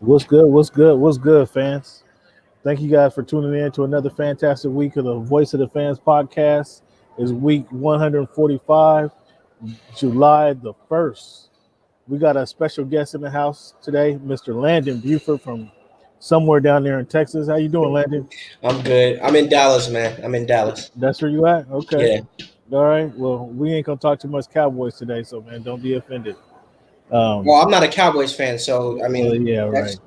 What's good? What's good? What's good, fans? Thank you guys for tuning in to another fantastic week of the Voice of the Fans podcast. It's week 145, July the 1st. We got a special guest in the house today, Mr. Landon Buford from somewhere down there in Texas. How you doing, Landon? I'm good. I'm in Dallas, man. I'm in Dallas. That's where you at? Okay. Yeah. All right. Well, we ain't gonna talk too much Cowboys today, so man, don't be offended. Um, Well, I'm not a Cowboys fan, so I well, mean yeah, right. that's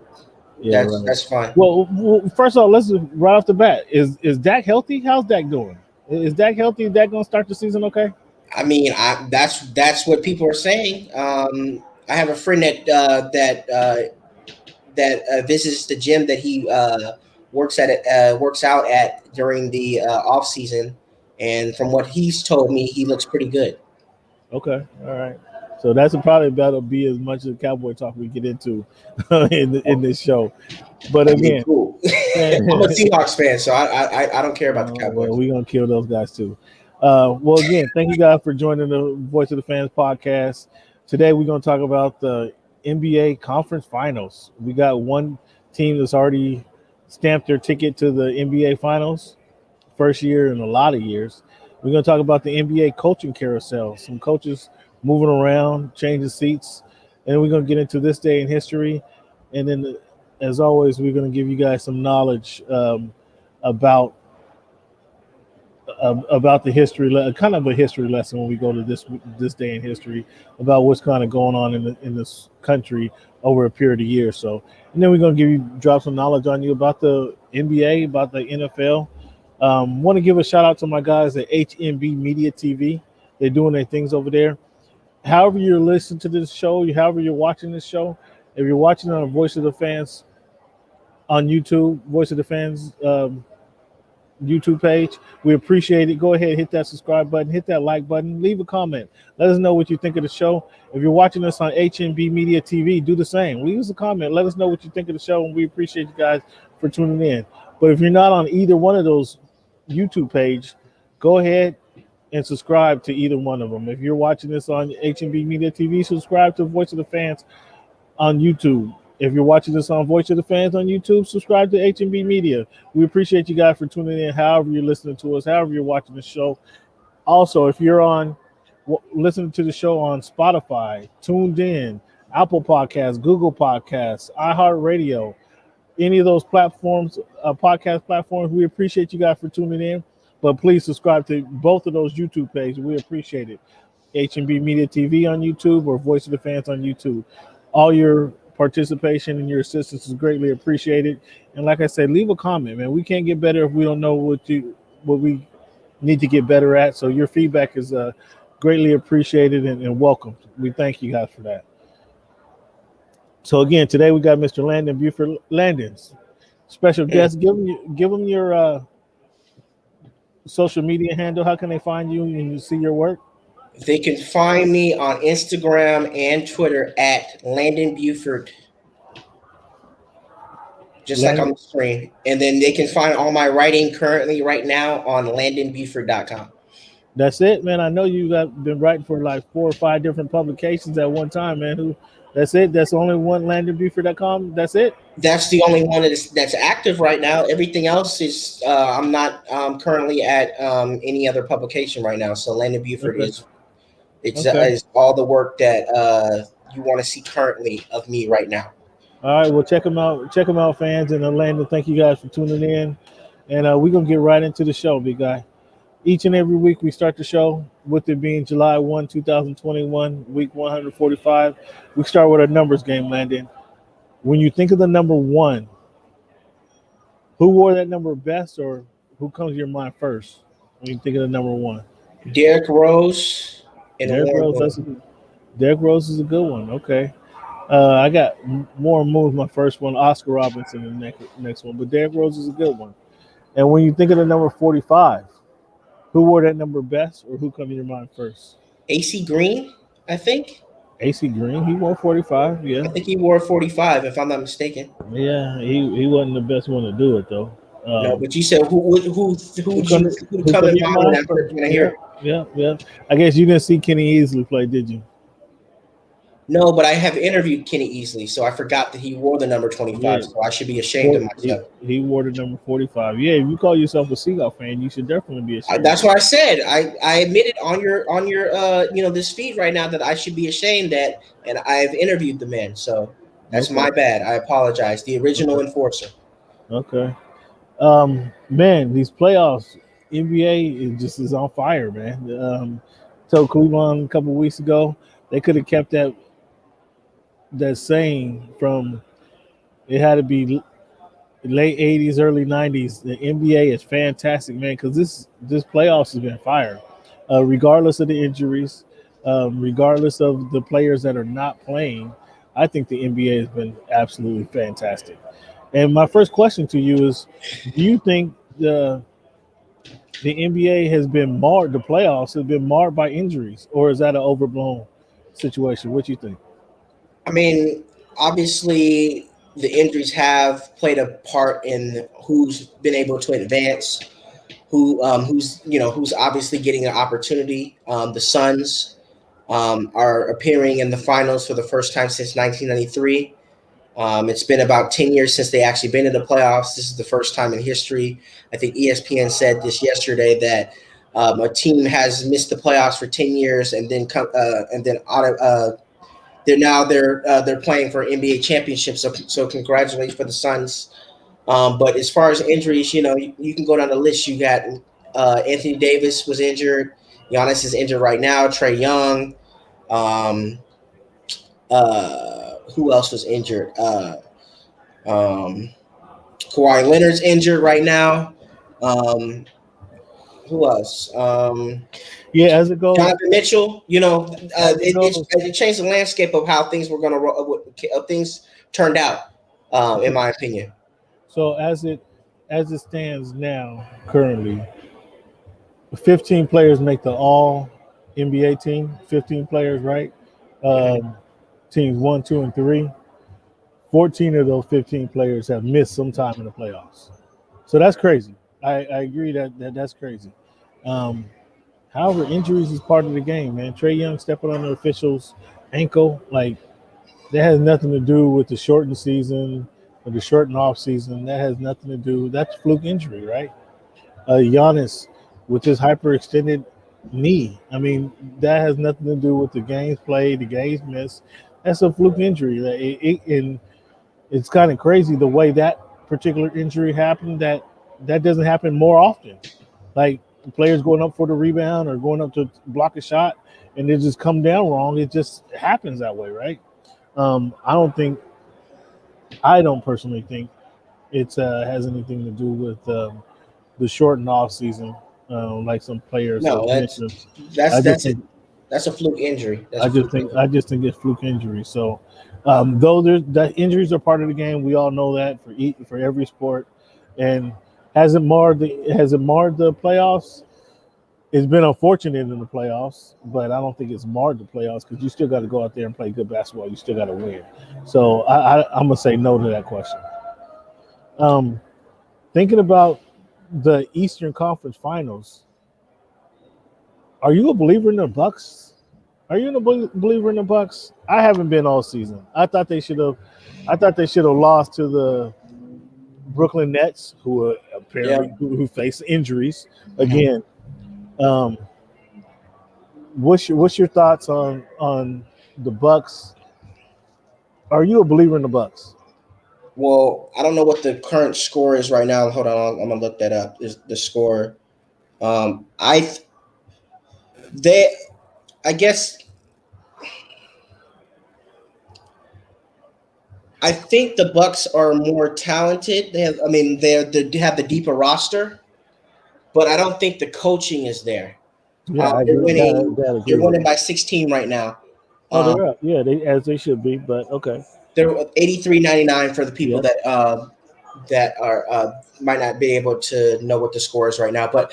Yeah, that's right. that's fine. Well, first of all, let's right off the bat. Is Dak healthy? How's Dak doing? Is Dak healthy? Is Dak gonna start the season okay? I mean, that's what people are saying. I have a friend that visits the gym that he works out at during the off season, and from what he's told me, he looks pretty good. Okay, all right. So that's probably that'll be as much of Cowboy talk we get into in this show. But I mean, again, cool. I'm a Seahawks fan, so I don't care about the well, Cowboys. we're gonna kill those guys too. Well, again, thank you guys for joining the Voice of the Fans podcast. Today, we're gonna talk about the NBA Conference Finals. We got one team that's already stamped their ticket to the NBA Finals, first year in a lot of years. We're gonna talk about the NBA coaching carousel. Some coaches moving around, changing seats, and we're gonna get into this day in history. And then, as always, we're gonna give you guys some knowledge about about the history, kind of a history lesson when we go to this day in history about what's kind of going on in this country over a period of years. So, and then we're gonna drop some knowledge on you about the NBA, about the NFL. Want to give a shout out to my guys at HMB Media TV. They're doing their things over there. However you're listening to this show, however you're watching this show, if you're watching on Voice of the Fans on YouTube, Voice of the Fans YouTube page. We appreciate it. Go ahead, hit that subscribe button, hit that like button, leave a comment. Let us know what you think of the show. If you're watching us on HMB Media TV, do the same. Leave us a comment. Let us know what you think of the show, and we appreciate you guys for tuning in. But if you're not on either one of those YouTube page, go ahead and subscribe to either one of them. If you're watching this on HMB Media TV, subscribe to Voice of the Fans on YouTube. If you're watching this on Voice of the Fans on YouTube, subscribe to HMB Media. We appreciate you guys for tuning in, however you're listening to us, however you're watching the show. Also, if you're on listening to the show on Spotify, tuned in, Apple Podcasts, Google Podcasts, iHeartRadio, any of those platforms, podcast platforms, we appreciate you guys for tuning in. But please subscribe to both of those YouTube pages. We appreciate it. HMB Media TV on YouTube or Voice of the Fans on YouTube. All your participation and your assistance is greatly appreciated. And like I said, leave a comment, man. We can't get better if we don't know what we need to get better at. So your feedback is greatly appreciated and welcomed. We thank you guys for that. So again, today we got Mr. Landon Buford. Landon's special guest. Give them your social media handle. How can they find you and you see your work? They can find me on Instagram and Twitter at Landon Buford, just like on Landon. the screen. And then they can find all my writing currently right now on landonbuford.com. That's it, man. I know you got been writing for like 4 or 5 different publications at one time, man. Who? That's it. That's the only one. LandonBuford.com. That's it. That's the only one that's active right now. Everything else is I'm not currently at any other publication right now. So Landon Buford Okay. Okay. is all the work that you want to see currently of me right now. All right. Well, check them out. Check them out, fans. And Landon, thank you guys for tuning in. And we're gonna get right into the show, big guy. Each and every week we start the show with it being July 1, 2021, week 145. We start with a numbers game, Landon. When you think of the number one, who wore that number best, or who comes to your mind first when you think of the number one? Derrick Rose and Derrick Warren Rose. Moon. Derrick Rose is a good one. Okay. I got Warren Moon, my first one. Oscar Robinson, the next one. But Derrick Rose is a good one. And when you think of the number 45, who wore that number best, or who comes to your mind first? AC Green, I think. AC Green. He wore 45. I Yeah. think he wore 45, if I'm not mistaken. Yeah. He wasn't the best one to do it though. No, but you said Who who'd come you to, who'd who come come in to your mind when mind I first? when I hear Yeah. it? Yeah. Yeah. I guess you didn't see Kenny Easley play, did you? No, but I have interviewed Kenny Easley, so I forgot that he wore the number 25. Yeah, So I should be ashamed of myself. he wore the number 45. Yeah, if you call yourself a Seagull fan, you should definitely be ashamed That's of what I said. I admitted on your this feed right now that I should be ashamed that, and I've interviewed the man. So it. that's my Okay, bad. I apologize. The original okay, enforcer. okay. Man, these playoffs, NBA is on fire, man. Told Cleveland a couple weeks ago they could have kept that saying from it had to be late '80s, early '90s. The NBA is fantastic, man, because this playoffs has been fire, regardless of the injuries, regardless of the players that are not playing. I think the NBA has been absolutely fantastic. And my first question to you is: do you think the NBA has been marred? The playoffs have been marred by injuries, or is that an overblown situation? What do you think? I mean, obviously the injuries have played a part in who's been able to advance, who's obviously getting an opportunity. The Suns are appearing in the finals for the first time since 1993. It's been about 10 years since they actually been in the playoffs. This is the first time in history. I think ESPN said this yesterday that a team has missed the playoffs for 10 years and then they're playing for NBA championship. So congratulations for the Suns. But as far as injuries, you can go down the list. You got Anthony Davis was injured. Giannis is injured right now. Trey Young. Um, who else was injured? Um, Kawhi Leonard's injured right now. Um, who else? Yeah, as it goes, Jonathan Mitchell. as it goes. It changed the landscape of how things were going to things turned out. In Okay. my opinion. So as it stands now, currently, 15 players make the All NBA team. 15 players, right? Mhm. Um, teams one, two, and three. 14 of those 15 players have missed some time in the playoffs. So that's crazy. I agree that's crazy. Um, However, injuries is part of the game, man. Trey Young stepping on the official's ankle, like that has nothing to do with the shortened season or the shortened off season. That has nothing to do. That's fluke injury, right? Giannis with his hyperextended knee. I mean, that has nothing to do with the games played, the games missed. That's a fluke injury. And it's kind of crazy the way that particular injury happened. That doesn't happen more often. Like players going up for the rebound or going up to block a shot, and they just come down wrong. It just happens that way, right? I don't think I don't personally think it has anything to do with the shortened off season, like some players No, have mentioned. that's I just that's it. think That's a fluke injury. That's I a just fluke think injury. I just think it's fluke injury. So, though that injuries are part of the game, we all know that for every sport. And has it marred the playoffs? It's been unfortunate in the playoffs, but I don't think it's marred the playoffs because you still got to go out there and play good basketball. You still got to win. So I'm gonna say no to that question. Um, Thinking about the Eastern Conference Finals, are you a believer in the Bucks? Are you a believer in the Bucks? I haven't been all season. I thought they should have. I thought they should have lost to the Brooklyn Nets, who are Yeah. apparently who face injuries Mhm. again. Um, what's your thoughts on the Bucks? Are you a believer in the Bucks? Well, I don't know what the current score is right now. Hold on, I'm gonna look that up. Is the score? I they I guess I think the Bucks are more talented. I mean, they have the deeper roster, but I don't think the coaching is there. Yeah, I They're agree. winning. That They're agree with winning that. by 16 right now. Oh, Um, they're up. Yeah, they should be. But okay. they're 83-99 for the people Yep. that are might not be able to know what the score is right now, but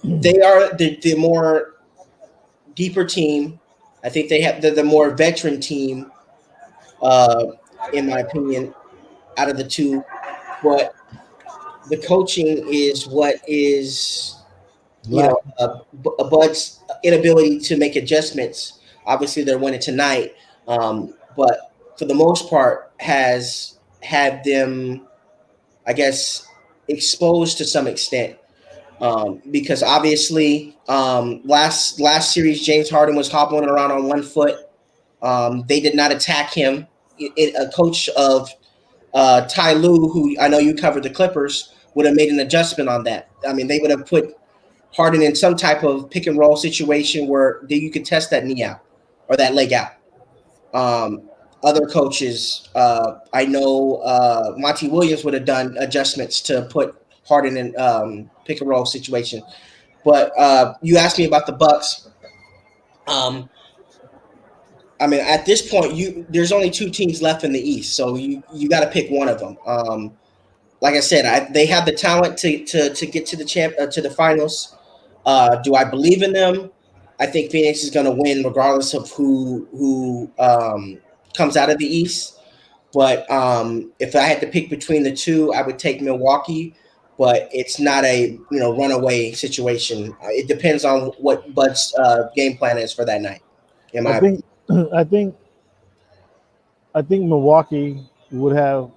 they are the more deeper team. I think they have the more veteran team, uh, in my opinion, out of the two. But the coaching is what is Lacking. Bud's inability to make adjustments. Obviously, they're winning tonight, but for the most part, has had them, I guess, exposed to some extent. Because obviously, last series, James Harden was hobbling around on one foot. They did not attack him. A coach of Ty Lue, who I know you covered the Clippers, would have made an adjustment on that. I mean, they would have put Harden in some type of pick and roll situation where you could test that knee out or that leg out. Other coaches, I know Monty Williams would have done adjustments to put Harden in pick and roll situation. But you asked me about the Bucks. Um, I mean, at this point, there's only two teams left in the East, so you got to pick one of them. Like I said, they have the talent to get to the finals. Do I believe in them? I think Phoenix is going to win regardless of who comes out of the East. But if I had to pick between the two, I would take Milwaukee. But it's not a runaway situation. It depends on what Bud's game plan is for that night. In I my think opinion. I think Milwaukee would have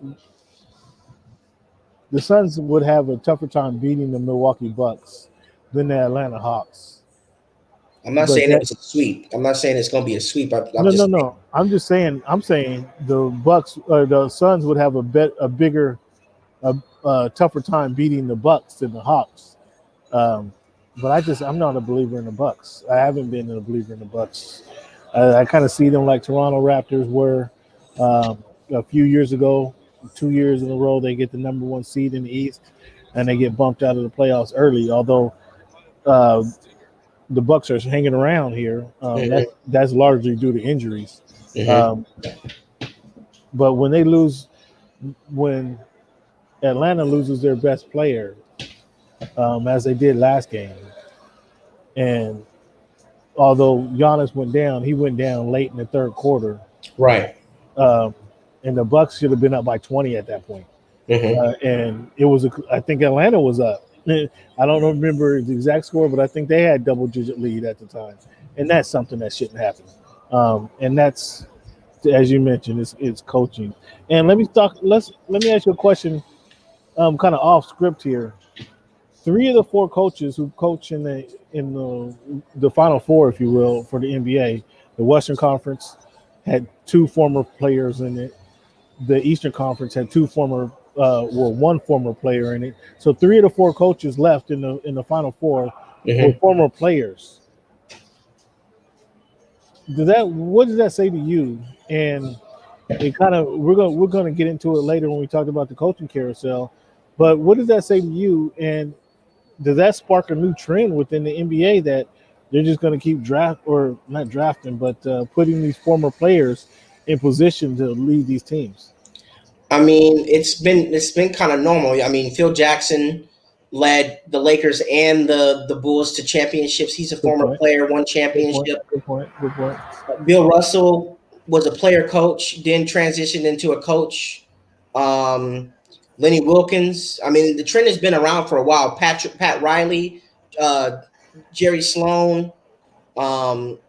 the Suns would have a tougher time beating the Milwaukee Bucks than the Atlanta Hawks. I'm not But saying it was a sweep. I'm not saying it's going to be a sweep. I'm just no. I'm saying the Bucks or the Suns would have a bigger, tougher time beating the Bucks than the Hawks. But I'm not a believer in the Bucks. I haven't been a believer in the Bucks. I kind of see them like Toronto Raptors were a few years ago. 2 years in a row, they get the number one seed in the East, and they get bumped out of the playoffs early. Although uh, the Bucks are hanging around here, that's largely due to injuries. Um, but when Atlanta loses their best player, as they did last game, and although Giannis went down, he went down late in the third quarter. right. Um, and the Bucks should have been up by 20 at that point. And it was, I think Atlanta was up. I don't remember the exact score, but I think they had double-digit lead at the time, and that's something that shouldn't happen. And that's, as you mentioned, it's coaching. And let me ask you a question, kind of off script here. 3 of the 4 coaches who coach in the Final Four, if you will, for the NBA, the Western Conference had 2 former players in it. The Eastern Conference had one former player in it. So 3 of the 4 coaches left in the Final Four were former players. What does that say to you? And it kind of we're gonna get into it later when we talk about the coaching carousel. But what does that say to you? And does that spark a new trend within the NBA that they're just going to keep not drafting, but putting these former players in position to lead these teams? I mean, it's been kind of normal. I mean, Phil Jackson led the Lakers and the Bulls to championships. He's a Good former point. player, won Good point. championship. Good point. Good point. Bill Russell was a player coach, then transitioned into a coach. Lenny Wilkins. I mean, the trend has been around for a while. Pat Riley, uh, Jerry Sloan, um,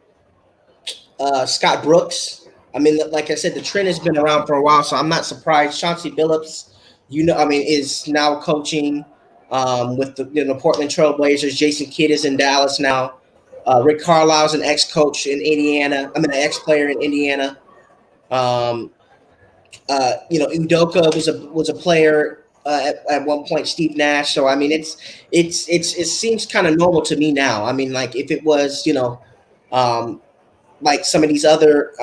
Scott Brooks. I mean, like I said, the trend has been around for a while, so I'm not surprised. Chauncey Billups, I mean, is now coaching with the Portland Trailblazers. Jason Kidd is in Dallas now. Rick Carlisle's an ex-coach in Indiana. I mean, an ex-player in Indiana. Um, Udoka was a player at one point. Steve Nash. So I mean, it seems kind of normal to me now. I mean, like if it was um, like some of these other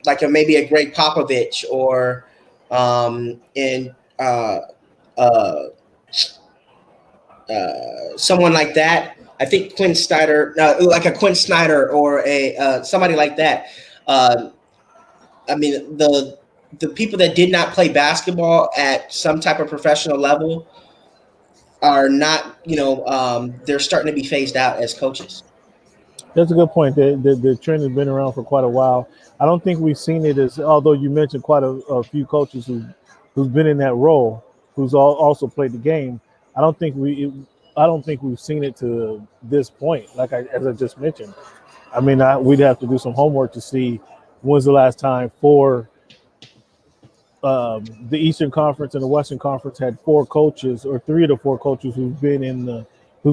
like maybe a Greg Popovich or and uh, someone like that. I think Quinn Snyder, like a Quinn Snyder or a somebody like that. Uh, I mean, the people that did not play basketball at some type of professional level are not, they're starting to be phased out as coaches. That's a good point. The trend has been around for quite a while. I don't think we've seen it although you mentioned quite a few coaches who's been in that role, who's also played the game. I don't think we've seen it to this point. As I just mentioned, I mean, we'd have to do some homework to see when's the last time the Eastern Conference and the Western Conference had four coaches or three of the four coaches who's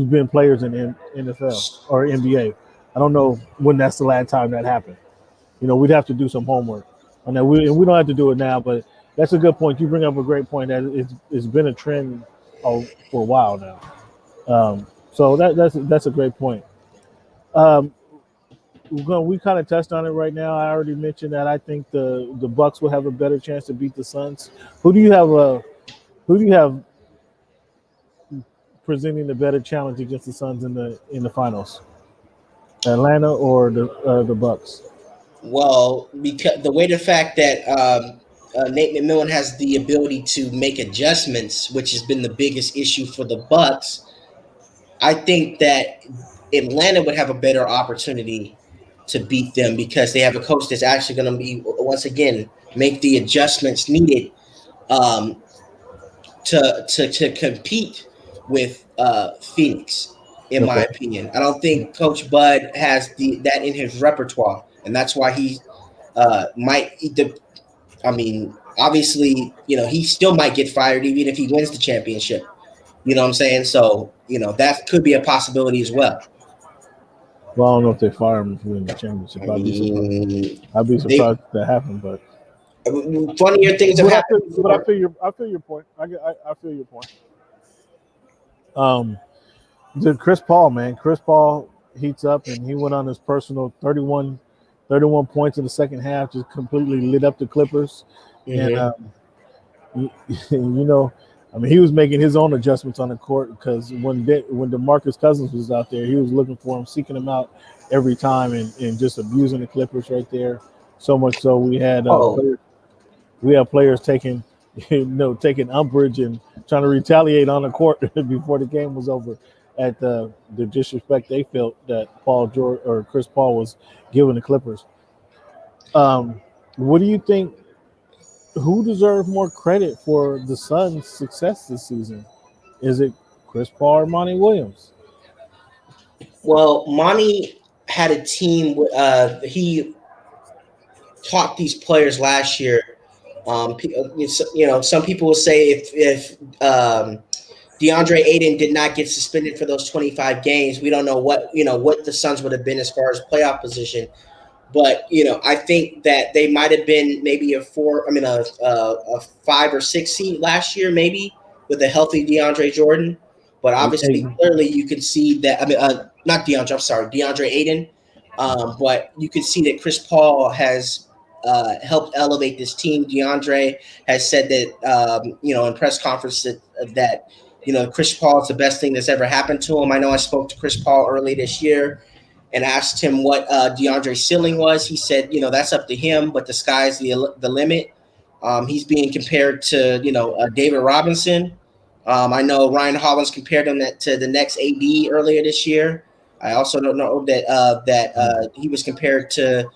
been players in the NFL or NBA. I don't know when that's the last time that happened. We'd have to do some homework on that. We don't have to do it now, but that's a good point. You bring up a great point that it's been a trend for a while now. So that's a great point. Um, we kind of touched on it right now. I already mentioned that I think the Bucks will have a better chance to beat the Suns. Who do you have presenting the better challenge against the Suns in the finals? Atlanta or the Bucks? Well, because the fact that Nate McMillan has the ability to make adjustments, which has been the biggest issue for the Bucks, I think that Atlanta would have a better opportunity to beat them because they have a coach that's actually going to be once again make the adjustments needed um, to compete with Phoenix. In my Okay. opinion, I don't think Coach Bud has that in his repertoire, and that's why he might. I mean, obviously, he still might get fired even if he wins the championship. You know what I'm saying? So, that could be a possibility as well. Well, I don't know if they fire him if we win the championship. I mean, I'd be they surprised if that happened, but funnier things have happened I before. feel your point. I feel your point. Um, Chris Paul, man. Chris Paul heats up, and he went on his personal 31 points in the second half, just completely lit up the Clippers. And Mm-hmm. you, you know, I mean, he was making his own adjustments on the court because when DeMarcus Cousins was out there, he was looking for him, seeking him out every time, and just abusing the Clippers right there. So much so Oh, we have players taking taking umbrage and trying to retaliate on the court before the game was over at the disrespect they felt that Paul George or Chris Paul was giving the Clippers. What do you think? Who deserves more credit for the Suns' success this season? Is it Chris Paul or Monty Williams? well, Monty had a team. He taught these players last year. Some people will say if DeAndre Ayton did not get suspended for those 25 games, we don't know what the Suns would have been as far as playoff position. But I think that they might have been maybe a 5 or 6 seed last year, maybe with a healthy DeAndre Jordan. But obviously, Ayton. clearly, you can see that. Not DeAndre. I'm sorry, DeAndre Ayton. But you can see that Chris Paul has helped elevate this team. DeAndre has said that in press conference that Chris Paul is the best thing that's ever happened to him. I know I spoke to Chris Paul early this year and asked him what DeAndre's ceiling was. He said, that's up to him, but the sky's the limit. He's being compared to, David Robinson. I know Ryan Hollins compared him to the next AD earlier this year. I also don't know that he was compared to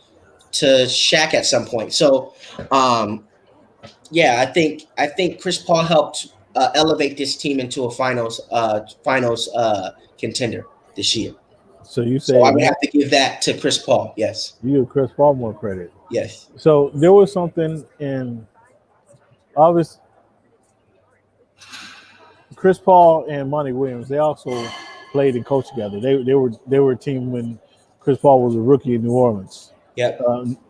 Shaq at some point. So, yeah, I think Chris Paul helped elevate this team into a finals contender this year. So you So say I would have to give that to Chris Paul. Yes. you give Chris Paul more credit. Yes. So there was something in obvious Chris Paul and Monty Williams. They also played and coached together. They were a team when Chris Paul was a rookie in New Orleans. Yep.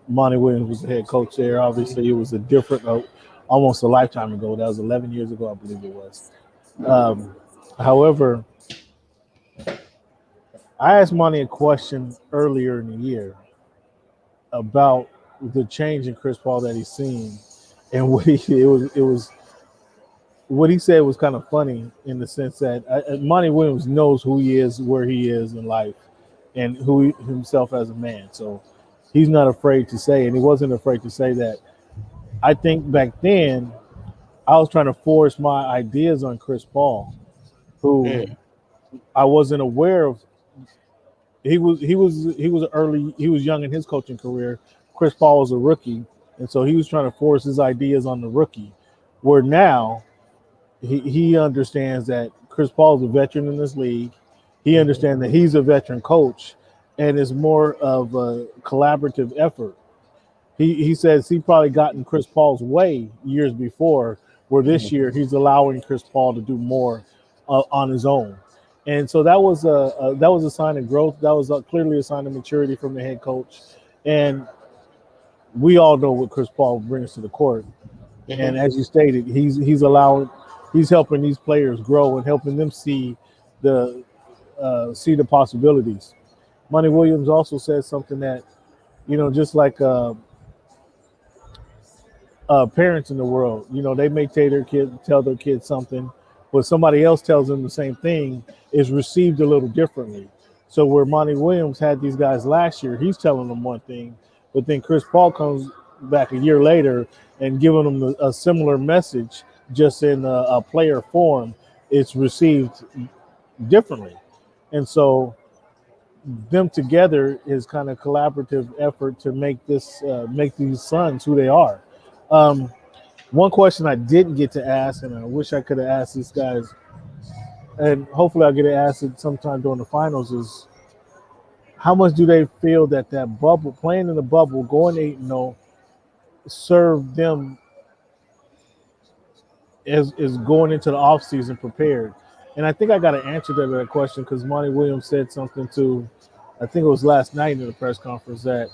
Monty Williams was the head coach there. Obviously, it was a different, almost a lifetime ago. That was 11 years ago, I believe it was. However, I asked Monty a question earlier in the year about the change in Chris Paul that he's seen, and it was what he said was kind of funny in the sense that Monty Williams knows who he is, where he is in life, and himself as a man. So he's not afraid to say, and he wasn't afraid to say that. I think back then I was trying to force my ideas on Chris Paul, who Mm. I wasn't aware of. He was young in his coaching career. Chris Paul was a rookie, and so he was trying to force his ideas on the rookie. Where now he understands that Chris Paul is a veteran in this league. He understands that he's a veteran coach, and it's more of a collaborative effort. He says he probably got in Chris Paul's way years before, where this Mhm. year he's allowing Chris Paul to do more on his own, and so that was a sign of growth. That was clearly a sign of maturity from the head coach, and we all know what Chris Paul brings to the court. And Mhm. as you stated, he's helping these players grow and helping them the see the possibilities. Monty Williams also said something that just like parents in the world. They may tell their kids something, but somebody else tells them the same thing is received a little differently. So where Monty Williams had these guys last year, he's telling them one thing, but then Chris Paul comes back a year later and giving them a similar message, just in a player form. It's received differently, and so them together is kind of collaborative effort to make these sons who they are. Um, One question I didn't get to ask, and I wish I could have asked these guys, and hopefully I'll get to ask it sometime during the finals, is how much do they feel that bubble, playing in the bubble, going 8-0, served them as going into the offseason prepared? And I think I got an answer to that question because Monty Williams said something to, I think it was last night in the press conference, that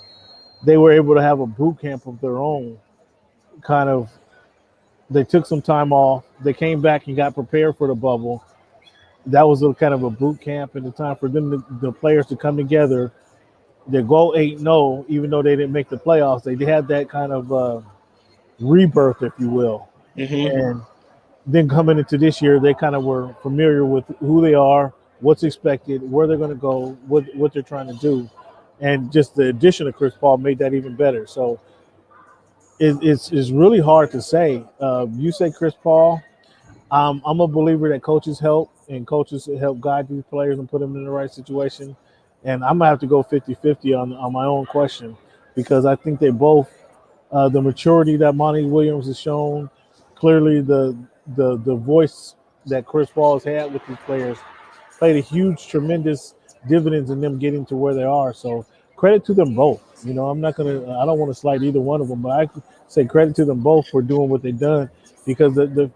they were able to have a boot camp of their own. Kind of, they took some time off, they came back and got prepared for the bubble. That was a kind of a boot camp and the time for them, the players, to come together. They go 8-0, even though they didn't make the playoffs. They had that kind of rebirth, if you will. Mhm. And then coming into this year, they kind of were familiar with who they are, what's expected, where they're going to go, what they're trying to do. And just the addition of Chris Paul made that even better. So it's really hard to say. You say Chris Paul. I'm a believer that coaches help and coaches help guide these players and put them in the right situation. And I'm going to have to go 50-50 on my own question because I think they both, the maturity that Monty Williams has shown, clearly the voice that Chris Paul has had with these players played a huge, tremendous dividends in them getting to where they are. So credit to them both. I don't want to slight either one of them, but I say credit to them both for doing what they've done because the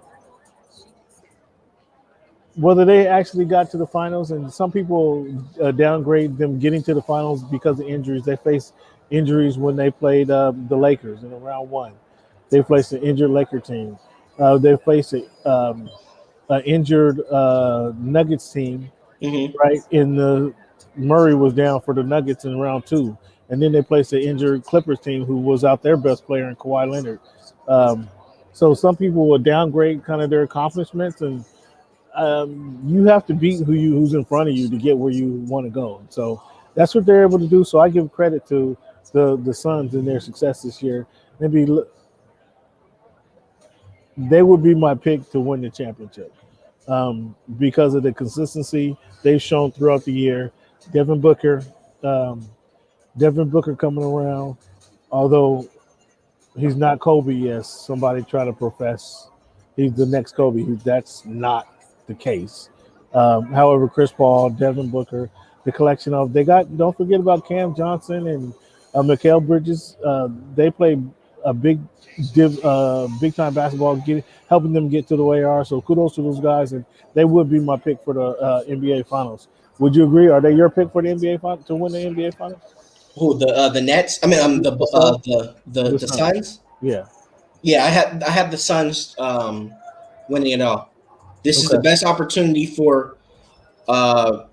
whether they actually got to the finals, and some people downgrade them getting to the finals because of injuries. They faced injuries when they played the Lakers in round one. They faced an injured Laker team. They faced an injured Nuggets team, Mhm. right? In the Murray was down for the Nuggets in round two, and then they placed an injured Clippers team who was out their best player in Kawhi Leonard. Um, so some people will downgrade kind of their accomplishments, and you have to beat who's in front of you to get where you want to go. So that's what they're able to do. So I give credit to the Suns and their success this year. Maybe they would be my pick to win the championship because of the consistency they've shown throughout the year. Devin Booker, um, Devin Booker coming around, although he's not Kobe. Yes, somebody try to profess he's the next Kobe. That's not the case. However, Chris Paul, Devin Booker, the collection of they got. Don't forget about Cam Johnson and Mikal Bridges. They play a big time basketball, helping them get to the way they are. So kudos to those guys, and they would be my pick for the NBA Finals. Would you agree? Are they your pick for the NBA to win the NBA Finals? Who the Nets? I mean, The Suns. The the Suns. Suns. Yeah. Yeah, I have the Suns winning it all. This is the Okay. best opportunity for uh,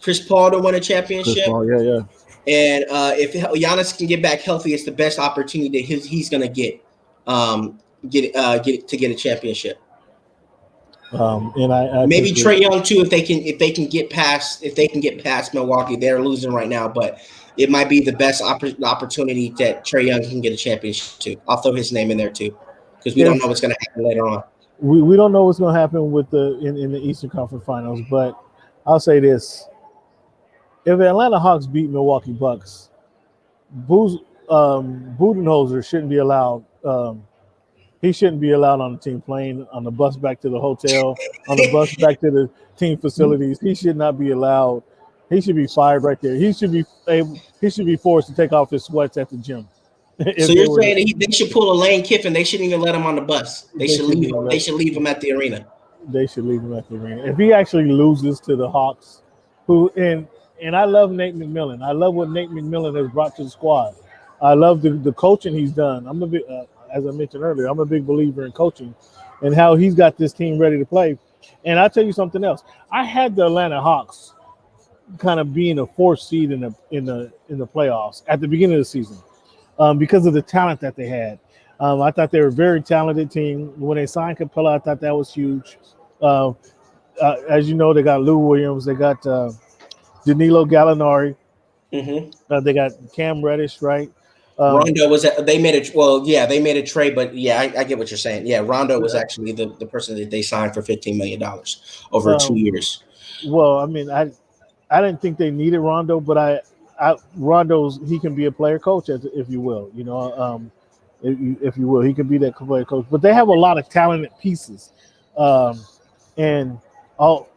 Chris Paul to win a Chris championship, Paul. Yeah. Yeah. and if Giannis can get back healthy, it's the best opportunity that he's going to get a championship. And I Maybe think that Trey Young too, if they can get past Milwaukee. They're losing right now, but it might be the best opportunity that Trey Young can get a championship too. I'll throw his name in there too because we don't if know what's going to happen later on. we don't know what's going to happen with in the Eastern Conference Finals, but I'll say this: if the Atlanta Hawks beat Milwaukee Bucks, Budenholzer shouldn't be allowed. He shouldn't be allowed on the team plane, on the bus back to the hotel, on the bus back to the team facilities. He should not be allowed. He should be fired right there. He should be forced to take off his sweats at the gym. So if you're they were, saying that they should pull a Lane Kiffin? They shouldn't even let him on the bus. They they should shouldn't leave even him. let. They should leave him at the arena. They should leave him at the arena. If he actually loses to the Hawks, who and I love Nate McMillan. I love what Nate McMillan has brought to the squad. I love the coaching he's done. I'm a big, as I mentioned earlier, I'm a big believer in coaching and how he's got this team ready to play. And I'll tell you something else. I had the Atlanta Hawks kind of being a fourth seed in the playoffs at the beginning of the season because of the talent that they had. I thought they were a very talented team. When they signed Capella, I thought that was huge. Uh, as you know, they got Lou Williams, they got Danilo Gallinari, Mm-hmm. they got Cam Reddish, right? Rondo was they made it. Well, yeah, they made a trade, but yeah, I get what you're saying. Yeah, Rondo was actually the person that they signed for $15 million over 2 years. Well, I mean, I didn't think they needed Rondo, but Rondo's he can be a player coach, if you will. If you will, he can be that player coach. But they have a lot of talented pieces, um, and all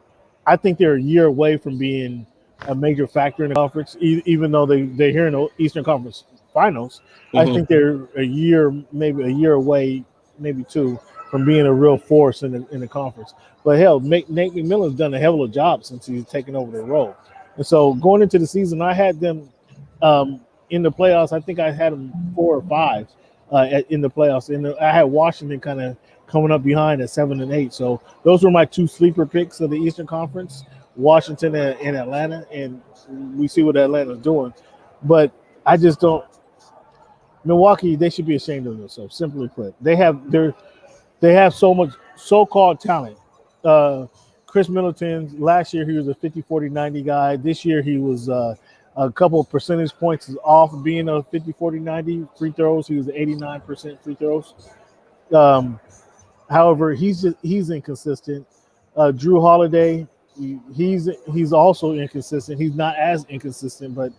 I think they're a year away from being a major factor in the conference, even though they're here in the Eastern Conference Finals. I Mm-hmm. think they're maybe a year away, maybe two, from being a real force in the conference. But hell, Nate McMillan's done a hell of a job since he's taken over the role. And so going into the season, I had them in the playoffs. I think I had them 4 or 5 in the playoffs. And I had Washington kind of coming up behind at 7 and 8. So those were my 2 sleeper picks of the Eastern Conference, Washington and Atlanta. And we see what Atlanta's doing. But I just don't. Milwaukee, they should be ashamed of themselves. Simply put, they have so much so-called talent. Chris Middleton, last year he was a 50, 40, 90 guy. This year he was a couple of percentage points off of being a 50, 40, 90 free throws. He was 89% free throws. Um, However, he's inconsistent. Drew Holiday, he's also inconsistent. He's not as inconsistent, but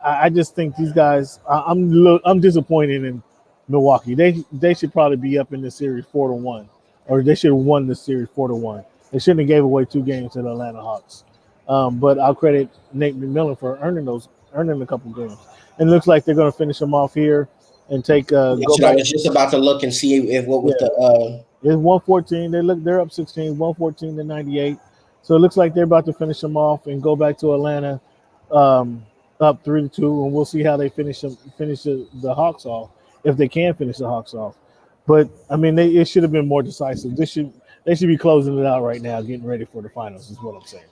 I just think these guys. I'm disappointed in Milwaukee. They should probably be up in the series 4-1, or they should have won the series 4-1. They shouldn't have gave away 2 games to the Atlanta Hawks. But I'll credit Nate McMillan for earning a couple games. And it looks like they're going to finish them off here and take go I back. was just about to look and see if what was Yeah, the. it's 114. They're up 16, 114-98. So it looks like they're about to finish them off and go back to Atlanta, um, up 3-2, and we'll see how they finish the Hawks off, if they can finish the Hawks off. But I mean, it should have been more decisive. They should be closing it out right now, getting ready for the finals. Is what I'm saying.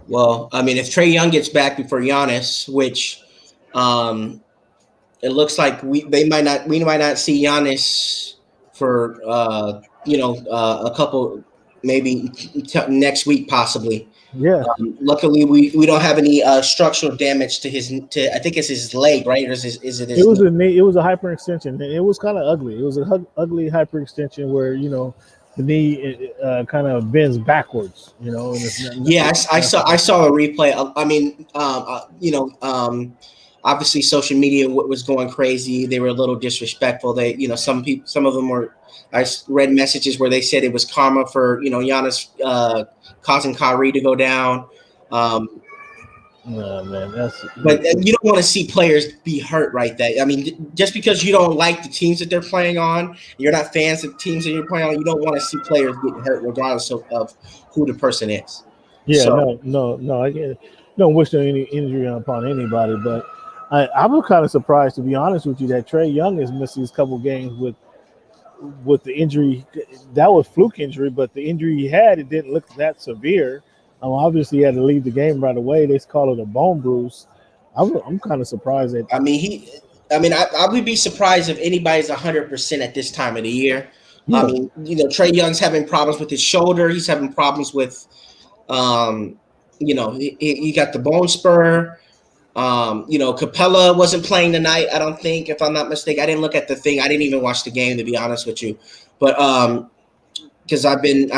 Well, I mean, if Trae Young gets back before Giannis, which it looks like we might not see Giannis for a couple, maybe next week possibly. Yeah, Luckily, we don't have any structural damage to I think it's his leg, right? Or is it his it was knee? a knee. It was a hyperextension. It was kind of ugly. It was a ugly hyperextension where the knee kind of bends backwards. And it's Yeah, I saw a replay. I mean, obviously social media was going crazy. They were a little disrespectful. They, some of them were. I read messages where they said it was karma for Giannis causing Kyrie to go down. No, man, But you don't want to see players be hurt right there. I mean, just because you don't like the teams that they're playing on, you're not fans of the teams that you're playing on, you don't want to see players getting hurt regardless of who the person is. Yeah, So, no. I don't wish any injury upon anybody, but I'm kind of surprised, to be honest with you, that Trae Young has missed these couple games with the injury. That was fluke injury, but the injury he had, it didn't look that severe. Obviously, he had to leave the game right away. They call it a bone bruise. I'm kind of surprised that. I mean, I would be surprised if anybody's 100% at this time of the year. I Yeah, mean, Trae Young's having problems with his shoulder. He's having problems with, he got the bone spur. Capella wasn't playing tonight, I don't think, if I'm not mistaken. I didn't look at the thing. I didn't even watch the game, to be honest with you. But because I've been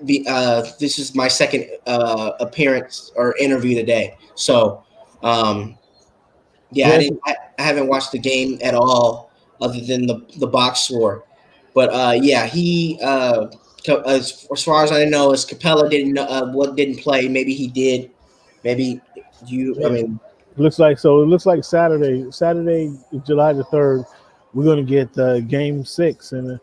this is my second appearance or interview today. So yes, I haven't watched the game at all other than the box score. But he as far as I know, as Capella didn't play, maybe he did Maybe you. I Yeah. mean, Looks like so. It looks like Saturday, July the 3rd, we're going to get Game 6, and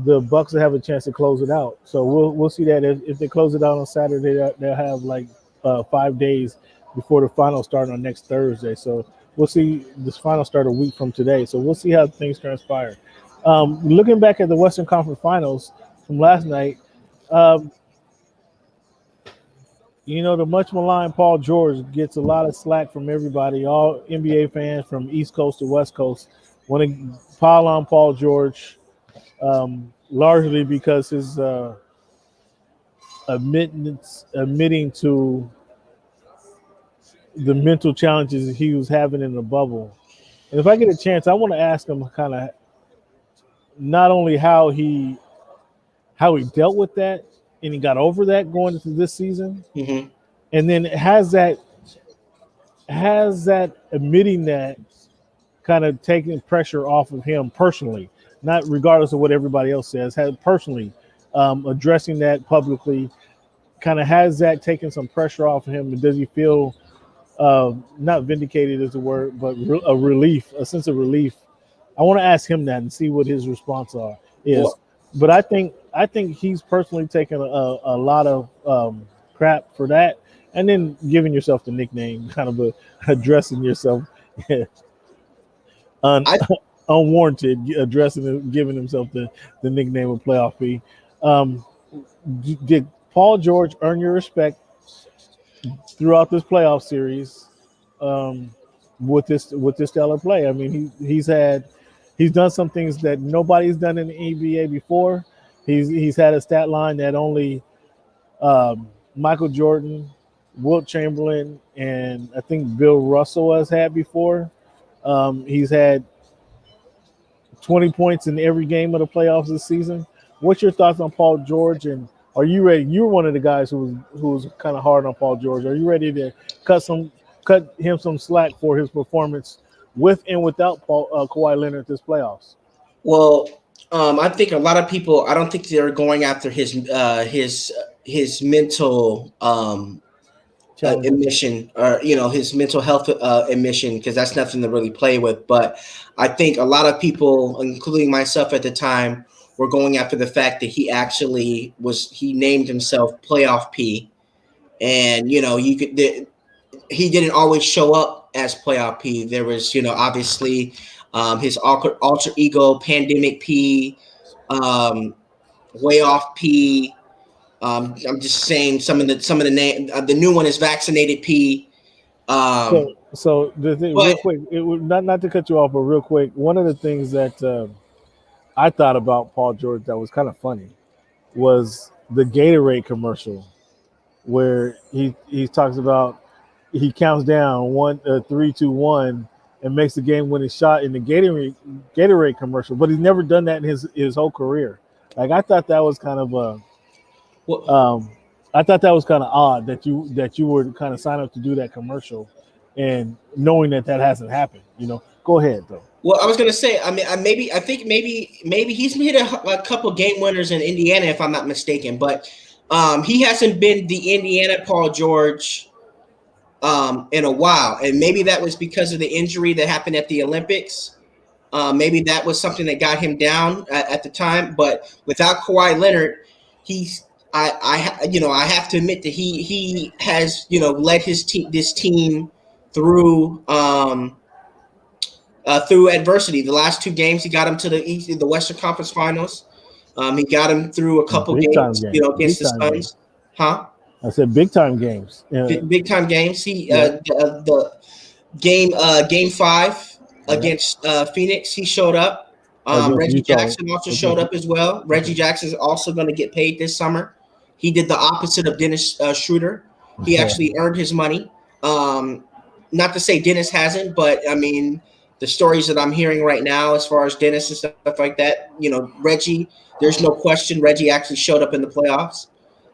the Bucks will have a chance to close it out. So we'll see that if they close it out on Saturday, they'll have like 5 days before the final start on next Thursday. So we'll see this final start a week from today. So we'll see how things transpire. Looking back at the Western Conference Finals from last night, um, the much maligned Paul George gets a lot of slack from everybody, all NBA fans from East Coast to West Coast want to pile on Paul George, largely because his admitting to the mental challenges he was having in the bubble. And if I get a chance, I want to ask him kind of not only how he dealt with that and he got over that going into this season, mhm. and then has that admitting that kind of taking pressure off of him personally, not regardless of what everybody else says, has personally addressing that publicly, kind of has that taken some pressure off of him, and does he feel not vindicated is the word, but a relief, a sense of relief? I want to ask him that and see what his response is. Well, But I think he's personally taken a lot of crap for that, and then giving yourself the nickname, kind of addressing yourself un, I unwarranted, addressing it, giving himself the nickname of Playoff P. Um, did Paul George earn your respect throughout this playoff series um, with this stellar play? I mean, he's done some things that nobody's done in the NBA before. He's had a stat line that only Michael Jordan, Wilt Chamberlain, and I think Bill Russell has had before. He's had 20 points in every game of the playoffs this season. What's your thoughts on Paul George? And are you ready? You're one of the guys who was kind of hard on Paul George. Are you ready to cut him some slack for his performance with and without Kawhi Leonard this playoffs? well, I think a lot of people. I don't think they're going after his mental Challenges. admission, or his mental health admission, because that's nothing to really play with. But I think a lot of people, including myself at the time, were going after the fact that he named himself Playoff P, and he didn't always show up as Playoff P. There was obviously his alter ego Pandemic P, um, Way Off P. I'm just saying some of the name. The new one is Vaccinated P. Um, So the thing, but real quick, it would not to cut you off, but real quick, one of the things that I thought about Paul George that was kind of funny was the Gatorade commercial where he talks about he counts down 3, 2, 1, and makes the game winning shot in the Gatorade commercial, but he's never done that in his whole career. Like I thought that was kind of well, um, I thought that was kind of odd that you would kind of sign up to do that commercial, and knowing that hasn't happened. Go ahead though. I was gonna say. I mean, I think maybe he's hit a couple game winners in Indiana, if I'm not mistaken. But he hasn't been the Indiana Paul George in a while, and maybe that was because of the injury that happened at the Olympics. Maybe that was something that got him down at the time. But without Kawhi Leonard, he's I have to admit that he has led this team through through adversity. The last two games, he got him to the Western Conference Finals. He got him through a couple Big time games, games. against Big the time games. Suns, huh? I said big time games. Big time games. Yeah. The game 5 Yeah. against Phoenix, he showed up. Against Reggie Utah. Jackson also showed up as well. Reggie Jackson is also going to get paid this summer. He did the opposite of Dennis Schroeder. He actually earned his money. Not to say Dennis hasn't, but I mean, the stories that I'm hearing right now, as far as Dennis and stuff like that, Reggie, there's no question Reggie actually showed up in the playoffs.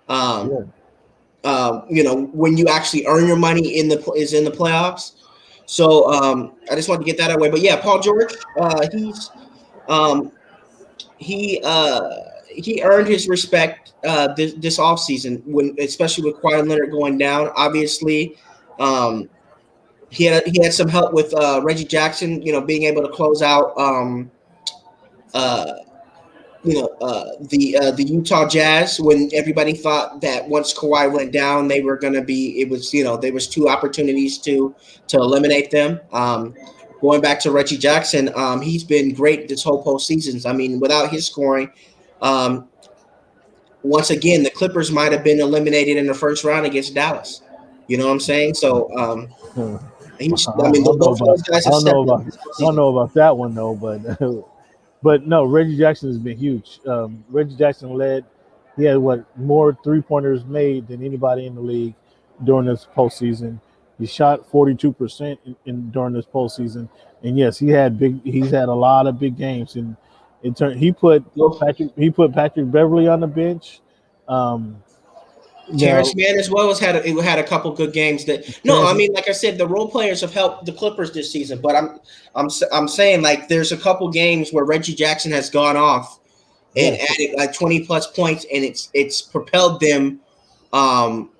Um, Yeah. When you actually earn your money is in the playoffs. So I just wanted to get that away. But yeah, Paul George, um, he earned his respect this offseason, especially with Kawhi Leonard going down. Obviously, Um, he had some help with Reggie Jackson, being able to close out uh, the Utah Jazz when everybody thought that once Kawhi went down, they were going to be. It was there was two opportunities to eliminate them. Going back to Reggie Jackson, he's been great this whole postseason. I mean, without his scoring, um, once again, the Clippers might have been eliminated in the first round against Dallas. You know what I'm saying? So Hmm. I mean, both of those guys I have don't know stepped up about this I don't postseason. know about that one though, but but no, Reggie Jackson has been huge. Reggie Jackson led. He had more 3-pointers made than anybody in the league during this postseason. He shot 42% during this postseason, and yes, He's had a lot of big games, and in turn, he put Patrick Beverly on the bench. Um, Terrence now, Mann as well had a couple good games. That no, I Terrence, mean, like I said, the role players have helped the Clippers this season. But I'm saying like there's a couple games where Reggie Jackson has gone off and yes, added like 20 plus points, and it's propelled them um,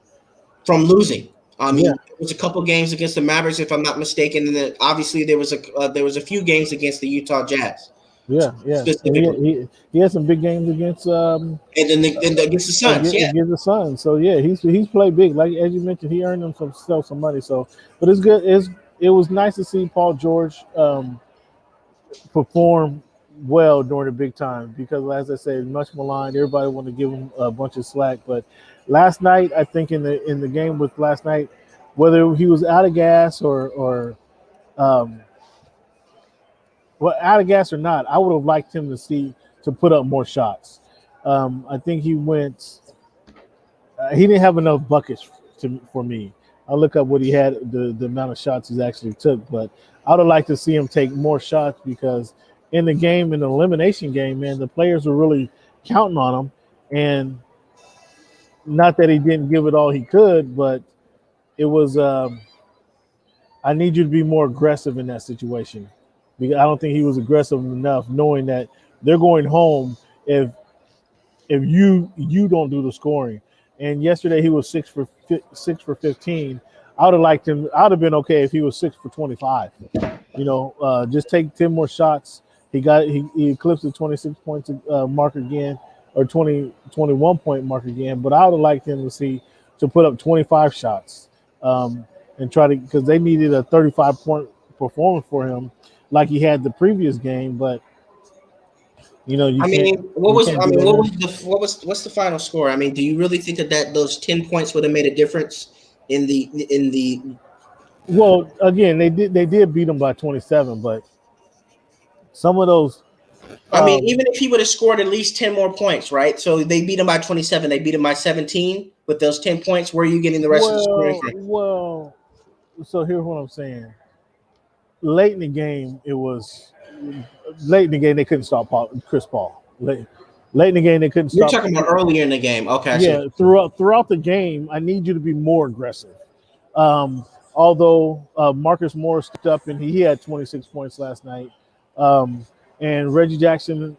from losing. I yeah, mean, there was a couple games against the Mavericks, if I'm not mistaken, and then obviously there was a few games against the Utah Jazz yeah, and specifically, he had some big games against and then against the Suns. Yeah, against the Suns. So yeah, he's played big. Like as you mentioned, he earned himself some money. So, but it's good. It was nice to see Paul George perform well during the big time because, as I said, much maligned. Everybody wanted to give him a bunch of slack, but last night, I think in the game with last night, whether he was out of gas or um, well, out of gas or not, I would have liked him to put up more shots. I think he went. He didn't have enough buckets for me. I look up what he had, the amount of shots he actually took, but I would have liked to see him take more shots because in the elimination game, man, the players were really counting on him, and not that he didn't give it all he could, but it was. I need you to be more aggressive in that situation because I don't think he was aggressive enough, knowing that they're going home if you don't do the scoring. And yesterday he was 6 for 15. I would have liked him. I would have been okay if he was 6 for 25. Just take 10 more shots. He eclipsed the 26 points mark again, or 21 point mark again. But I would have liked him to put up 25 shots, and try to because they needed a 35-point performance for him, like he had the previous game. But I mean, you can't do that here. what's the final score? I mean, do you really think that those 10 points would have made a difference in the? Well, again, they did beat them by 27, but some of those, I mean, um, even if he would have scored at least 10 more points, right? So they beat him by 27. They beat him by 17 with those 10 points. Where are you getting the rest of the scoring from? well. So here's what I'm saying. Late in the game, they couldn't stop Chris Paul. Late in the game, they couldn't You're stop. talking about earlier in the game. Okay, I see what Yeah, throughout the game, I need you to be more aggressive. Although Marcus Morris stepped up and he had 26 points last night, um, and Reggie Jackson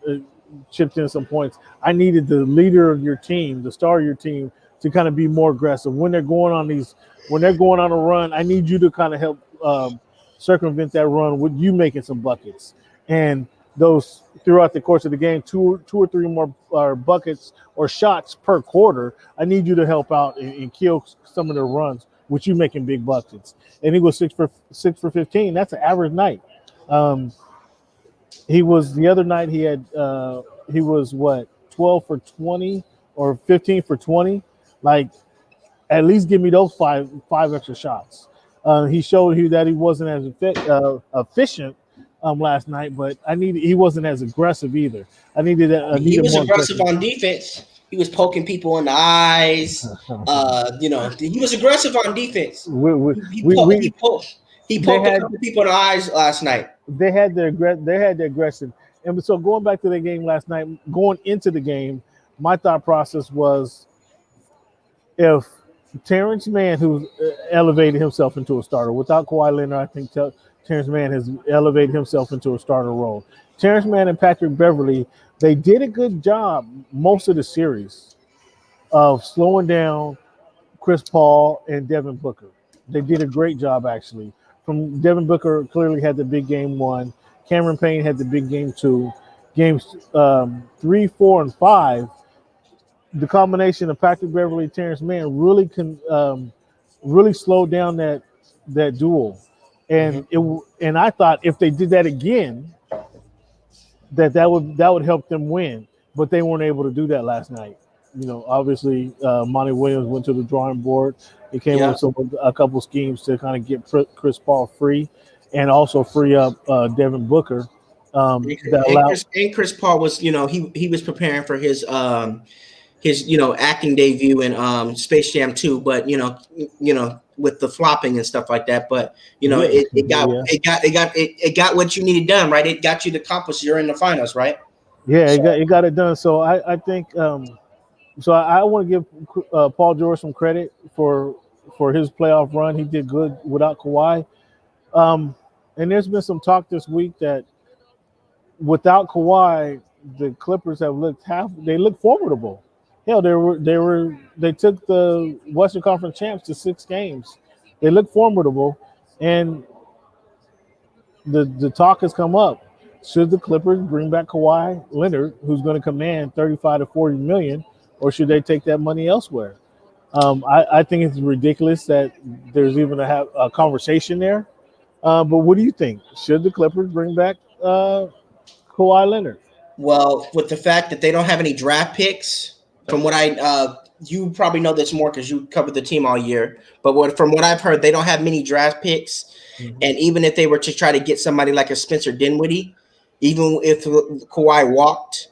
chipped in some points. I needed the leader of your team, the star of your team, to kind of be more aggressive when they're going on a run. I need you to kind of help circumvent that run with you making some buckets and those throughout the course of the game, two or three more buckets or shots per quarter. I need you to help out and kill some of their runs with you making big buckets. And he was 6 for 15. That's an average night. Um, he was the other night. He was what 12 for 20 or 15 for 20. Like at least give me those five extra shots. He showed you that he wasn't as efficient last night, but he wasn't as aggressive either. I He needed was more aggressive aggressive. on defense. He was poking people in the eyes. He was aggressive on defense. we, we, He, he, we, po- he, we po- he they poked a had couple people in the eyes last night. they had the aggression, and so going back to the game last night, going into the game, my thought process was if Terrence Mann, who elevated himself into a starter, without Kawhi Leonard, I think Terrence Mann has elevated himself into a starter role. Terrence Mann and Patrick Beverly, they did a good job most of the series of slowing down Chris Paul and Devin Booker. They did a great job actually. From Devin Booker clearly had the big game one. Cameron Payne had the big game two. Games 3, 4, and 5. The combination of Patrick Beverly, Terrence Mann really slowed down that duel. Mhm. And I thought if they did that again, that would help them win. But they weren't able to do that last night. Obviously, Monty Williams went to the drawing board. He came up Yeah. with a couple schemes to kind of get Chris Paul free, and also free up Devin Booker. That allowed. And Chris Paul was, he was preparing for his acting debut in Space Jam 2, but with the flopping and stuff like that, but Yeah, yeah, it got what you needed done, right? It got you to accomplish. You're in the finals, right? yeah. So It got it done. So I think so. I want to give Paul George some credit for his playoff run. He did good without Kawhi. And there's been some talk this week that without Kawhi, the Clippers have they look formidable. Hell, they took the Western Conference champs to 6 games. They look formidable, and the talk has come up. Should the Clippers bring back Kawhi Leonard, who's going to command 35 to 40 million, or should they take that money elsewhere? I think it's ridiculous that there's even a conversation there. But what do you think? Should the Clippers bring back Kawhi Leonard? well, with the fact that they don't have any draft picks, from what you probably know this more because you covered the team all year. But from what I've heard, they don't have many draft picks, Mm-hmm. and even if they were to try to get somebody like a Spencer Dinwiddie, even if Kawhi walked,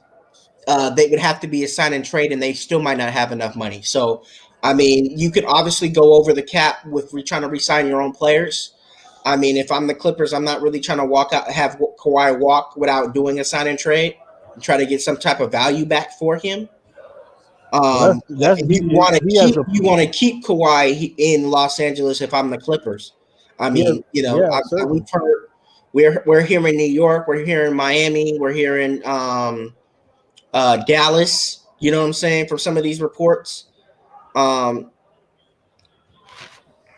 they would have to be a sign and trade, and they still might not have enough money. So, I mean, you could obviously go over the cap with trying to re-sign your own players. I mean, if I'm the Clippers, I'm not really trying to have Kawhi walk without doing a sign and trade and try to get some type of value back for him. Well, But that's you want to he has a keep Kawhi in Los Angeles. If I'm the Clippers, I he has, mean, yeah, certainly. we've heard we're here in New York, we're here in Miami, we're here in Dallas. You know what I'm saying? From some of these reports, um,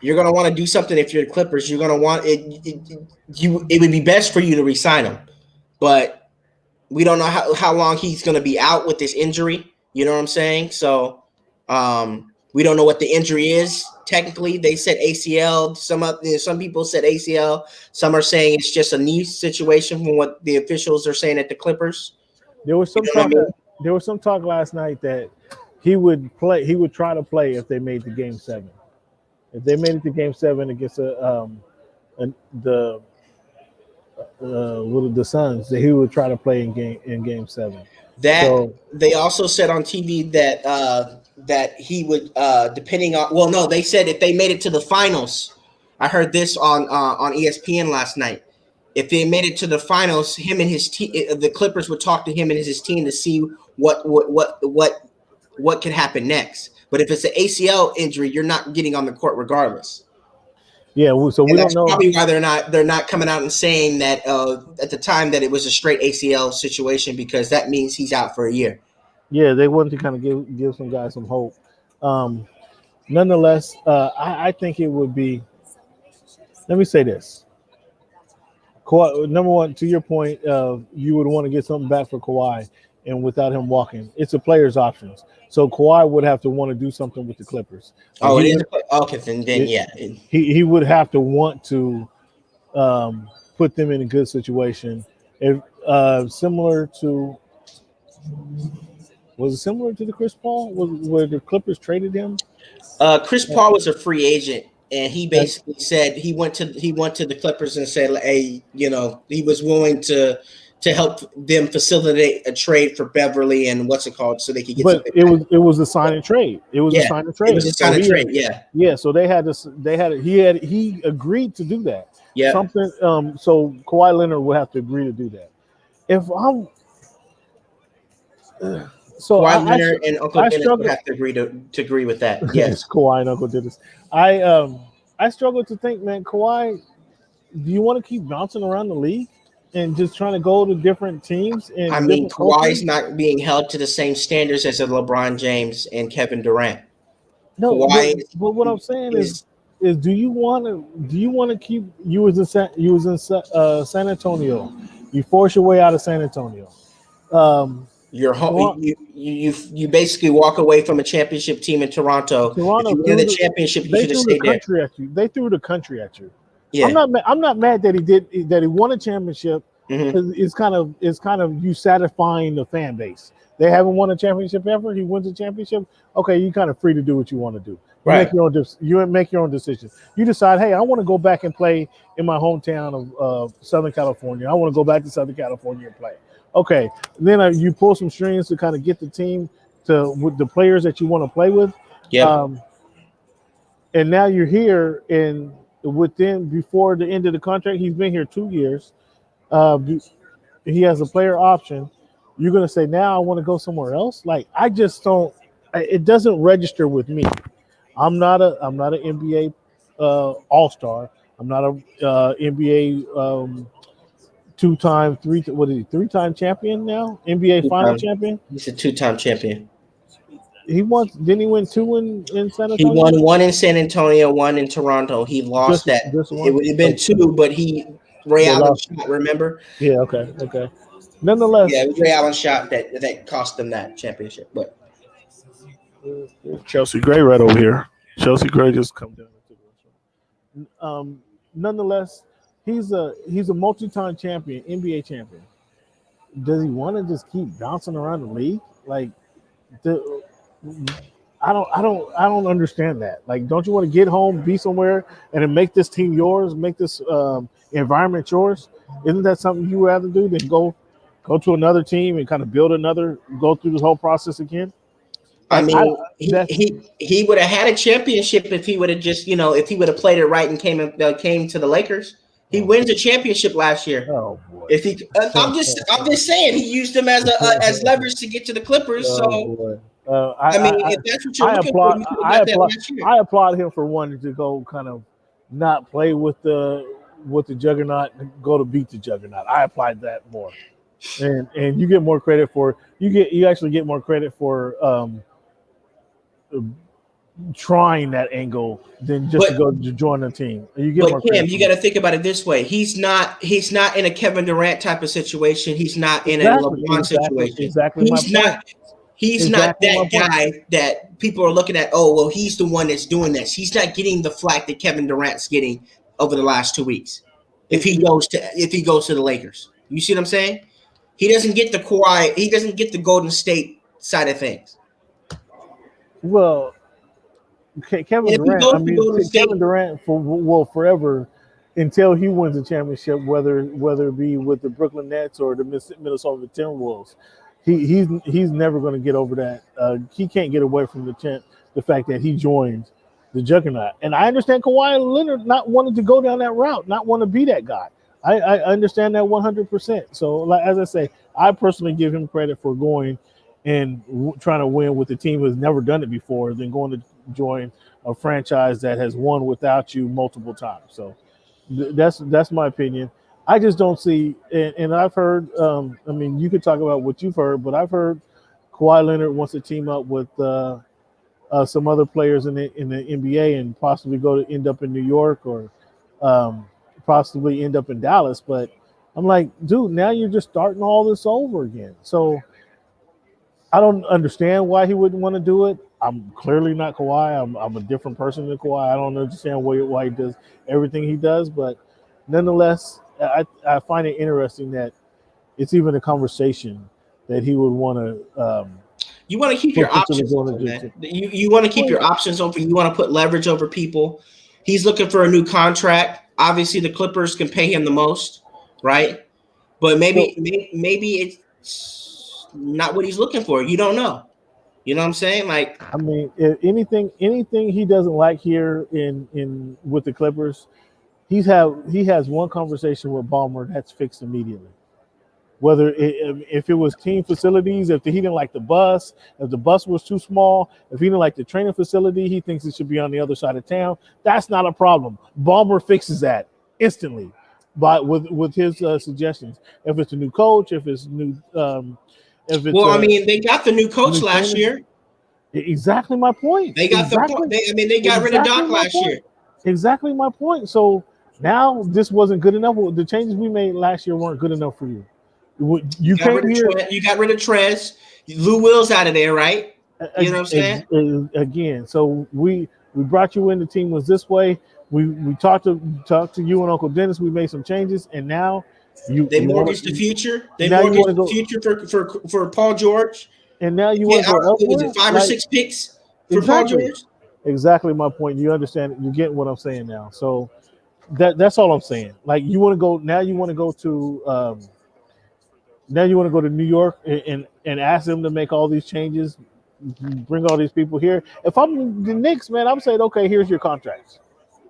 you're gonna want to do something if you're the Clippers. You're gonna want it would be best for you to resign him, but we don't know how long he's gonna be out with this injury. You know what I'm saying? So we don't know what the injury is. Technically, they said ACL. Some people said ACL. Some are saying it's just a knee situation from what the officials are saying at the Clippers. There was You some know what I talk. mean? There was some talk last night that he would play. He would try to play if they made the game 7. If they made it to game 7 against the the Suns, that he would try to play in game 7. That So they also said on TV that that he would depending on. Well, no, they said if they made it to the finals. I heard this on ESPN last night. If they made it to the finals, him and his team, the Clippers would talk to him and his team to see what could happen next. But if it's an ACL injury, you're not getting on the court regardless. yeah, so And we don't that's know. probably why they're not coming out and saying that at the time that it was a straight ACL situation, because that means he's out for a year. Yeah, they wanted to kind of give some guys some hope. Um, Nonetheless, I think it would be. Let me say this. Kawhi, number one, to your point, you would want to get something back for Kawhi, and without him walking, it's a player's options. So Kawhi would have to want to do something with the Clippers. Like Oh, it is okay. Then it, yeah. he would have to want to put them in a good situation. If similar to was it similar to the Chris Paul? Where the Clippers traded him? Chris Paul was a free agent, and he And, basically said he went to the Clippers and said, "Hey, he was willing to help them facilitate a trade for Beverly and what's it called, so they could get but something it back." was a sign and trade. It was a Yeah, sign and it was trade. a So sign and trade. Yeah, yeah. So he agreed to do that. yeah. Something. So Kawhi Leonard would have to agree to do that. If I'm so Kawhi Leonard and Uncle I Dennis would struggle. have to agree with that. It's Yes. Kawhi and Uncle Dennis. I struggle to think, man, Kawhi, do you want to keep bouncing around the league and just trying to go to different teams I and mean, different Kawhi's cultures? not being held to the same standards as a LeBron James and Kevin Durant. No, Kawhi but what I'm saying is is is do you want to keep San Antonio? You force your way out of San Antonio. Um, You're Toronto, you basically walk away from a championship team in Toronto. If Toronto you win threw the the championship, you they should have threw the stayed there. country at you. They threw the country at you. Yeah. I'm not mad that he won a championship. Mm-hmm. It's kind of you satisfying the fan base. They haven't won a championship ever. He wins a championship. Okay, you kind of free to do what you want to do. You Right. make your own decisions. You decide, hey, I want to go back and play in my hometown of Southern California. I want to go back to Southern California and play. Okay, then you pull some strings to kind of get the team to with the players that you want to play with. Yep. Um, and now you're here, and within before the end of the contract, he's been here 2 years. Uh, he has a player option. You're gonna say now I want to go somewhere else. Like I just don't. It doesn't register with me. I'm not an NBA All Star. I'm not a NBA what is he 3-time champion now? NBA Final Two-time. champion. He's a two-time champion. He won. Didn't he win two in San He Antonio? won one in San Antonio, one in Toronto. He lost that. Just It one. would have been two, but Ray They Allen lost. shot. Remember? Yeah. Okay. Okay. Yeah, Nonetheless, it was Ray Allen shot that cost them that championship. But Chelsea Gray right over here. Chelsea Gray just come down into the restaurant. Nonetheless, he's a multi-time champion, NBA champion. Does he want to just keep bouncing around the league? Like, the, I don't understand that. Like, don't you want to get home, be somewhere, and then make this team yours, make this environment yours? Isn't that something you would rather do than go to another team and kind of go through this whole process again? I Like, I mean, that he would have had a championship if he would have just if he would have played it right and came to the Lakers. He oh, wins a championship last year. oh boy. If he, I'm just saying, he used them as leverage to get to the Clippers. Oh So boy. I mean, if that's what you're looking for, you could have got that last year. I applaud him for wanting to go kind of not play with the juggernaut, go to beat the juggernaut. I applied that more. And you get more credit for you actually get more credit for trying that angle than just to go to join the team. You get more But Cam, credit. you got to think about it this way: he's not in a Kevin Durant type of situation. He's not in a LeBron situation. Exactly He's my not. point. He's Exactly not that guy that people are looking at. Oh, well, he's the one that's doing this. He's not getting the flack that Kevin Durant's getting over the last 2 weeks. If he goes to the Lakers, you see what I'm saying? He doesn't get the Kawhi. He doesn't get the Golden State side of things. Well, Kevin And if he Durant. goes I to mean, Golden State, Kevin Durant will forever until he wins a championship, whether it be with the Brooklyn Nets or the Minnesota Timberwolves. He's never going to get over that. He can't get away from the fact that he joined the juggernaut. And I understand Kawhi Leonard not wanting to go down that route, not want to be that guy. I understand that 100%. So, like, as I say, I personally give him credit for going and trying to win with a team who's never done it before, than going to join a franchise that has won without you multiple times. So that's my opinion. I just don't see, and I've heard. I mean, you could talk about what you've heard, but I've heard Kawhi Leonard wants to team up with some other players in the NBA and possibly end up in New York or possibly end up in Dallas. But I'm like, dude, now you're just starting all this over again. So I don't understand why he wouldn't want to do it. I'm clearly not Kawhi. I'm a different person than Kawhi. I don't understand why he does everything he does, but nonetheless, I find it interesting that it's even a conversation that he would want to. you want to keep your options open, man. You want to keep your options open. You want to put leverage over people. He's looking for a new contract. Obviously, the Clippers can pay him the most, right? But maybe it's not what he's looking for. You don't know. You know what I'm saying? Like, I mean, if anything he doesn't like here in with the Clippers, he has one conversation with Ballmer that's fixed immediately. Whether if it was team facilities, if he didn't like the bus, if the bus was too small, if he didn't like the training facility, he thinks it should be on the other side of town. That's not a problem. Ballmer fixes that instantly, with his suggestions. If it's a new coach, if it's new, if it's I mean, they got the new coach last year. Exactly my point. They got they got rid of Doc last year. exactly my point. So now this wasn't good enough. The changes we made last year weren't good enough for you. You You got came rid of here You got rid of Trez. Lou Will's out of there, right? You know what I'm saying? again. So we brought you in. The team was this way. We talked to you and Uncle Dennis. We made some changes, and now They you want mortgaged the to future. They now you want mortgaged to the go future for Paul George. and now you want Get to out. go What was elsewhere. it? Five or Like six picks for Paul exactly, George. exactly my point. You understand? You get what I'm saying now. So that's all I'm saying. Like you want to go now. You want to go to now you want to go to New York and ask them to make all these changes, bring all these people here. If I'm the Knicks, man, I'm saying, okay, here's your contracts.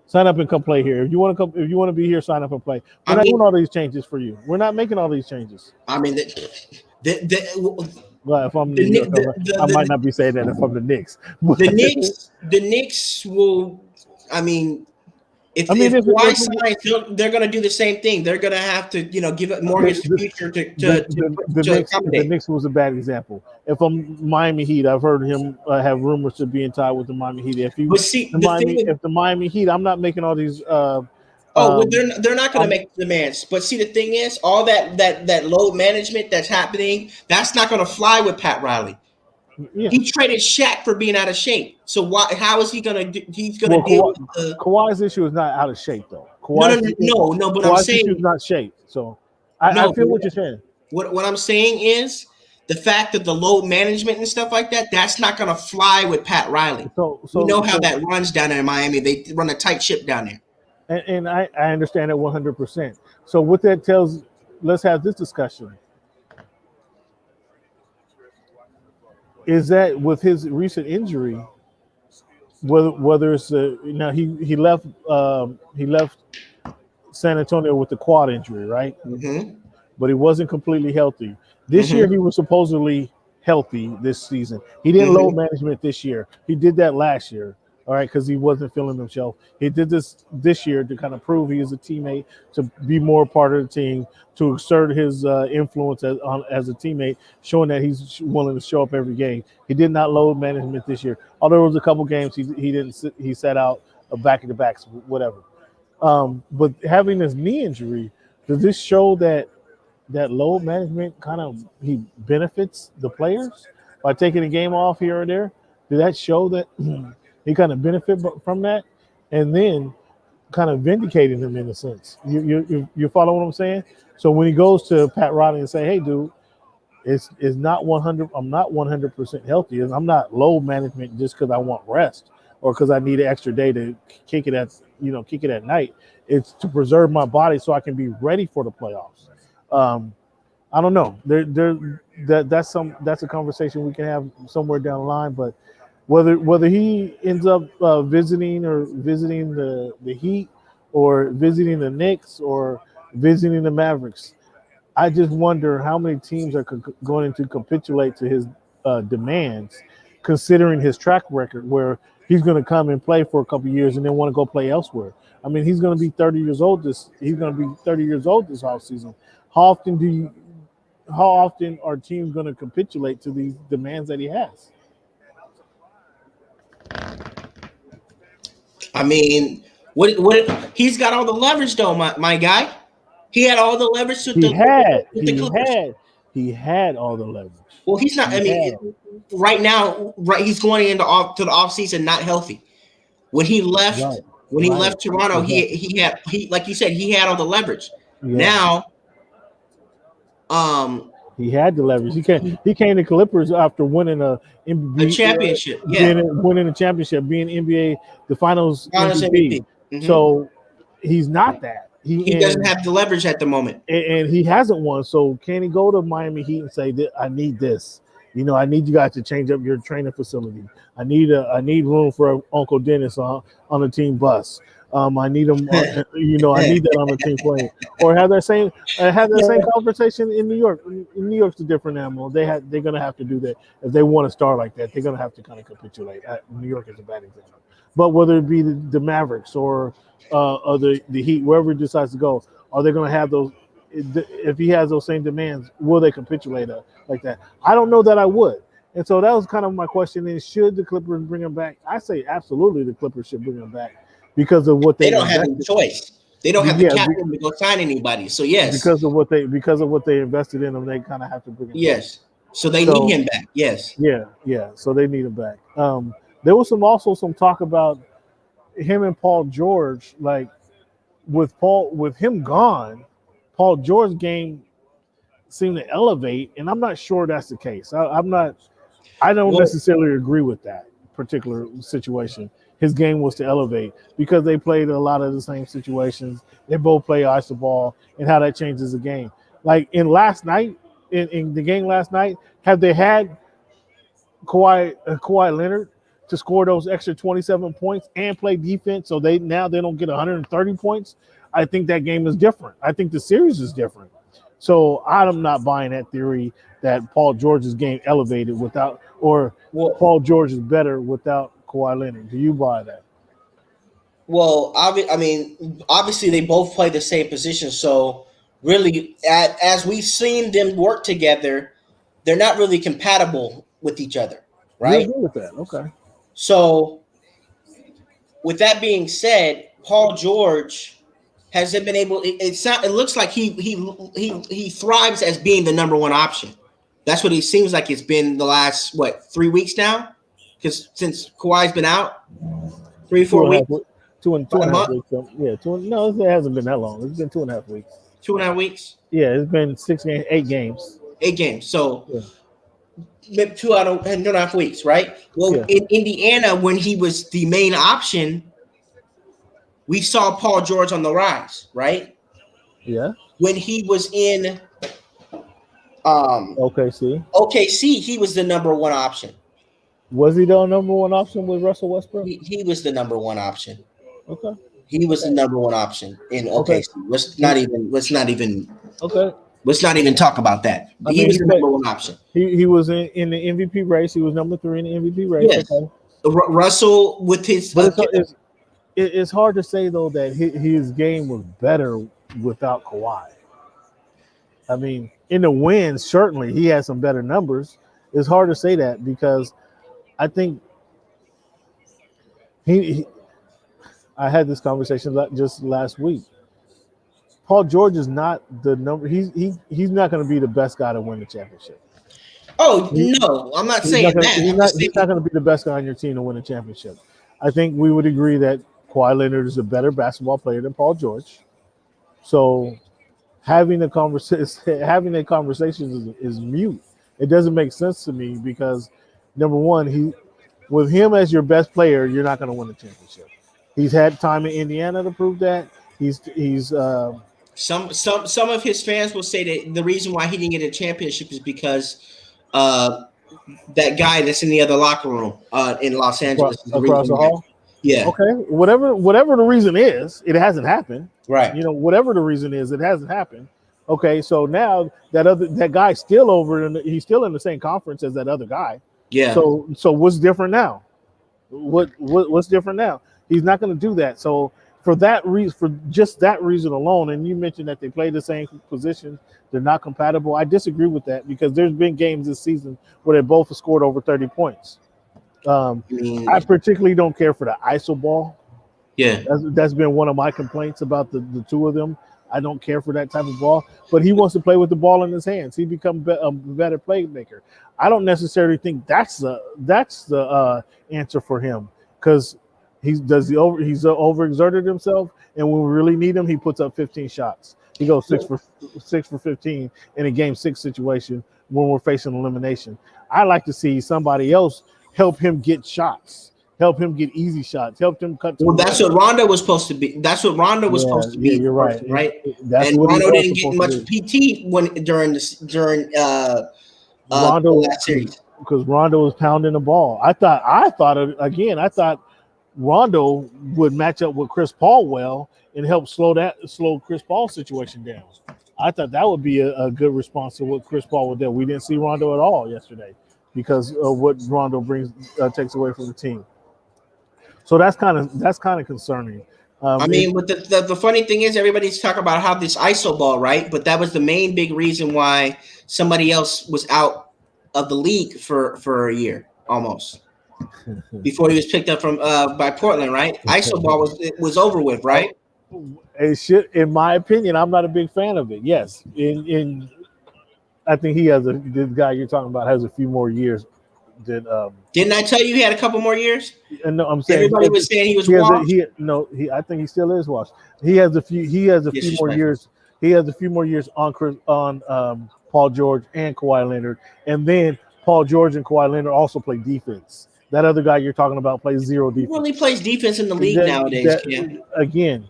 Sign up and come play here. If you want to come, if you want to be here, sign up and play. We're I not doing mean, all these changes for you. We're not making all these changes. I mean, the Well, if I'm New the York, I might the, not be saying that if I'm the Knicks. the Knicks will. I mean, I mean, if Kawhi if signs, they're going to do the same thing. They're going to have to, give it mortgage the future the to The accommodate. Knicks was a bad example. If I'm Miami Heat, I've heard him have rumors to being tied with the Miami Heat. But see, the thing with If the Miami Heat, I'm not making all these. well, they're not going to Um, make demands. But see, the thing is, all that load management that's happening, that's not going to fly with Pat Riley. yeah. He traded Shaq for being out of shape. So why? How is he going to? He's going to Well, deal with the. Kawhi's issue is not out of shape though. No, no, no, no, no. But I'm Kawhi's issue is saying not shape. So I no. feel what you're saying. What I'm saying is the fact that the load management and stuff like that, that's not going to fly with Pat Riley. We know how that runs down there in Miami. They run a tight ship down there. And I understand it 100%. So what that tells, let's have this discussion. Is that with his recent injury, whether it's now he left San Antonio with the quad injury, right? Mm-hmm. But he wasn't completely healthy. This year Mm-hmm. he was supposedly healthy this season. He didn't load Mm-hmm. management this year. He did that last year, all right, because he wasn't feeling himself. He did this year to kind of prove he is a teammate, to be more part of the team, to exert his influence as a teammate, showing that he's willing to show up every game. He did not load management this year. Although there was a couple games he didn't he sat out back to backs, whatever. But having this knee injury, does this show that load management kind of he benefits the players by taking a game off here or there? Did that show that he kind of benefit from that, and then kind of vindicating him in a sense? You follow what I'm saying? So when he goes to Pat Riley and say, "Hey, dude, it's not 100. I'm not 100% healthy. I'm not load management just because I want rest or because I need an extra day to kick it at night. It's to preserve my body so I can be ready for the playoffs." I don't know. That's a conversation we can have somewhere down the line. But whether he ends up visiting the Heat or visiting the Knicks or visiting the Mavericks, I just wonder how many teams are going to capitulate to his demands, considering his track record, where he's going to come and play for a couple of years and then want to go play elsewhere. I mean, he's going to be 30 years old. He's going to be 30 years old this offseason. How often how often are teams going to capitulate to these demands that he has? I mean, what he's got all the leverage though, my guy. He had all the leverage He had, with the Clippers. he had all the leverage. Well, he's not. I mean, right now, he's going into to the offseason not healthy. When he left, Right, when he right, left Toronto, exactly. he like you said, he had all the leverage. Yeah, Now, um, he had the leverage. He came to Clippers after winning a championship, yeah, winning a championship, being NBA the Finals Finals MVP. MVP. Mm-hmm. So he's not that. He doesn't have the leverage at the moment. And he hasn't won. So can he go to Miami Heat and say that I need this? I need you guys to change up your training facility. I need room for Uncle Dennis on the team bus. I need him. I need that on the team plane. Or have that same conversation in New York. New York's a different animal. They're gonna have to do that if they want to start like that. They're gonna have to kind of capitulate. New York is a bad example. But whether it be the Mavericks or the Heat, wherever he decides to go, are they going to have those? If he has those same demands, will they capitulate like that? I don't know that I would. And so that was kind of my question: is should the Clippers bring him back? I say absolutely, the Clippers should bring him back. because of what They they don't have any invested. choice. They don't have the Yeah, cap room to go sign anybody. So yes, because of what they invested in them, they kind of have to bring him back. yes. So they need So him back. Yes. yeah. So they need him back. There was also some talk about him and Paul George, like with him gone, Paul George's game seemed to elevate, and I'm not sure that's the case. I don't Well, necessarily agree with that particular situation. His game was to elevate because they played a lot of the same situations. They both play iso ball, and how that changes the game. Like in the game last night, have they had Kawhi Leonard to score those extra 27 points and play defense, so they don't get 130 points? I think that game is different. I think the series is different. So I'm not buying that theory that Paul George's game elevated without, or well, Paul George is better without Kawhi Leonard. Do you buy that? I mean, obviously they both play the same position. So really, as we've seen them work together, they're not really compatible with each other, You right? agree with that? Okay. So with that being said, Paul George hasn't been able. It looks like he thrives as being the number one option. That's what he seems like it's been the last 3 weeks now, because since Kawhi's been out, three Two four and a half, weeks, two about a and a half month, weeks. Yeah, no, it hasn't been that long. It's been 2.5 weeks. 2.5 weeks, Yeah, it's been 8 games. 8 games. So Yeah, maybe 2.5 weeks, right? Well, yeah, in Indiana, when he was the main option, we saw Paul George on the rise, right? yeah. When he was in um, Okay, see. OKC, he was the number one option. Was he the number one option with Russell Westbrook? He was the number one option. Okay. He was the number one option in Okay. OKC. Okay. Let's not even talk about that. I He mean, was the number one option. he was in the MVP race. He was number 3 in the MVP race. Yes. Okay. Russell with his But it's hard to say though that his game was better without Kawhi. I mean, in the wins, certainly he had some better numbers. It's hard to say that because I think he I had this conversation just last week. Paul George is not the number. He's not going to be the best guy to win the championship. Oh no, I'm not saying that. I'm just saying He's not going to be the best guy on your team to win a championship. I think we would agree that Kawhi Leonard is a better basketball player than Paul George. So having a conversation is mute. It doesn't make sense to me because number one, with him as your best player, you're not going to win a championship. He's had time in Indiana to prove that. some of his fans will say that the reason why he didn't get a championship is because that guy that's in the other locker room in Los Angeles is the across the reason why. hall. Yeah. Okay. Whatever the reason is, it hasn't happened. Right. Whatever the reason is, it hasn't happened. Okay. So now that guy's still he's still in the same conference as that other guy. Yeah. So what's different now? What's different now? He's not going to do that. So for just that reason alone, and you mentioned that they play the same positions, they're not compatible. I disagree with that because there's been games this season where they both have scored over 30 points. I particularly don't care for the iso ball. Yeah, that's been one of my complaints about the two of them. I don't care for that type of ball, but he wants to play with the ball in his hands. He becomes a better playmaker. I don't necessarily think that's the answer for him because he's overexerted himself, and when we really need him, he puts up 15 shots. He goes 6 for 15 in a game 6 situation when we're facing elimination. I like to see somebody else help him get shots, help him get easy shots, help him cut. Well, that's what Rondo was supposed to be. That's what Rondo was supposed to be. Yeah, you're right. Right. And Rondo didn't get much PT during Rondo last series because Rondo was pounding the ball. I thought Rondo would match up with Chris Paul well and help slow Chris Paul's situation down. I thought that would be a good response to what Chris Paul would do. We didn't see Rondo at all yesterday because of what Rondo takes away from the team. So that's kind of concerning. But the funny thing is, everybody's talking about how this ISO ball, right? But that was the main big reason why somebody else was out of the league for a year almost. before he was picked up from by Portland, right? ISO ball was over with, right? It should, in my opinion, I'm not a big fan of it. Yes, I think this guy you're talking about has a few more years than. Didn't I tell you he had a couple more years? And no, I'm saying everybody was saying he was washed. I think he still is washed. He has a few more years. He has a few more years on Paul George and Kawhi Leonard, and then Paul George and Kawhi Leonard also play defense. That other guy you're talking about plays zero defense. Who really plays defense in the league nowadays, Cam? Again,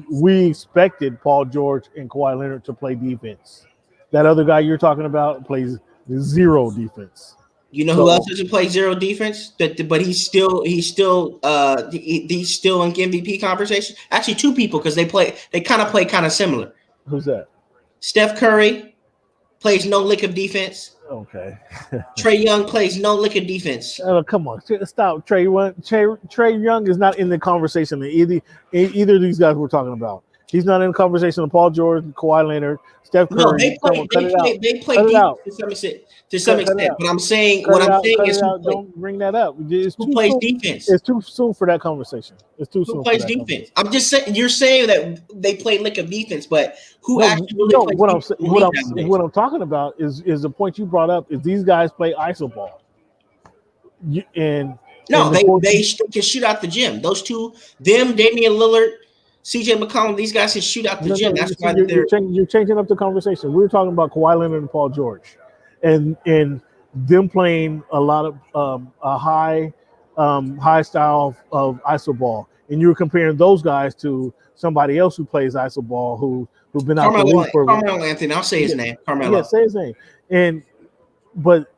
we expected Paul George and Kawhi Leonard to play defense. That other guy you're talking about plays zero defense. You know who else doesn't play zero defense? But he's still in MVP conversation. Actually, two people because they kind of play kind of similar. Who's that? Steph Curry plays no lick of defense. Okay. Trae Young plays no lick of defense. Come on, stop. Trae Young is not in the conversation that either of these guys we're talking about. He's not in the conversation of Paul George, Kawhi Leonard, Steph Curry. No, they play defense to some extent. But I'm saying is don't bring that up. Who plays defense? It's too soon for that conversation. It's too soon. Who plays defense? I'm just saying you're saying that they play lick of defense, but who actually plays defense? What I'm talking about is the point you brought up is these guys play iso ball. They can shoot out the gym. Those two, Damian Lillard, CJ McCollum, these guys can shoot out the gym. That's why you're changing up the conversation. We were talking about Kawhi Leonard and Paul George, and them playing a lot of a high style of iso ball, and you were comparing those guys to somebody else who plays iso ball who's been out the league for Carmelo Anthony. I'll say his name. Carmelo. Yeah, say his name. But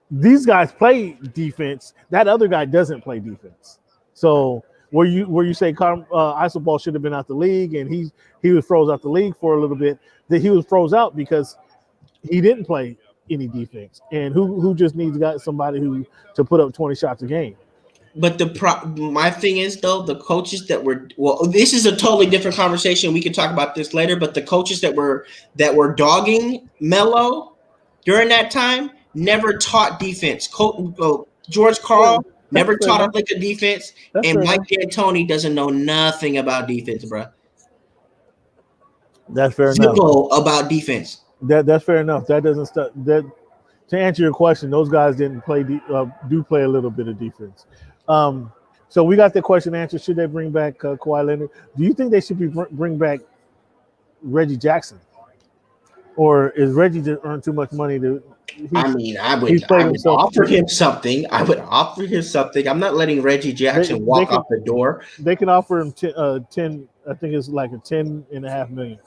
these guys play defense. That other guy doesn't play defense. So. Where you say iso ball should have been out the league and he was froze out the league for a little bit, that he was froze out because he didn't play any defense, and who just needs somebody to put up 20 shots a game. But my thing is though, the coaches this is a totally different conversation. We can talk about this later. But the coaches that were dogging Melo during that time never taught defense. George Karl. Never taught him like a defense, and Mike D'Antoni doesn't know nothing about defense, bro. That's fair enough. About defense. That's fair enough. That doesn't stop. That to answer your question, those guys didn't play. Do play a little bit of defense. So we got the question answered. Should they bring back Kawhi Leonard? Do you think they should bring back Reggie Jackson, or is Reggie just earned too much money to? I would offer him something. I'm not letting Reggie Jackson walk off the door. They can offer him 10. I think it's like a $10.5 million.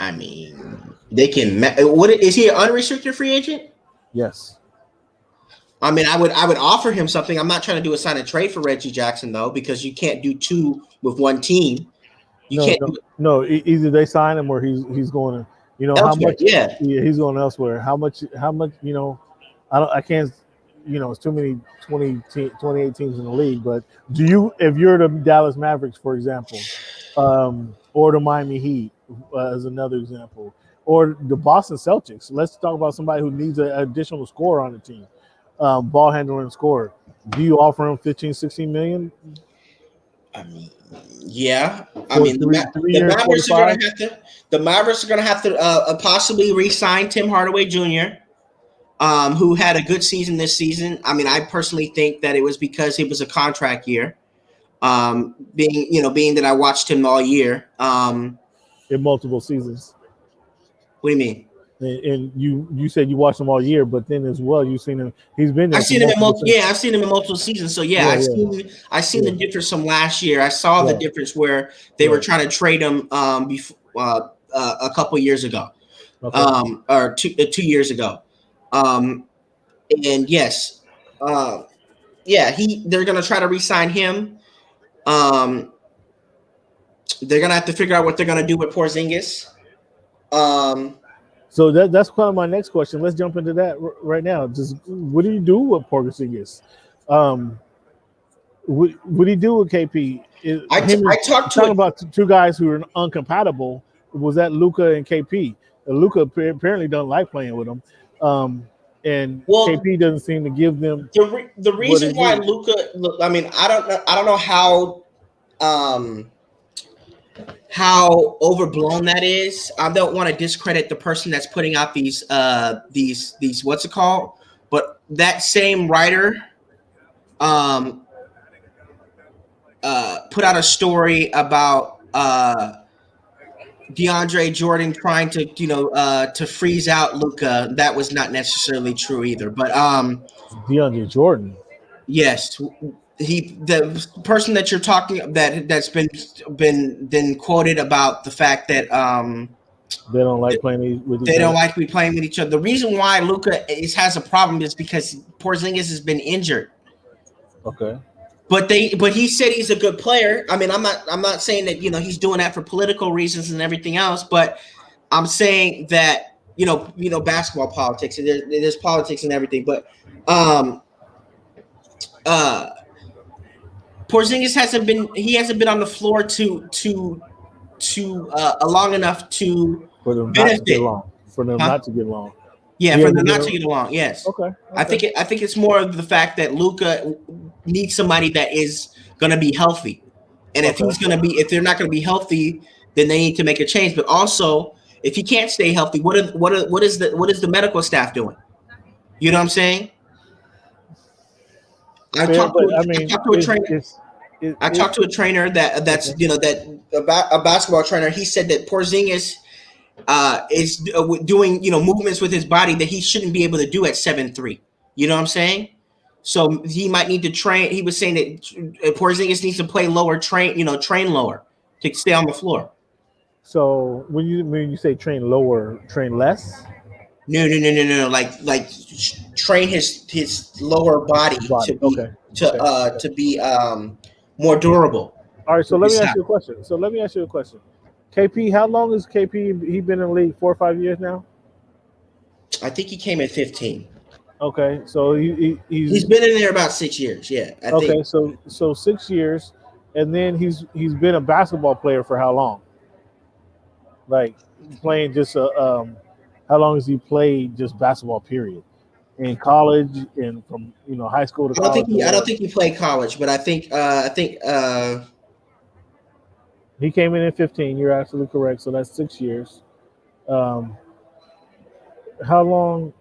I mean, they can. What is he? An unrestricted free agent? Yes. I mean, I would offer him something. I'm not trying to do a sign and trade for Reggie Jackson though, because you can't do two with one team. No. Either they sign him or he's going to. You know elsewhere, how much? Yeah, he's going elsewhere. How much? You know, I can't. You know, it's too many 28 teams in the league. But if you're the Dallas Mavericks, for example, or the Miami Heat as another example, or the Boston Celtics, let's talk about somebody who needs an additional scorer on the team, ball handler and scorer. Do you offer him 15, 16 million? I mean, yeah. I mean, the Mavericks are going to have to possibly re-sign Tim Hardaway Jr., who had a good season this season. I mean, I personally think that it was because it was a contract year. Being that I watched him all year. In multiple seasons. What do you mean? And you said you watched him all year, but then as well you've seen him. He's been there. I've seen him in multiple seasons. So I've seen the difference from last year. I saw the difference where they were trying to trade him before a couple years ago, or 2 years ago. And yes, they're gonna try to re-sign him. They're gonna have to figure out what they're gonna do with Porzingis. So that's kind of my next question. Let's jump into that right now. Just what do you do with Porzingis? What do you do with KP? I talked about two guys who are uncompatible. Was that Luka and KP? Luka apparently doesn't like playing with him. and Well, KP doesn't seem to give them the what reason it why needs. Luka, I mean, I don't know um how overblown that is. I don't want to discredit the person that's putting out these what's it called, but that same writer um put out a story about DeAndre Jordan trying to to freeze out Luka. That was not necessarily true either, but DeAndre Jordan. yes, the person that you're talking that's been quoted about the fact that They don't like playing with each they don't other. like to be playing with each other. The reason why Luka has a problem is because Porzingis has been injured. Okay. But he said he's a good player. I mean, I'm not saying that he's doing that for political reasons and everything else, but I'm saying that basketball politics, and there's politics and everything, but um uh Porzingis hasn't been on the floor to long enough to For them not to get benefit, along. For them huh? not to get along. Yeah, He for them hasn't not been to get along. Yes, okay. I Okay. think it's more of the fact that Luka needs somebody that is going to be healthy, and Okay. if they're not going to be healthy, then they need to make a change. But also, if he can't stay healthy, what is the medical staff doing? You know what I'm saying? Fair, but I mean, I it talked to a trainer that's okay. that a basketball trainer. He said that Porzingis is doing movements with his body that he shouldn't be able to do at 7'3". You know what I'm saying? So he might need to train. He was saying that Porzingis needs to play lower, train lower to stay on the floor. So when you say train lower, train less No. Like train his lower body body. Okay. Okay. Okay. to be more durable All right. So for let me his ask style. you a question. KP, how long has KP he been in the league? 4 or 5 years now. I think he came at 15. Okay. So he's He's been in there about 6 years. Yeah, I think. okay. So 6 years, and then he's been a basketball player for how long? Like playing just how long has he played just basketball? Period. In college and from high school to college or I don't whatever. think he played college, but I think He came in at 15. You're absolutely correct. So that's 6 years. Um, how long?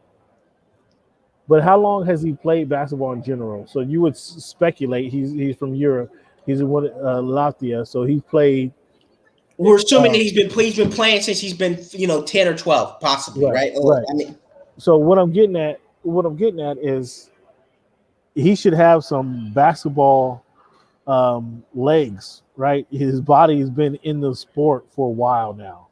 But how long has he played basketball in general? So you would speculate he's from Europe. He's in Latvia, so he played. we're assuming that Uh, he's been playing since he's been 10 or 12, possibly, right, right? right. I mean, So what I'm getting at is he should have some basketball legs, right? His body has been in the sport for a while now.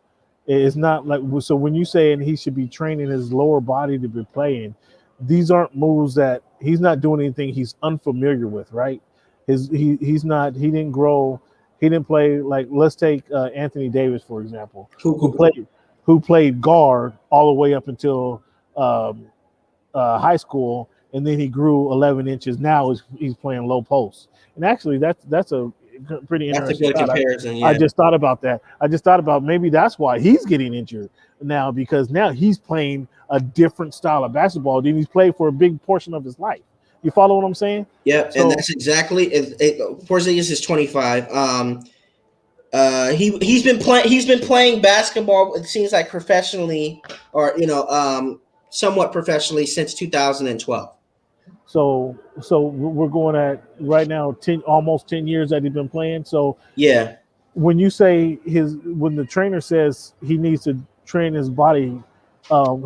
It's not like so when you saying he should be training his lower body to be playing, these aren't moves that he's not doing anything he's unfamiliar with, right? He's not he didn't grow he didn't play like let's take Anthony Davis for example, who cool. played guard all the way up until um, high school, and then he grew 11 inches. Now he's playing low post, and actually that's a pretty That's a interesting good thought. comparison. I Yeah, just thought about that. I just thought about maybe that's why he's getting injured now because now he's playing a different style of basketball than he's played for a big portion of his life. You follow what I'm saying? yeah, and So that's exactly. Porzingis is 25. He's been playing basketball. It seems like professionally, or somewhat professionally since 2012. so we're going at right now almost 10 years that he's been playing. So Yeah. when you say when the trainer says he needs to train his body,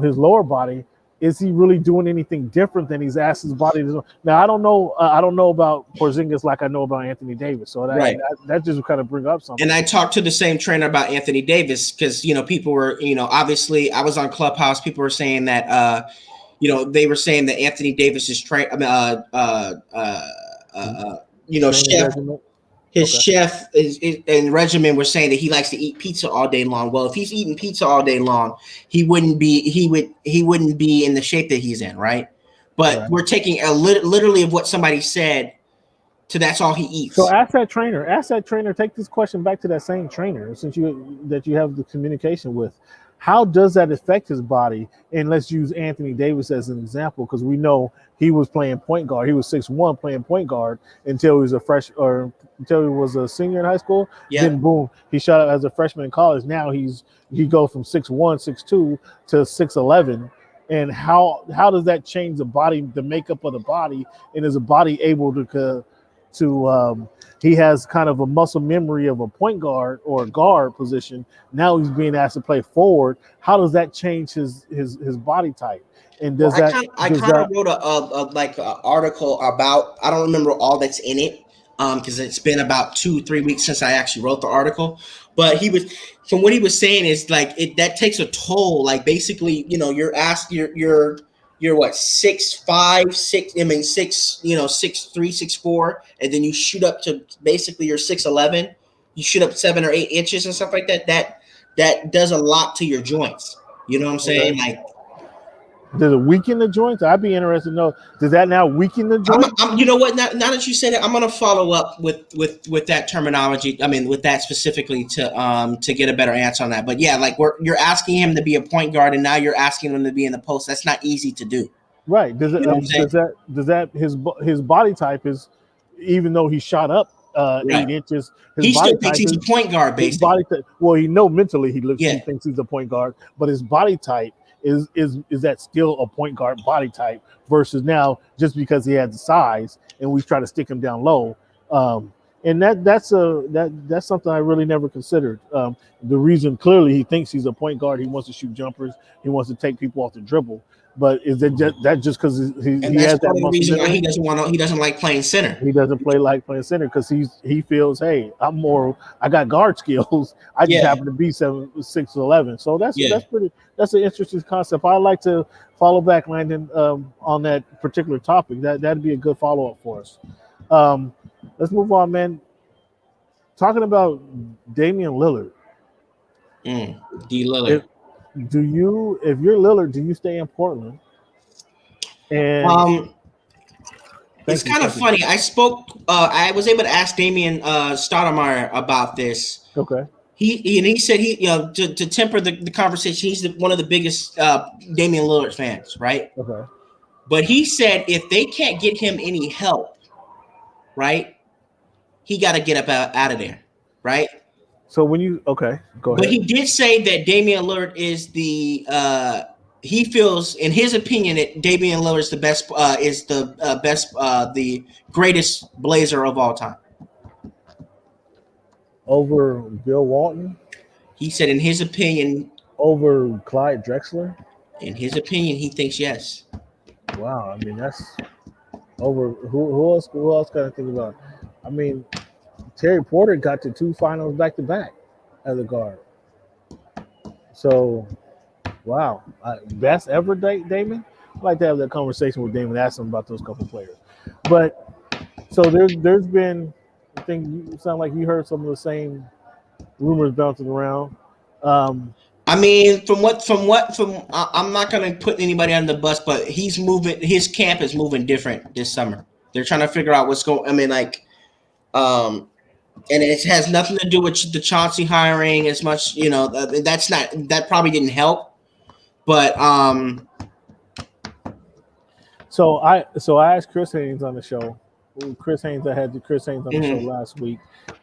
his lower body, is he really doing anything different than he's asked his body to do? Now I don't know about Porzingis like I know about Anthony Davis, so Right. that just kind of bring up something. And I talked to the same trainer about Anthony Davis because people were obviously I was on Clubhouse. People were saying that they were saying that Anthony Davis is Training chef. regiment. His Okay. chef and regimen were saying that he likes to eat pizza all day long. Well, if he's eating pizza all day long, he wouldn't be in the shape that he's in, right? But Right. we're taking literally of what somebody said to that's all he So eats. ask that trainer. Take this question back to that same trainer since you have the communication with. how does that affect his body? And let's use Anthony Davis as an example because we know he was playing point guard. He was 6'1" playing point guard until he was a fresh or until he was a senior in high school. Yeah. Then boom, he shot up as a freshman in college. Now he goes from 6'1", 6'2" to 6'11". And how does that change the body, the makeup of the body, and is the body able to he has kind of a muscle memory of a point guard or a guard position. Now he's being asked to play forward. How does that change his body type? And Well, does that I does kind of that wrote a article about. I don't remember all that's in it because it's been about 2-3 weeks since I actually wrote the article. But he was from what he was saying is like that takes a toll. Like basically, you're asked you're what 6'5", 6. I mean 6. 6'3", 6'4", and then you shoot up to basically you're 6'11". You shoot up 7 or 8 inches and stuff like that. That does a lot to your joints. You know what I'm saying? okay? Like Does it weaken the joints? I'd be interested to know. Does that now weaken the joints? you know what? Now that you said it, I'm gonna follow up with that terminology. I mean, with that specifically to get a better answer on that. But yeah, like you're asking him to be a point guard, and now you're asking him to be in the post. That's not easy to do. Right. Does it You know what I'm saying? does that his body type is, even though he shot up Right. 8 inches, his He body still thinks type he's is a point guard, his basically. body type. Well, mentally he Yeah. thinks he's a point guard, but his body type is that still a point guard body type versus now just because he has the size and we try to stick him down low. And that's something I really never considered. The reason clearly he thinks he's a point guard, he wants to shoot jumpers, he wants to take people off the dribble. But is it just because And he that's has part that of the muscle reason why memory? he doesn't like playing center. He doesn't play like playing center because he feels, hey, I got guard skills. I just Yeah. happen to be 7'6" 11". So that's Yeah. that's an interesting concept. I'd like to follow back, Landon, on that particular topic. That'd be a good follow up for us. Um, let's move on, man. Talking about Damian Lillard. D. Lillard. If if you're Lillard, do you stay in Portland? And Um, it's thank you, kind of thank you. funny. I was able to ask Damian Stoudemire about this. Okay. He said to temper the conversation, he's one of the biggest Damian Lillard fans, right? Okay. But he said if they can't get him any help, right, he got to get up out of there, right? So when you go ahead. But he did say that Damian Lillard is he feels, in his opinion, that Damian Lillard is the best, the greatest Blazer of all time. Over Bill Walton, He said, in his opinion, over Clyde Drexler. he thinks yes. Wow, I mean that's over who else? Who else got to think about? I mean, Terry Porter got to 2 finals back to back as a guard. So, wow, best ever, Damon. I'd like to have that conversation with Damon, ask him about those couple players. But so there's been, I think you sound like you heard some of the same rumors bouncing around. I mean, from I'm not going to put anybody on the bus, but he's moving. His camp is moving different this summer. They're trying to figure out what's going. I mean, like, and it has nothing to do with the Chauncey hiring as much. That probably didn't help. But So I asked Chris Haynes on the show. I had Chris Haynes on the show last week.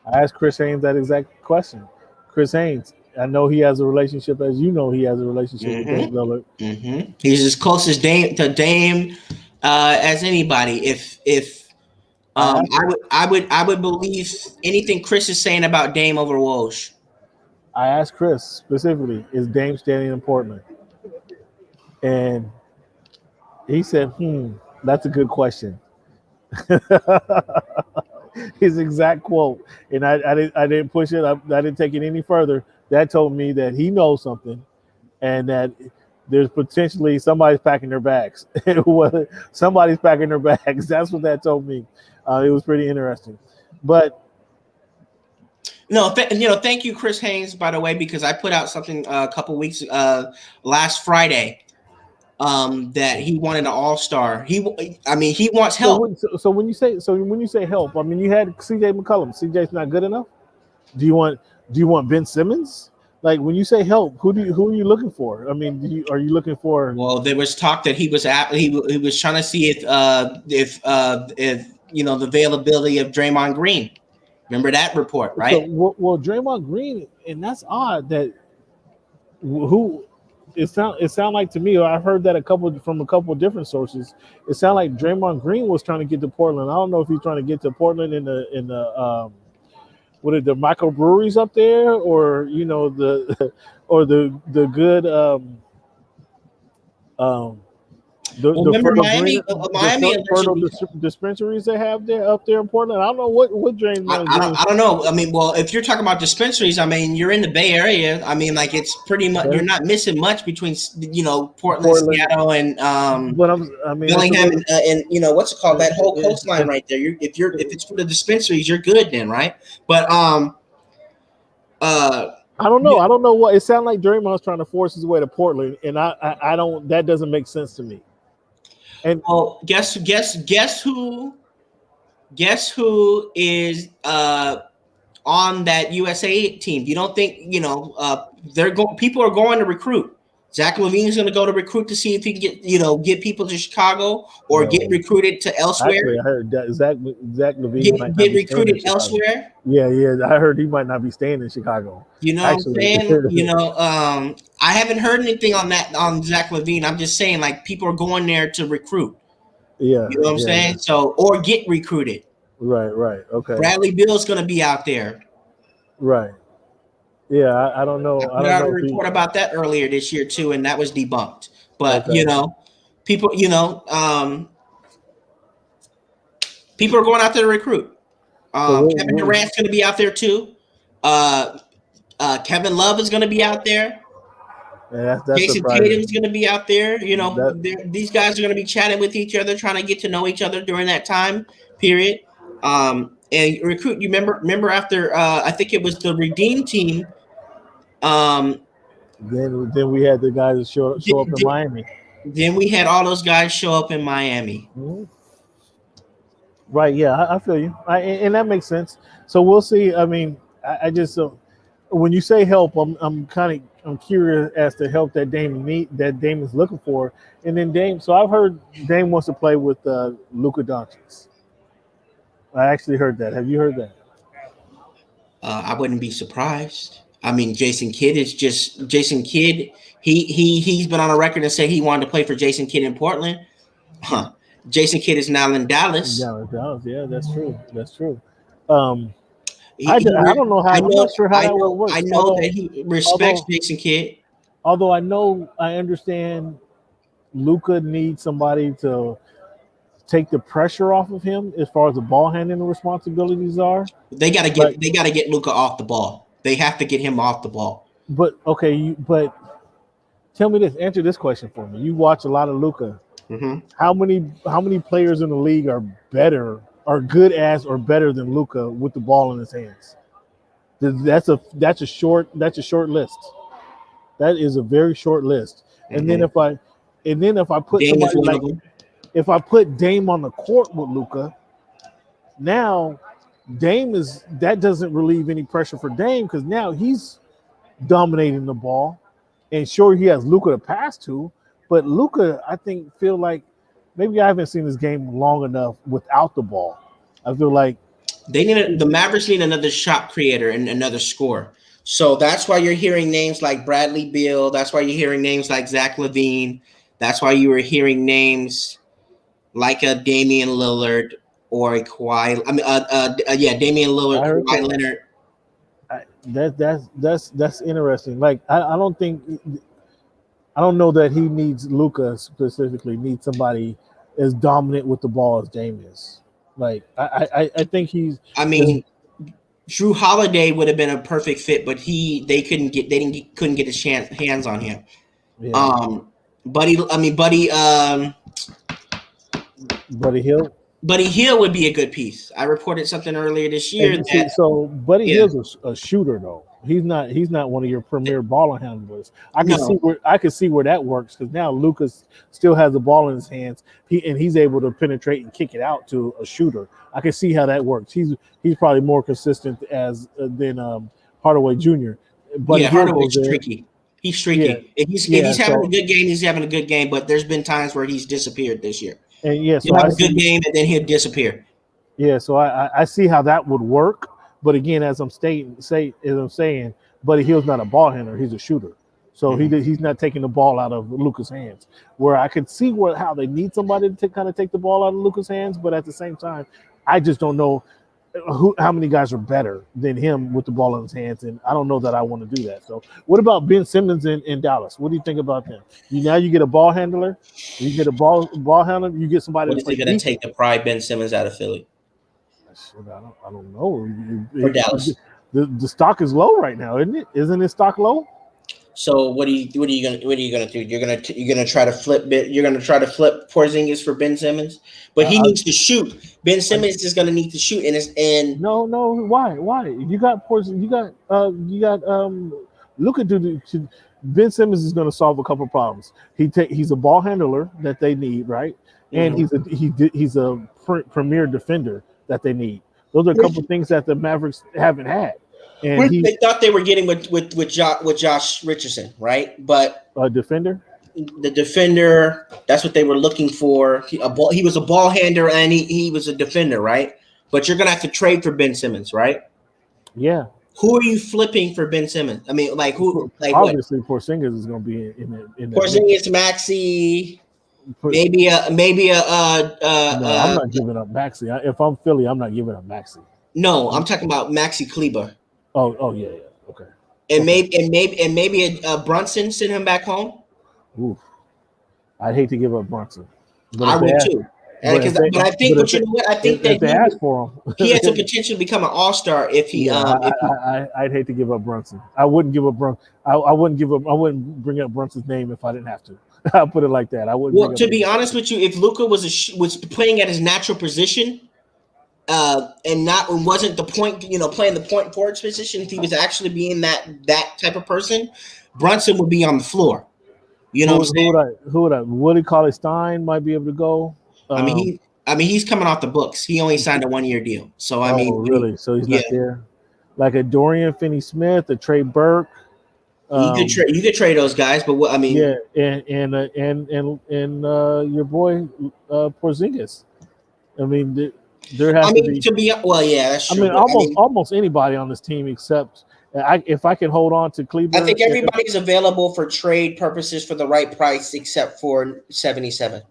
I asked Chris Haynes that exact question. Chris Haynes, I know he has a relationship, as you know, he has a relationship with Dame Lillard. Mm-hmm. He's as close as Dame as anybody. If I would believe anything Chris is saying about Dame over Woj. I asked Chris specifically, is Dame staying in Portland? And he said, that's a good question. His exact quote, and I didn't push it. I didn't take it any further. That told me that he knows something, and that there's potentially somebody's packing their bags. Somebody's packing their bags. That's what that told me. It was pretty interesting, but. No, thank you, Chris Haynes, by the way, because I put out something a couple weeks last Friday that he wanted an all-star. He wants help. So when you say help, I mean, you had CJ McCollum. CJ's not good enough. Do you want Ben Simmons? Like when you say help, who are you looking for? I mean, are you looking for? Well, there was talk that he was trying to see if the availability of Draymond Green. Remember that report, So right? well, Draymond Green, and that's odd that who it sound like to me, or I've heard that from a couple of different sources. It sounded like Draymond Green was trying to get to Portland. I don't know if he's trying to get to Portland in the what are the microbreweries up there, or the or the good um Well, the remember fertile green Miami fertile originally. dispensaries they have there up there in Portland. I don't know what Draymond Green. I don't know. I mean, well, if you're talking about dispensaries, I mean, you're in the Bay Area. I mean, like it's pretty much you're Okay, not missing much between Portland, Portland, Seattle, and but I mean, it's a Bellingham, little. and what's it called? That whole coastline It's, right there. If it's for the dispensaries, you're good then, right? But uh I don't know. I don't know what it sounded like. Draymond's trying to force his way to Portland, and I don't. That doesn't make sense to me. And well, guess who is on that USA team? You don't think they're going? People are going to recruit. Zach LaVine is going to go to recruit to see if he can get people to Chicago or get no, recruited to elsewhere. actually, I heard that Zach Levine might not Get be staying in recruited Chicago. elsewhere. Yeah, yeah, I heard he might not be staying in Chicago. You know what I'm Actually, saying? I haven't heard anything on that on Zach LaVine. I'm just saying like people are going there to recruit. yeah, You know what I'm yeah, saying? So or get recruited. right, okay, Bradley Bill's going to be out there. right. Yeah, I don't I know. I put don't out a know if he. report about that earlier this year too, and that was debunked. But Okay, people, people are going out there to recruit. so Kevin Durant's going to be out there too. Uh, Kevin Love is going to be out there. that's Jason surprising. Tatum's going to be out there. That These guys are going to be chatting with each other, trying to get to know each other during that time period. And recruit. You remember after I think it was the Redeem team. Um, then we had the guys that show up in th- Miami. then we had all those guys show up in Miami. Mhm. Right. Yeah, I feel you. And that makes sense. So we'll see. I mean, I just when you say help, I'm curious as to help that Dame is looking for, and then Dame. So I've heard Dame wants to play with Luka Doncic. I actually heard that. Have you heard that? I wouldn't be surprised. I mean, Jason Kidd. He's been on a record and say he wanted to play for Jason Kidd in Portland. Huh. Jason Kidd is now in Dallas. Yeah, Dallas. Yeah, that's true. That's true. Um, He, he I don't know how. I'm not sure how that I works. know that he respects Although Jason Kidd. although I understand Luca needs somebody to take the pressure off of him as far as the ball handling responsibilities are. Like, They gotta get Luka off the ball. They have to get him off the ball. but okay, but tell me this. Answer this question for me. You watch a lot of Luca. Hmm. How many players in the league are good as or better than Luca with the ball in his hands? That's a short list. That is a very short list. And then Hmm. if I put Dame is somebody one like of them. if I put Dame on the court with Luca, now that doesn't relieve any pressure for Dame because now he's dominating the ball. And sure, he has Luca to pass to, but Luca, I think, feel like maybe I haven't seen this game long enough without the ball. I feel like The Mavericks need another shot creator and another scorer. So that's why you're hearing names like Bradley Beal. That's why you're hearing names like Zach LaVine. That's why you were hearing names like a Damian Lillard or a Kawhi. I mean, yeah, Damian Lillard, I heard Kawhi that. Leonard. That's interesting. Like I don't know that he needs Luca specifically needs somebody as dominant with the ball as Dame is. Like I think he's I as mean, Drew Holiday would have been a perfect fit, but couldn't get his hands on him. yeah, Buddy Hill. Buddy Hield would be a good piece. I reported something earlier this year And see, that so Buddy yeah, Hill's a shooter though. He's not one of your premier ball handlers. no, I can see where that works because now Lucas still has the ball in his hands. He's able to penetrate and kick it out to a shooter. I can see how that works. He's probably more consistent as than Hardaway Jr. Buddy Yeah, Hield Hardaway's goes there. tricky. He's Yeah, tricky. If yeah. he's having a So good game, he's having a good game. But there's been times where he's disappeared this year. and yeah, so He'll have I a good see. game and then he'll disappear. Yeah, so I see how that would work. But again, as I'm saying, Buddy Hield's not a ball handler; he's a shooter. So he's not taking the ball out of Luka's hands. Where I could see how they need somebody to kind of take the ball out of Luka's hands, but at the same time, I just don't know how many guys are better than him with the ball in his hands, and I don't know that I want to do that. So, what about Ben Simmons in Dallas? What do you think about them? You get a ball handler, you get a ball handler, you get somebody What to is he play going to defense. take to pry Ben Simmons out of Philly Shit, I don't know. for Dallas? The stock is low right now, isn't it? Isn't it stock low? So what are you gonna do? You're gonna try to flip Porzingis for Ben Simmons, but he needs to shoot. Ben Simmons is gonna need to shoot, and No. Why? You got Porzingis. You got Luka. Ben Simmons is going to solve a couple problems. He's a ball handler that they need, right? And he's a premier defender that they need. Those are a couple of things that the Mavericks haven't had. And they thought they were getting with Josh Richardson, right? But a defender. The defender, that's what they were looking for. He was a ball handler and he was a defender, right? But you're gonna have to trade for Ben Simmons, right? Yeah. Who are you flipping for Ben Simmons? I mean, like who? Like obviously, Porzingis is going to be in Porzingis, Maxey, maybe a. No, I'm not giving up Maxey. If I'm Philly, I'm not giving up Maxey. No, I'm talking about Maxey Kleber. Oh yeah, okay. And maybe a Brunson, send him back home. Oof. I'd hate to give up Brunson. But I would too. But I think, you know what? I think that they ask for him. He has the potential to become an all-star if he. I'd hate to give up Brunson. I wouldn't give up Brunson. I wouldn't bring up Brunson's name if I didn't have to. I'll put it like that. I wouldn't. Well, to be honest with you, if Luka was playing at his natural position, and wasn't the point, playing the point forward position, if he was actually being that type of person, Brunson would be on the floor. You know what I'm saying? Who would I? Willie Cauley-Stein might be able to go. I mean, he's coming off the books. He only signed a 1-year deal. So I mean, really? So he's not there. Like a Dorian Finney-Smith, a Trey Burke. You could trade those guys, but what I mean, and your boy Porzingis. I mean, there has to be. That's true. I mean, almost anybody on this team except if I can hold on to Cleveland. I think everybody's available for trade purposes for the right price except for 77.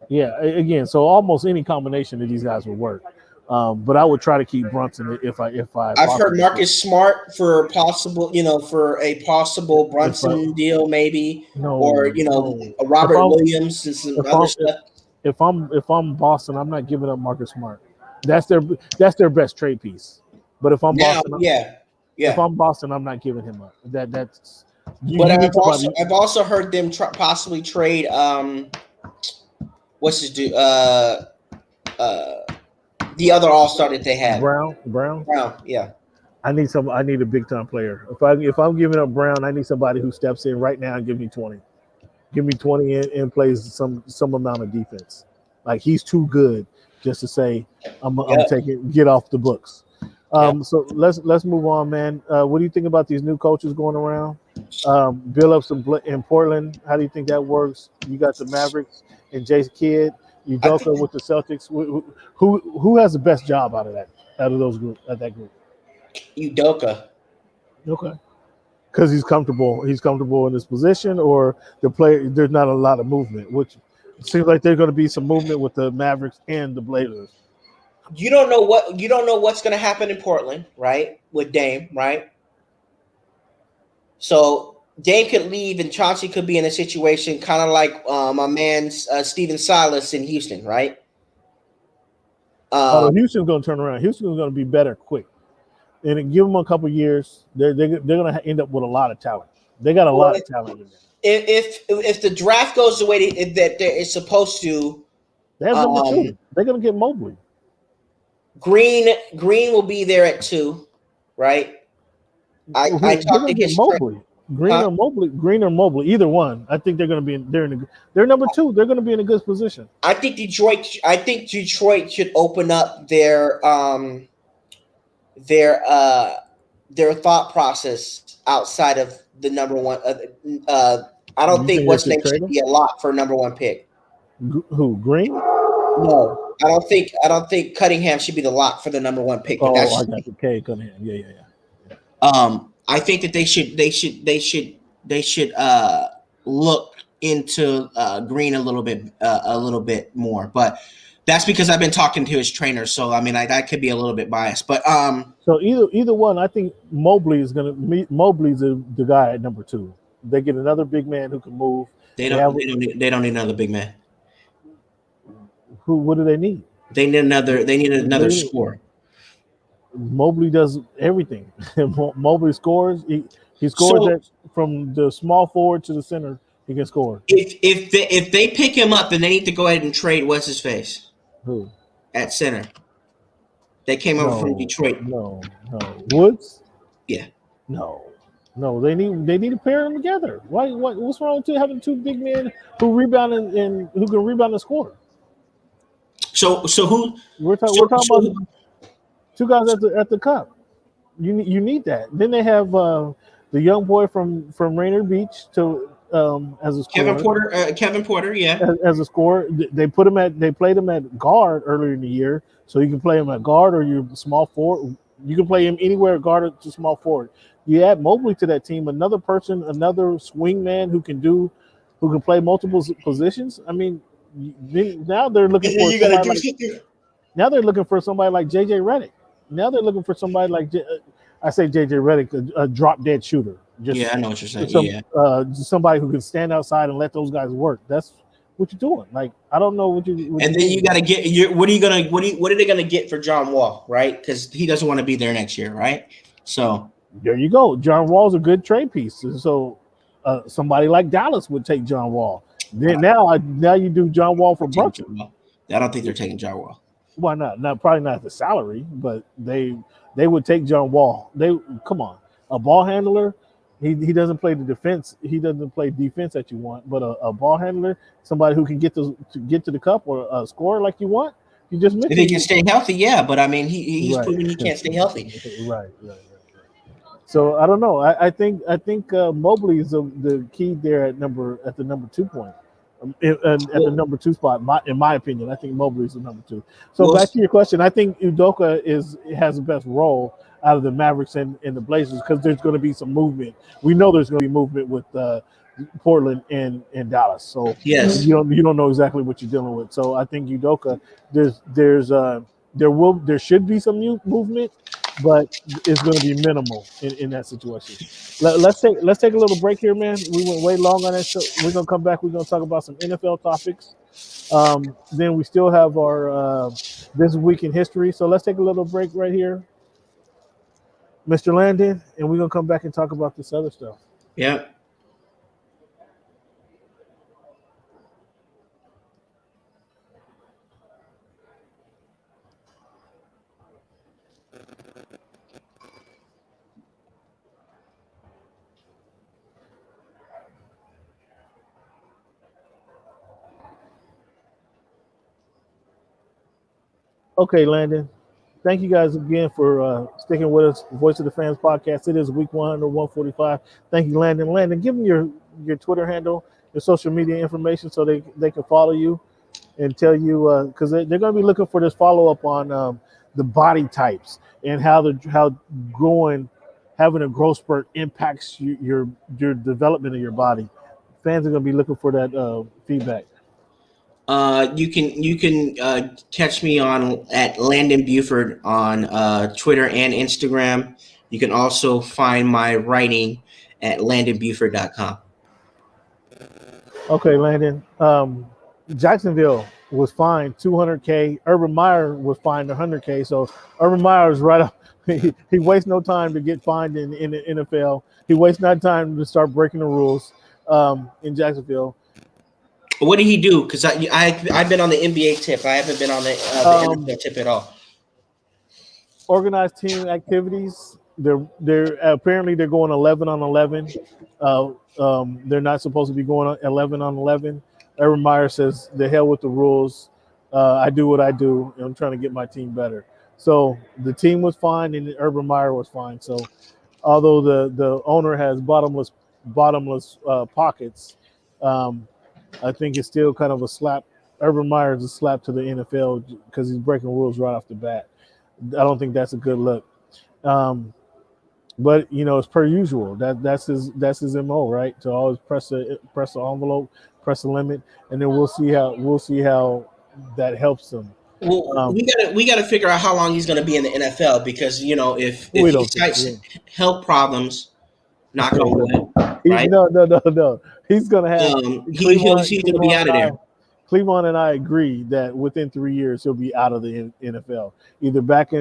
Yeah, again, so almost any combination of these guys would work. But I would try to keep Brunson if I. I've heard Marcus Smart for a possible Brunson deal, maybe, a Robert Williams and some other stuff. If I'm Boston, I'm not giving up Marcus Smart. That's their best trade piece. But if I'm Boston, if I'm Boston, I'm not giving him up. That's. I've also heard them possibly trade. What's his do? The other All-Star that they had. Brown. Yeah. I need a big time player. If I'm giving up Brown, I need somebody who steps in right now and give me 20. Give me 20 and plays some amount of defense. Like he's too good just to say I'm taking get off the books. So let's move on, man. What do you think about these new coaches going around? Billups in Portland. How do you think that works? You got the Mavericks and Jason Kidd. Udoka with the Celtics. Who has the best job out of that group? Udoka. Okay. Because he's comfortable in his position, or there's not a lot of movement, which seems like there's going to be some movement with the Mavericks and the Blazers. You don't know what's going to happen in Portland, right? With Dame, right? So Dame could leave, and Chauncey could be in a situation kind of like my man Steven Silas in Houston, right? Houston's going to turn around. Houston's going to be better quick. And give them a couple years, they're going to end up with a lot of talent. They got a lot of talent in there. If the draft goes the way that it's supposed to, they have number 2. They're going to get Mobley. Green will be there at 2, right? I talked to his Mobley. Green or Mobley, either one. I think they're going to be they're number 2. They're going to be in a good position. I think Detroit should open up their their thought process outside of the number one. I don't You think think they what's should name trade should him? be a lot for number one pick. Who? Green? No, I don't think Cunningham should be the lock for the number one pick. But Oh, that's I just got the K Cunningham. Yeah. I think that they should look into Green a little bit more. But that's because I've been talking to his trainer, so I mean that could be a little bit biased. But So either one, I think Mobley's the guy at number 2. They get another big man who can move. they don't need another big man. Who? What do they need? They need another They, scorer. Mobley does everything. Mobley scores. He scores So that from the small forward to the center. He can score. if they pick him up, then they need to go ahead and trade what's his face Who? at center. They came over from Detroit. No. Woods? Yeah. No. They need to pair them together. What's wrong with having 2 big men who rebound and who can rebound and score? So who? We're talking about 2 guys at the cup. You need that. Then they have the young boy from Rainier Beach to as a scorer. Kevin Porter, yeah. As a scorer, they played him at guard earlier in the year, so you can play him at guard or your small forward. You can play him anywhere, guard to small forward. You add Mobley to that team, another swing man who can play multiple positions. I mean, now they're looking for now they're looking for somebody like JJ Redick. Now they're looking for somebody like I say JJ Redick, a drop dead shooter. I know what you're saying. Just somebody who can stand outside and let those guys work. That's what you're doing. Like, I don't know what you. And then you got to get what are they gonna get for John Wall, right? Because he doesn't want to be there next year, right? So there you go. John Wall's a good trade piece. So somebody like Dallas would take John Wall. Then now you do John Wall for Brooklyn. I don't think they're taking John Wall. Why not? Probably not the salary, but they would take John Wall. Come on, a ball handler. He doesn't play the defense. He doesn't play defense that you want, but a ball handler, somebody who can get to the cup or a scorer like you want. You just mentioned. If he can stay healthy, yeah. But I mean, he's proven he can't stay healthy. Right. So I don't know. I think Mobley is the key there at the number 2 point. At the number 2 spot, in my opinion, I think Mobley is the number 2. So back to your question, I think Udoka has the best role out of the Mavericks and the Blazers because there's going to be some movement. We know there's going to be movement with Portland and Dallas. So yes, you don't know exactly what you're dealing with. So I think Udoka, there should be some new movement, but it's going to be minimal in that situation. Let's take a little break here, man. We went way long on that show. We're going to come back. We're going to talk about some NFL topics. Then we still have our This Week in History. So let's take a little break right here, Mr. Landon, and we're going to come back and talk about this other stuff. Yeah. Okay, Landon. Thank you guys again for sticking with us. Voice of the Fans podcast. It is week 100, 145. Thank you, Landon. Landon, give them your Twitter handle, your social media information so they can follow you and tell you because they're going to be looking for this follow up on the body types and how having a growth spurt impacts your development of your body. Fans are going to be looking for that feedback. You can catch me at Landon Buford on Twitter and Instagram. You can also find my writing at landonbuford.com. Okay, Landon. Jacksonville was fined $200K. Urban Meyer was fined $100K. So Urban Meyer is right up. He wastes no time to get fined in the NFL. He wastes no time to start breaking the rules in Jacksonville. What did he do? Because I've been on the NBA tip. I haven't been on the NFL tip at all. Organized team activities. They're apparently they're going 11 on 11. They're not supposed to be going 11 on 11. Urban Meyer says, "The hell with the rules. I do what I do, and I'm trying to get my team better." So the team was fine, and Urban Meyer was fine. So although the owner has bottomless pockets, um, I think it's still kind of a slap. Urban Meyer is a slap to the NFL because he's breaking rules right off the bat. I don't think that's a good look. Um, but it's per usual. That's his mo, right? To always press the envelope, press the limit, and then we'll see how that helps them. Well, Um, we gotta figure out how long he's gonna be in the NFL because if we he don't. cites health problems, knock on wood, right? No. He's gonna have Cleveland. He's gonna be out of there. Cleveland and I agree that within 3 years he'll be out of the NFL. Either back,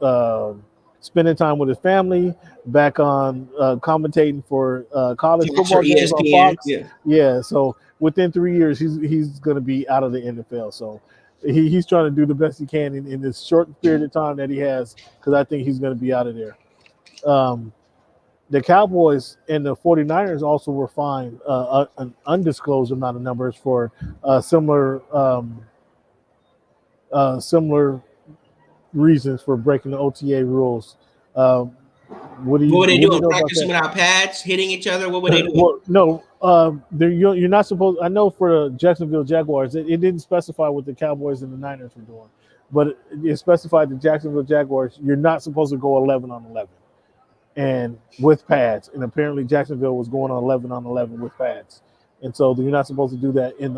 uh, spending time with his family, back on commentating for college Fox or football games on ESPN, Fox. yeah. Yeah, so within 3 years he's going to be out of the NFL. So he's trying to do the best he can in this short period of time that he has because I think he's going to be out of there. The Cowboys and the 49ers also were fined an undisclosed amount of numbers for similar reasons for breaking the OTA rules. Um, what do you What were they what do you doing? know about Practicing that? without pads, hitting each other? What were they doing? Well, no, you're not supposed. I know for the Jacksonville Jaguars, it didn't specify what the Cowboys and the Niners were doing, but it specified the Jacksonville Jaguars. You're not supposed to go 11 on 11, and with pads. And apparently Jacksonville was going on 11 on 11 with pads, and so you're not supposed to do that in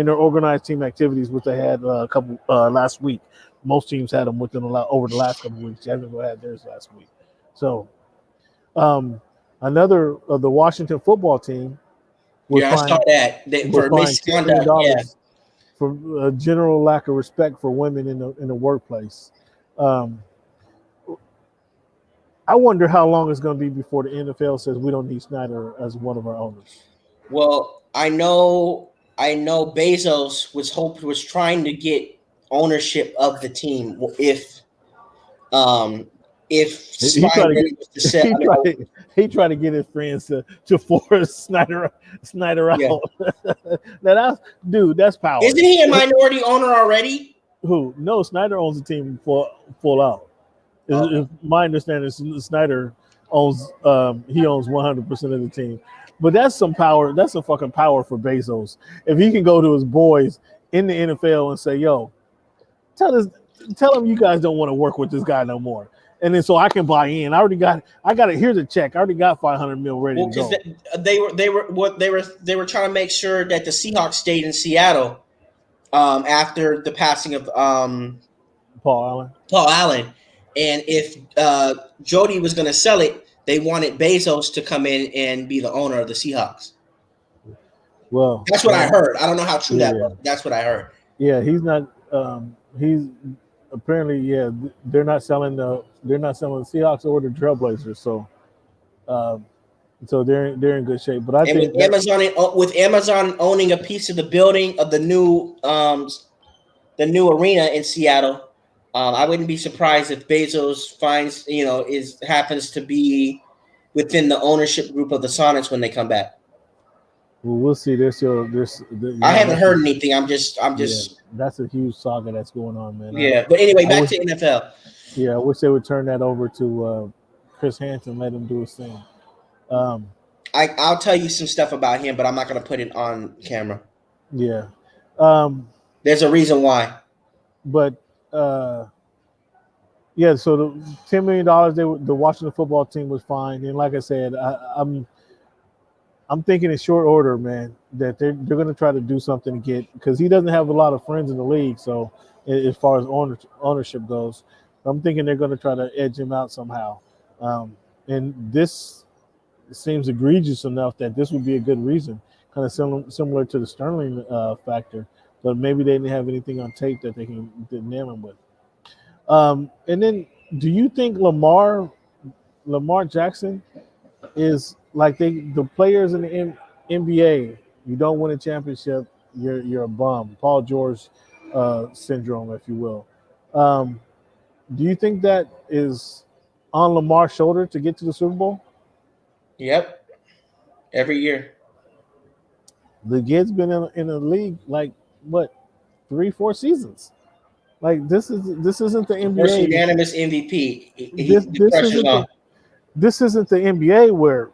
their organized team activities, which they had a couple last week. Most teams had them over the last couple of weeks. Jacksonville had theirs last week, so. Another of the Washington football team was Yeah, I saw fined that was for fined $10 million misconduct. Yeah. for a general lack of respect for women in the workplace. Um, I wonder how long it's going to be before the NFL says we don't need Snyder as one of our owners. Well, I know Bezos was trying to get ownership of the team um if He tried to Snyder get was to set he tried to get his friends to force Snyder out. yeah. That's power. Isn't he a minority owner already? Who? No, Snyder owns the team full out. Okay. If my understanding is Snyder he owns 100% of the team. But that's some power. That's some fucking power for Bezos. If he can go to his boys in the NFL and say, "Yo, tell him you guys don't want to work with this guy no more," and then so I can buy in. I got it. Here's a check. I already got 500 mil ready Well, to go. because they were trying to make sure that the Seahawks stayed in Seattle after the passing of Paul Allen, and if Jody was going to sell it, they wanted Bezos to come in and be the owner of the Seahawks. Well, That's what I heard. I don't know how true that was. That's what I heard. Yeah, he's not. He's apparently They're not selling the Seahawks or the Trailblazers. So they're in good shape. But I And think with Amazon owning a piece of the building of the new arena in Seattle, I wouldn't be surprised if Bezos finds happens to be within the ownership group of the Sonics when they come back. we'll see. I haven't heard anything. I'm just. That's a huge saga that's going on, man. Yeah, but anyway, back to NFL. Yeah, I wish they would turn that over to Chris Hansen, let him do his thing. I'll tell you some stuff about him, but I'm not going to put it on camera. Yeah. There's a reason why. But so the $10 million, the Washington football team was fined, and like I said, I'm thinking in short order, man, that they're going to try to do something to get, because he doesn't have a lot of friends in the league. So as far as ownership goes, I'm thinking they're going to try to edge him out somehow. And this seems egregious enough that this would be a good reason, kind of similar to the Sterling factor, but maybe they didn't have anything on tape that they can nail him with. And then, do you think Lamar Jackson is like the players in the NBA? You don't win a championship, you're a bum. Paul George syndrome, if you will. Do you think that is on Lamar's shoulder to get to the Super Bowl? Yep. Every year. The kid's been in the league like what, 3-4 seasons. Like this isn't the NBA. First unanimous MVP. This The pressure's isn't on. This isn't the NBA where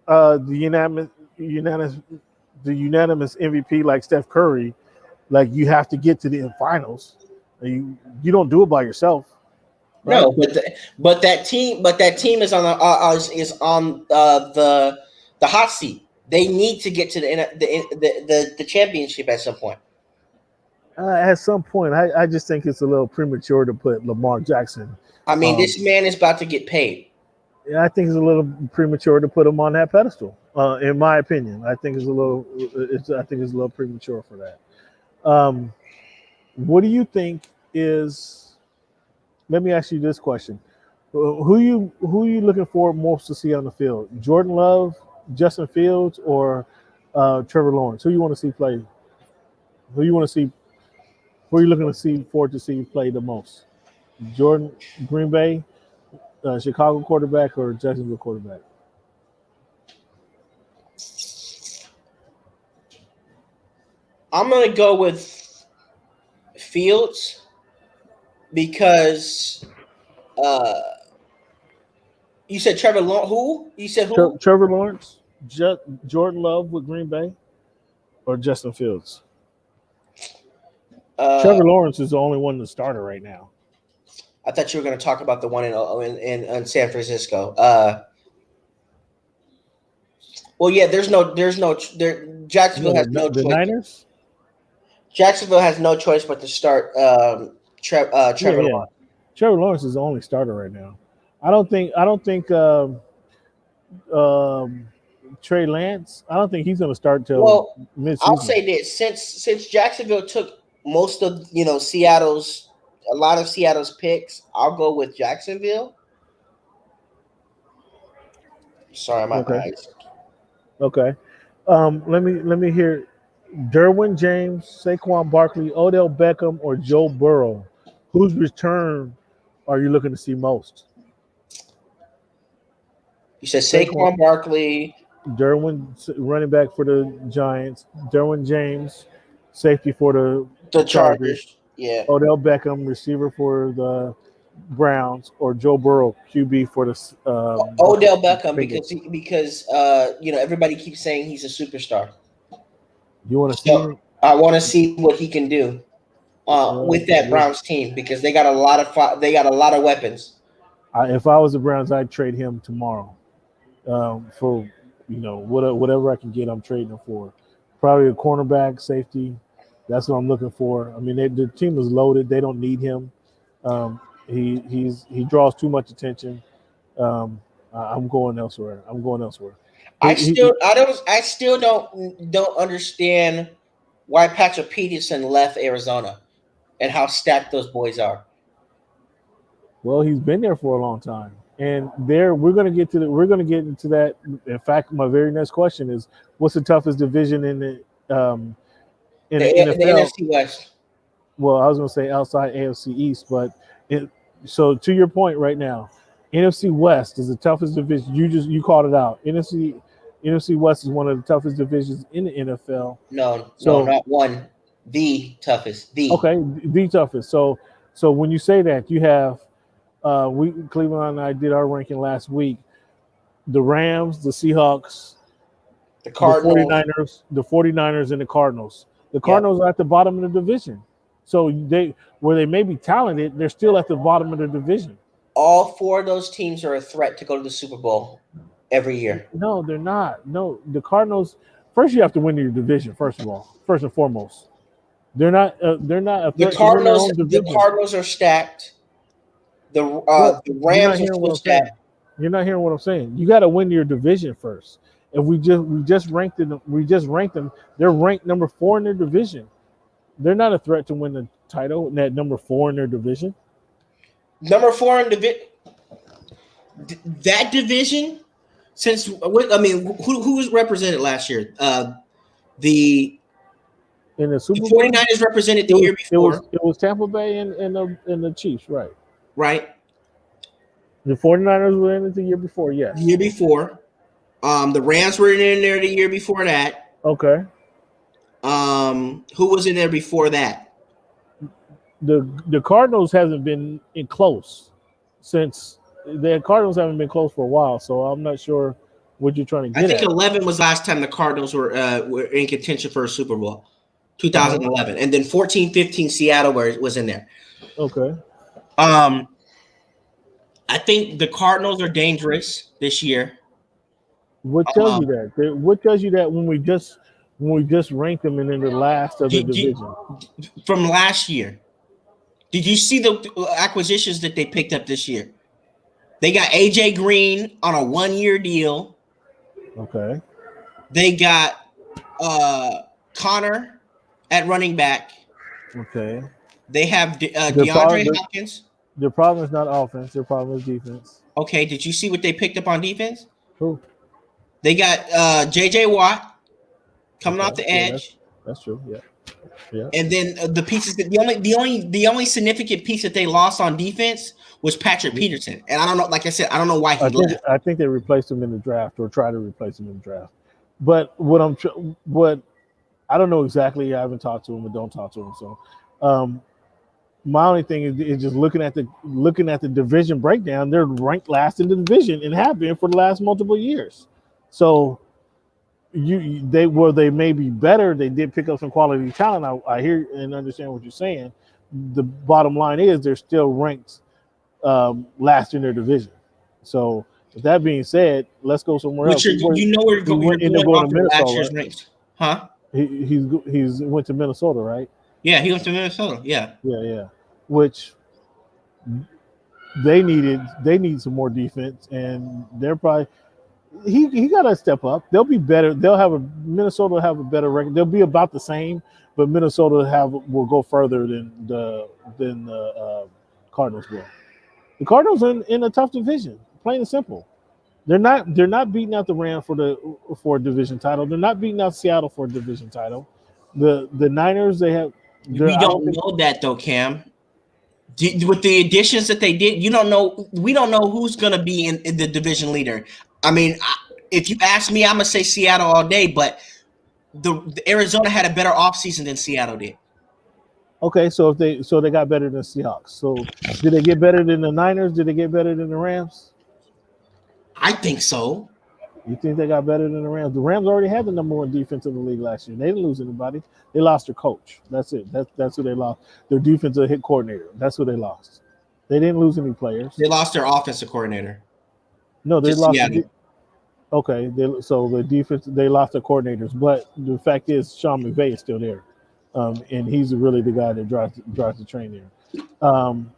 the unanimous MVP like Steph Curry, like you have to get to the finals. You don't do it by yourself, right? No, but that team is on the hot seat. They need to get to the championship at some point. At some point, I just think it's a little premature to put Lamar Jackson. I mean, this man is about to get paid. I think it's a little premature to put him on that pedestal. In my opinion, I think it's a little. I think it's a little premature for that. What do you think is? Let me ask you this question: Who you looking for most to see on the field? Jordan Love, Justin Fields, or Trevor Lawrence? Who you want to see play? Who you want to see? Who are you looking to see forward to see play the most? Jordan, Green Bay, Chicago quarterback, or Jacksonville quarterback? I'm gonna go with Fields because you said Trevor Lawrence. Who you said who? Trevor Lawrence, Jordan Love with Green Bay, or Justin Fields? Trevor Lawrence is the only one that's starter right now. I thought you were going to talk about the one in San Francisco. Well, yeah, Jacksonville has no the choice. Niners. Jacksonville has no choice but to start Trevor Lawrence. Trevor Lawrence is the only starter right now. I don't think Trey Lance. I don't think he's going to start till mid-season. I'll say this: since Jacksonville took most of a lot of Seattle's picks, I'll go with Jacksonville. Sorry, my eyes. Okay. Let me hear Derwin James, Saquon Barkley, Odell Beckham, or Joe Burrow. Whose return are you looking to see most? You said Saquon Barkley. Derwin, running back for the Giants. Derwin James, safety for the Chargers. Yeah. Odell Beckham, receiver for the Browns, or Joe Burrow, QB for the Odell Beckham because everybody keeps saying he's a superstar. You want to see him? I want to see what he can do with that Browns team because they got a lot of weapons. If I was the Browns, I'd trade him tomorrow for whatever I can get. I'm trading him for probably a cornerback, safety. That's what I'm looking for. I mean, the team is loaded. They don't need him. He draws too much attention. I'm going elsewhere. I still don't understand why Patrick Peterson left Arizona and how stacked those boys are. Well, he's been there for a long time, and we're going to get into that. In fact, my very next question is, what's the toughest division in the NFL? The NFC West. Well, I was going to say outside AFC East, but so to your point right now, NFC West is the toughest division. You called it out. NFC West is one of the toughest divisions in the NFL. No, not one. The toughest. The toughest. So when you say that, you have Cleveland and I did our ranking last week. The Rams, the Seahawks, the Cardinals, the 49ers, and the Cardinals. The Cardinals are at the bottom of the division. So they may be talented, they're still at the bottom of the division. All four of those teams are a threat to go to the Super Bowl every year. No, they're not. No, the Cardinals. First, you have to win your division. First and foremost, they're not. They're not. A threat The Cardinals are stacked. The Rams are still stacked. You're not hearing what I'm saying. You got to win your division first. If we just ranked them. They're ranked number 4 in their division. They're not a threat to win the title. At number 4 in their division. Number 4 in that division. Who was represented last year? The 49ers represented the year before. It was Tampa Bay and the Chiefs, right? Right. The 49ers were in it the year before, yes. The year before. The Rams were in there the year before that. Okay. Who was in there before that? The Cardinals hasn't been in close since the Cardinals haven't been close for a while, so I'm not sure what you're trying to I get think at. 11 was last time the Cardinals were in contention for a Super Bowl. Uh-huh. 2011, and then 14, 15 Seattle was in there. Okay. Um, I think the Cardinals are dangerous this year. What tells you Um, that? What tells you that when we just ranked them and in the last of the division? from last year, did you see the acquisitions that they picked up this year? They got AJ Green on a 1-year deal. Okay. They got Connor at running back. Okay. They have The DeAndre problem Hopkins. the problem is not offense. The problem is defense. Okay, did you see what they picked up on defense? Who? They got JJ Watt coming Okay. off the Yeah, edge. that's true. Yeah. Yeah. And then the pieces that the only significant piece that they lost on defense was Patrick Peterson. And I don't know, like I said, I don't know why he left. I think they replaced him in the draft or tried to replace him in the draft. But what I don't know exactly. I haven't talked to him, but don't talk to him. So, my only thing is just looking at the division breakdown. They're ranked last in the division and have been for the last multiple years. So they may be better. They did pick up some quality talent. I hear and understand what you're saying. The bottom line is they're still ranked last in their division. So with that being said, let's go somewhere else. Which you're going off of last year's ranks, huh? He's went to Minnesota, right? Yeah, he went to Minnesota. Yeah. Which they need some more defense, and they're probably he got to step up. They'll be better. Minnesota will have a better record. They'll be about the same, but Minnesota will go further than the Cardinals will. The Cardinals are in a tough division, plain and simple. They're not beating out the Rams for a division title. They're not beating out Seattle for a division title. The Niners, we don't know that though, Cam. With the additions that they did, we don't know who's going to be in the division leader. I mean, if you ask me, I'm going to say Seattle all day, but the Arizona had a better offseason than Seattle did. Okay, so they got better than Seahawks. So did they get better than the Niners? Did they get better than the Rams? I think so. You think they got better than the Rams? The Rams already had the number one defense in the league last year. They didn't lose anybody. They lost their coach. That's it. That's who they lost. Their defensive hit coordinator. That's who they lost. They didn't lose any players. They lost their offensive coordinator. No, they lost. Okay, so the defense, they lost their coordinators. But the fact is, Sean McVay is still there, and he's really the guy that drives the train there.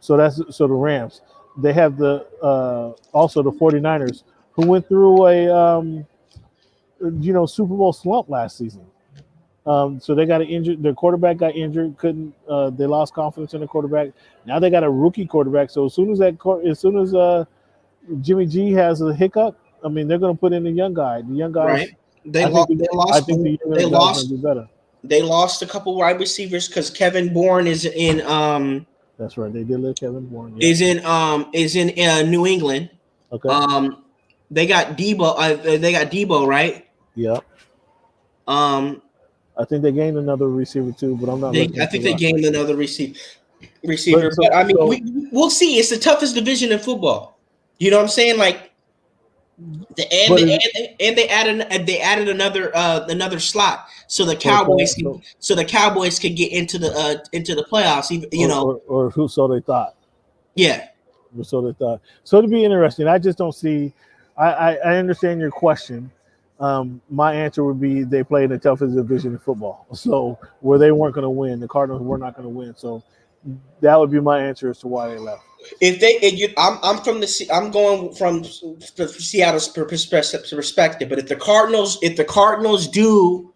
So the Rams. They have also the 49ers, who went through a Super Bowl slump last season. So they got injured. Their quarterback got injured. They lost confidence in the quarterback. Now they got a rookie quarterback. So as soon as Jimmy G has a hiccup, I mean they're going to put in the young guy. The young guy. Right. They lost better. They lost a couple wide receivers because Kevin Bourne is in. That's right. They did let Kevin Bourne. Yeah. Is in New England. Okay. They got Debo. They got Debo, right? Yep. I think they gained another receiver too, but I'm not. I think they gained another receiver. But I mean, we'll see. It's the toughest division in football. You know what I'm saying? Like, they added another slot so the Cowboys can get into the playoffs. Or so they thought. Yeah. So they thought. So it'd be interesting. I just don't see. I understand your question. My answer would be they play in the toughest division in football. So where they weren't going to win, the Cardinals were not going to win. So that would be my answer as to why they left. I'm going from Seattle's perspective, but if the Cardinals do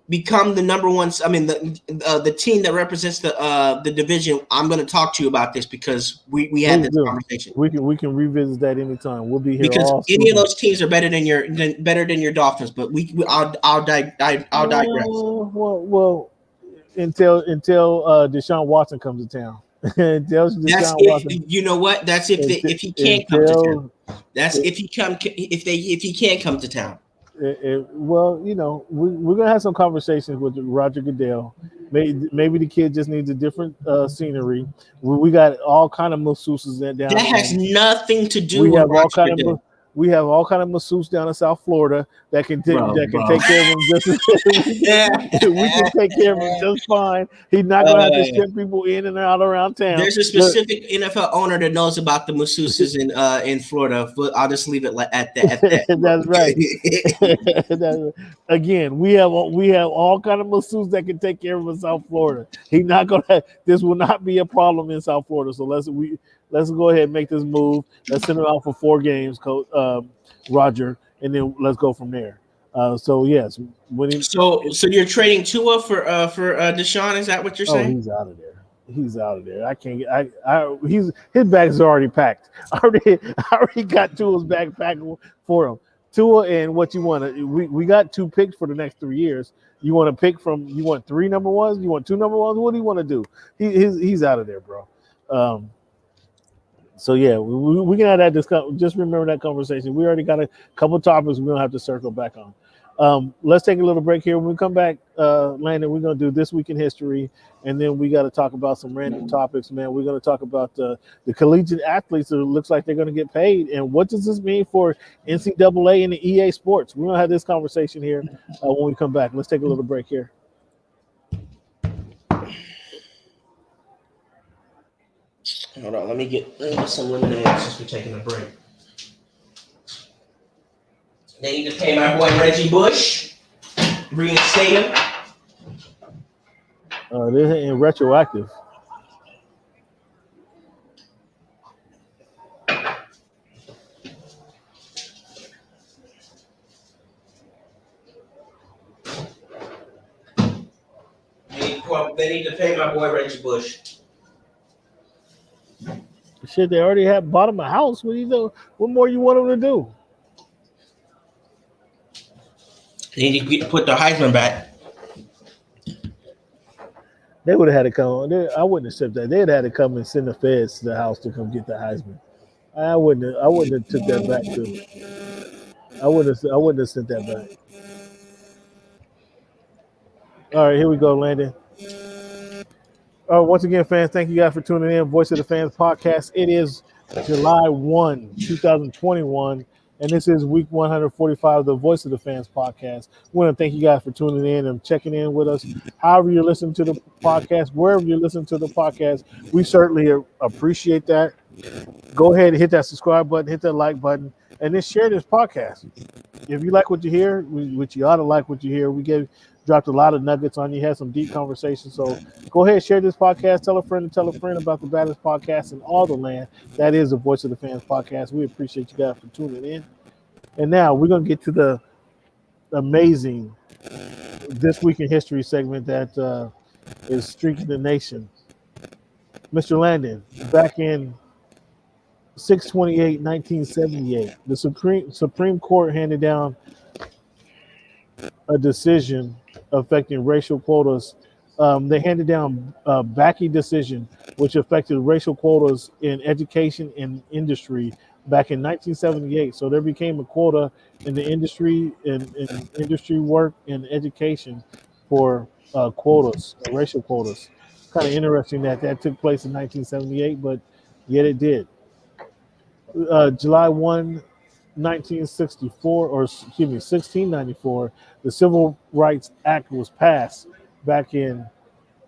become the number one, I mean the team that represents the division, I'm going to talk to you about this because we had this conversation. We can revisit that anytime. We'll be here because all any of those teams are better than your Dolphins, but I'll digress. Well, until Deshaun Watson comes to town. You know what? That's if he can't come to town. That's if he can't come to town. Well, we're gonna have some conversations with Roger Goodell. Maybe the kid just needs a different scenery. We got all kind of masseuses That down has in. nothing to do We with have all Roger kind of Goodell. we have all kind of masseuses down in South Florida that can Bro, take care of him just. We can take care of him just fine. He's not gonna have to ship people in and out around town. There's a specific NFL owner that knows about the masseuses in Florida. But I'll just leave it at that. That's right. Again, we have all kind of masseuses that can take care of in South Florida. He's not gonna. This will not be a problem in South Florida. So let's go ahead and make this move. Let's send it out for 4 games, Coach Roger, and then let's go from there. So yes, So you're trading Tua for Deshaun? Is that what you're oh, saying? he's out of there. He's out of there. I can't. His bags are already packed. I already got Tua's bag packed for him. Tua and what you want. We got 2 picks for the next 3 years. You want to pick from? You want 3 number ones? You want 2 number ones? What do you want to do? He's out of there, bro. So yeah, we can have that discussion. Just remember that conversation. We already got a couple topics we're gonna have to circle back on. Let's take a little break here. When we come back, Landon, we're gonna do this week in history, and then we got to talk about some random topics, man. We're gonna talk about the collegiate athletes that looks like they're gonna get paid, and what does this mean for NCAA and the EA Sports? We're gonna have this conversation here when we come back. Let's take a little break here. Hold on, let me get some lemonade since we're taking a break. They need to pay my boy Reggie Bush, reinstate him. This ain't retroactive. They need to pay my boy Reggie Bush. Shit, they already have bought him a house. What do you do? What more you want them to do? They need to put the Heisman back. They would have had to come. I wouldn't accept that. They'd had to come and send the feds to the house to come get the Heisman. I wouldn't have took that back too. I wouldn't have sent that back. All right, here we go, Landon. Once again, fans, thank you guys for tuning in. Voice of the Fans podcast. It is July 1, 2021, and this is week 145 of the Voice of the Fans podcast. We want to thank you guys for tuning in and checking in with us. However you're listening to the podcast, wherever you're listening to the podcast, we certainly appreciate that. Go ahead and hit that subscribe button, hit that like button, and then share this podcast. If you like what you hear, which you ought to like what you hear, dropped a lot of nuggets on you, had some deep conversations. So go ahead, share this podcast, tell a friend about the baddest podcast in all the land. That is the Voice of the Fans podcast. We appreciate you guys for tuning in. And now we're going to get to the amazing This Week in History segment that is streaking the nation. Mr. Landon, back in 6/28/1978, the Supreme Court handed down a decision affecting racial quotas. They handed down a Bakke decision, which affected racial quotas in education and industry back in 1978. So there became a quota in the industry, in industry work and education for quotas, racial quotas. Kind of interesting that took place in 1978, but yet it did. July 1, 1964, or excuse me, 1694, the Civil Rights Act was passed back in,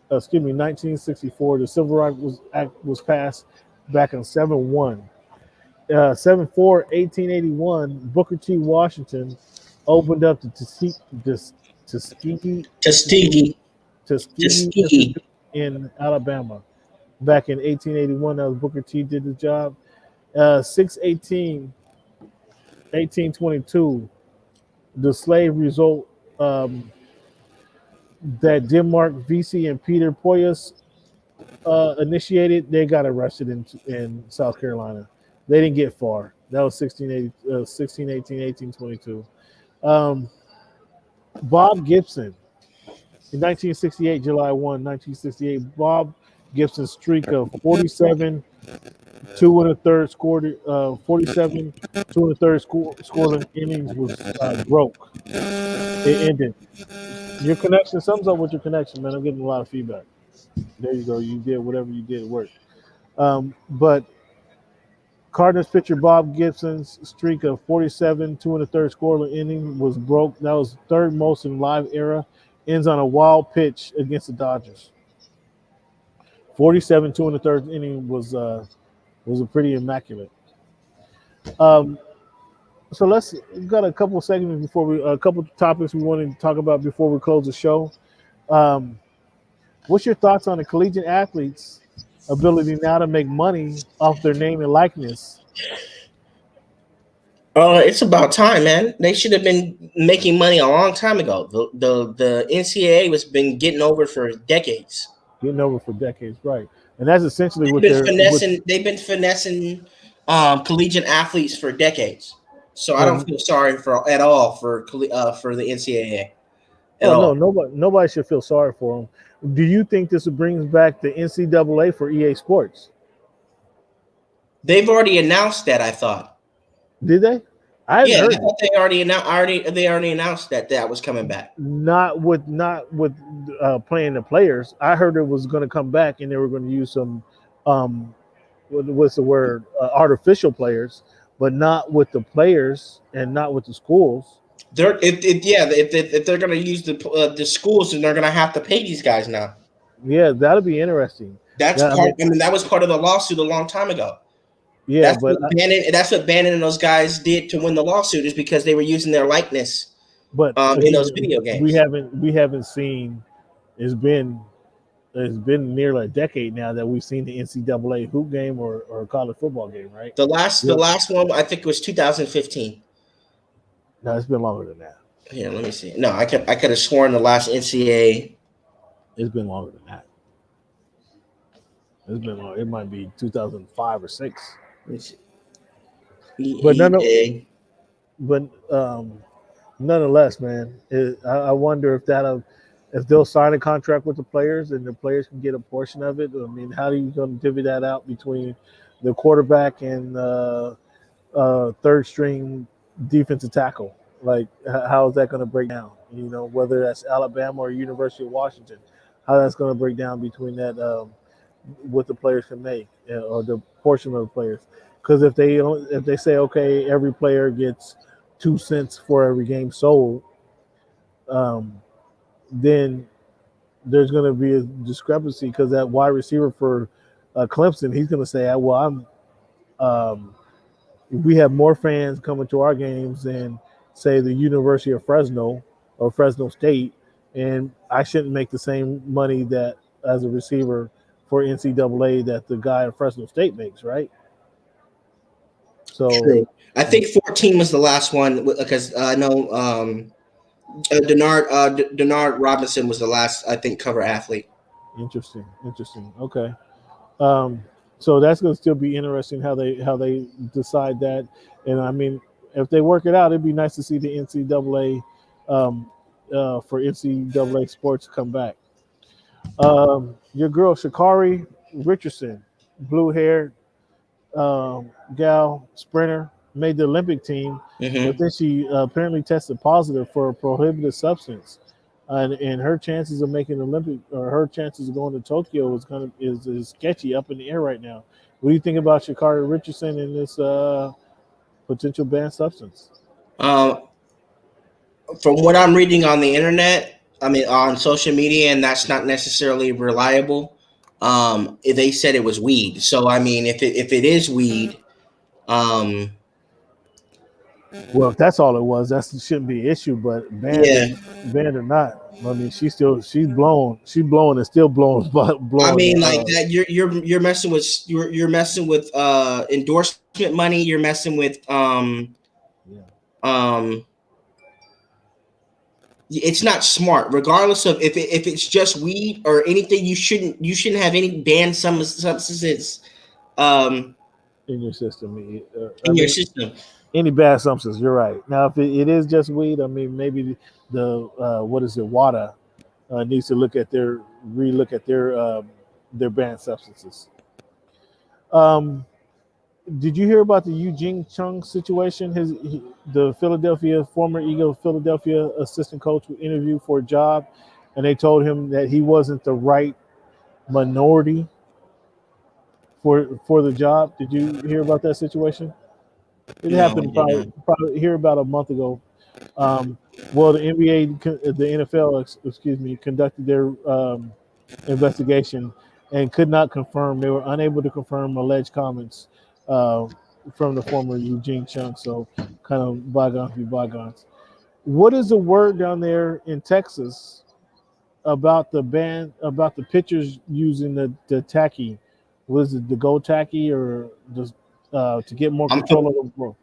1964. The Civil Rights Act was passed back on 7/1. 7/4, 1881, Booker T. Washington opened up the Tuskegee Institute in Alabama. Back in 1881, that was Booker T. did the job. 1822, the slave result that Denmark Vesey and Peter Poyas initiated, they got arrested in South Carolina. They didn't get far. That was 1618, 1822. Bob Gibson, in 1968, July 1, 1968, Bob Gibson's streak of 47 Two and a third scored 47, two and a third scoring innings was broke. It ended. Your connection sums up with your connection, man. I'm getting a lot of feedback. There you go. You did whatever you did work. But Cardinals pitcher Bob Gibson's streak of 47, two and a third scoreless inning was broke. That was third most in live era. Ends on a wild pitch against the Dodgers. 47, two and a third inning was a pretty immaculate. Um, so we've got a couple of segments a couple of topics we wanted to talk about before we close the show. Um, what's your thoughts on the collegiate athletes' ability now to make money off their name and likeness? It's about time, man. They should have been making money a long time ago. The NCAA was been getting over for decades. Getting over for decades, right? And that's essentially They've what been they're. finessing. They've been finessing collegiate athletes for decades. So I don't Well, feel sorry at all for the NCAA at well, no, all. nobody should feel sorry for them. Do you think this brings back the NCAA for EA Sports? They've already announced that. I thought. Did they? I hadn't Yeah, I heard it. thought they already announced that was coming back. Not with playing the players. I heard it was going to come back and they were going to use some what's the word artificial players, but not with the players and not with the schools. If they're gonna use the schools, then they're gonna have to pay these guys now. Yeah, that'll be interesting. That's That, I part. mean, I mean, that was part of the lawsuit a long time ago. yeah, That's but what Bannon. That's what Bannon and those guys did to win the lawsuit is because they were using their likeness in those again, video games. we haven't seen. It's been it's been nearly a decade now that we've seen the NCAA hoop game or college football game, right? The Yep. last one I think was 2015. No, it's been longer than that. Here, let me see. No, I could have sworn the last NCAA. It's been longer than that. It's been long. It might be 2005 or six. Let me see. But none of, EEA. but nonetheless, man, I wonder if they'll sign a contract with the players and the players can get a portion of it. I mean, how are you going to divvy that out between the quarterback and third string defensive tackle? Like, how is that going to break down? You know, whether that's Alabama or University of Washington, how that's going to break down between that what the players can make or the portion of the players. Because if they say okay, every player gets 2 cents for every game sold, um, then there's going to be a discrepancy because that wide receiver for Clemson, he's going to say, well, we have more fans coming to our games than say the University of Fresno or Fresno State, and I shouldn't make the same money that as a receiver for NCAA that the guy at Fresno State makes, right? So True. I think 14 was the last one because I know Denard Robinson was the last I think cover athlete. interesting. Okay. Um, so that's going to still be interesting how they decide that. And I mean, if they work it out, it'd be nice to see the NCAA for NCAA sports come back. Your girl Sha'Carri Richardson, blue hair gal sprinter, made the Olympic team, but Mm-hmm. then she apparently tested positive for a prohibited substance. And her chances of making Olympic or her chances of going to Tokyo is sketchy up in the air right now. What do you think about Sha'Carri Richardson and this potential banned substance? Um, from what I'm reading on the internet, I mean on social media, and that's not necessarily reliable. They said it was weed. So I mean, if it is weed, um, Well, if that's all it was, that shouldn't be an issue. But yeah. banned or not, I mean, she's blowing and still blowing, I blowing. mean, like that, you're messing with you're messing with endorsement money. You're messing with Yeah, um. It's not smart, regardless of if it's just weed or anything. You shouldn't have any banned substances um in your system. I in your mean, system. any bad substance. You're right. Now, if it is just weed, I mean, maybe the what is it, WADA needs to relook at their banned substances. Um, Did you hear about the Eugene Chung situation? The former Eagle Philadelphia assistant coach was interviewed for a job, and they told him that he wasn't the right minority for the job. Did you hear about that situation? It No, I happened did not. probably here about a month ago. Um, well, the NBA, the NFL, excuse me, conducted their investigation and could not confirm. They were unable to confirm alleged comments uh, from the former Eugene Chung. So, kind of bygones be bygones. What is the word down there in Texas about the pitchers using the tacky? Was it the gold tacky or just to get more I'm control of the ball?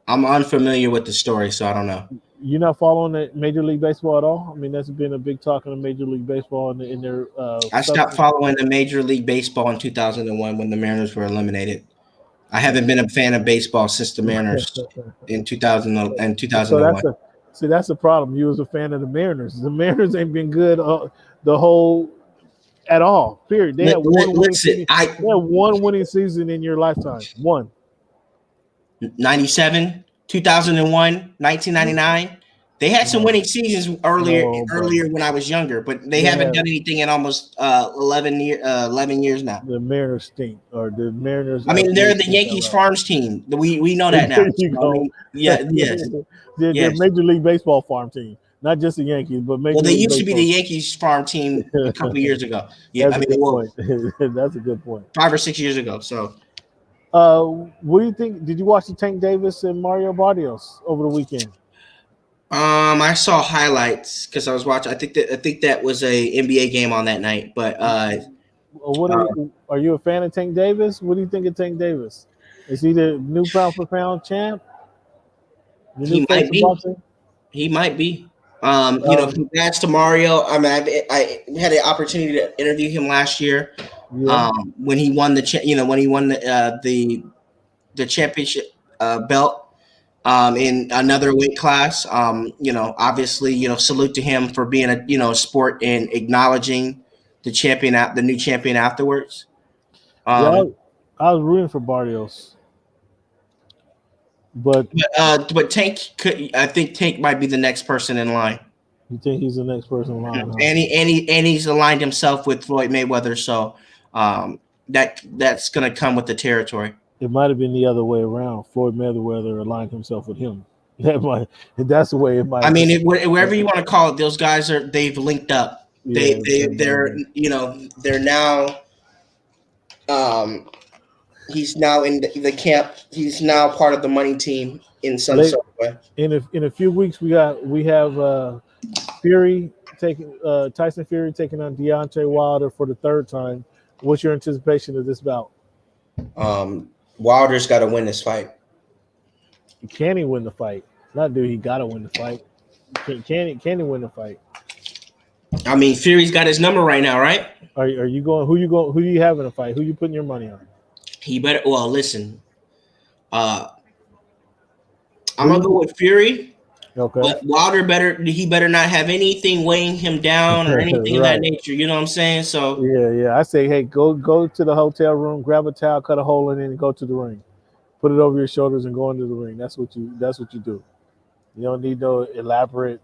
I'm unfamiliar with the story, so I don't know. You're not following the Major League Baseball at all? I mean, that's been a big talk in the Major League Baseball in their I stopped substance. following the Major League Baseball in 2001 when the Mariners were eliminated. I haven't been a fan of baseball since the Mariners in 2000 and So 2001. that's the problem. You was a fan of the Mariners. The Mariners ain't been good the whole at all. Period. They had one winning Listen, season. They had one winning season in your lifetime. One. 97, 2001, 1999. They had some No, winning seasons earlier no, buddy. earlier when I was younger, but they They haven't have done anything in almost 11 years now. the Mariners stink, or the Mariners I mean, they're absolutely the stink Yankees out farms team. We know loud. that now. There you So, I go. mean, yeah, yes, They're yes. Major League Baseball farm team, not just the Yankees, but Well, Major they League used to be the Baseball. Yankees farm team a couple years ago. Yeah, That's I a mean, good well, point. That's a good point. 5 or 6 years ago. So, What do you think? Did you watch the Tank Davis and Mario Barrios over the weekend? I saw highlights because I was watching. I think that was a NBA game on that night. But What uh, are you a fan of Tank Davis? What do you think of Tank Davis? Is he the new pound for pound champ? The new he face might of be. boxing? He might be. Um, Congrats to Mario. I mean, I had the opportunity to interview him last year. yeah, When he won when he won the championship belt. In another weight class. Obviously, salute to him for being a sport and acknowledging the new champion afterwards. yeah. Um, I was rooting for Barrios, but but I think Tank might be the next person in line. you think he's the next person in line, huh? And he's aligned himself with Floyd Mayweather, so that's gonna come with the territory. It might have been the other way around. Floyd Mayweather aligned himself with him. That's the way it might I have mean, been. wherever you want to call it, those guys they've linked up. Yeah, it might have They're been. they're now. Um, he's now in the camp. He's now part of the money team in some Late, sort of way. in a few weeks we have Fury taking Tyson Fury taking on Deontay Wilder for the third time. What's your anticipation of this bout? Wilder's got to win this fight. Can he win the fight? Not do he got to win the fight. Can he win the fight? I mean, Fury's got his number right now, right? Are you going? Who do you have in a fight? Who you putting your money on? He better. Well, listen. Uh, I'm Who gonna you, go with Fury, okay. but Wilder better not have anything weighing him down or anything of that Right. nature. You know what I'm saying? So Yeah. I say, hey, go to the hotel room, grab a towel, cut a hole in it, and go to the ring. Put it over your shoulders and go into the ring. That's what you do. You don't need no elaborate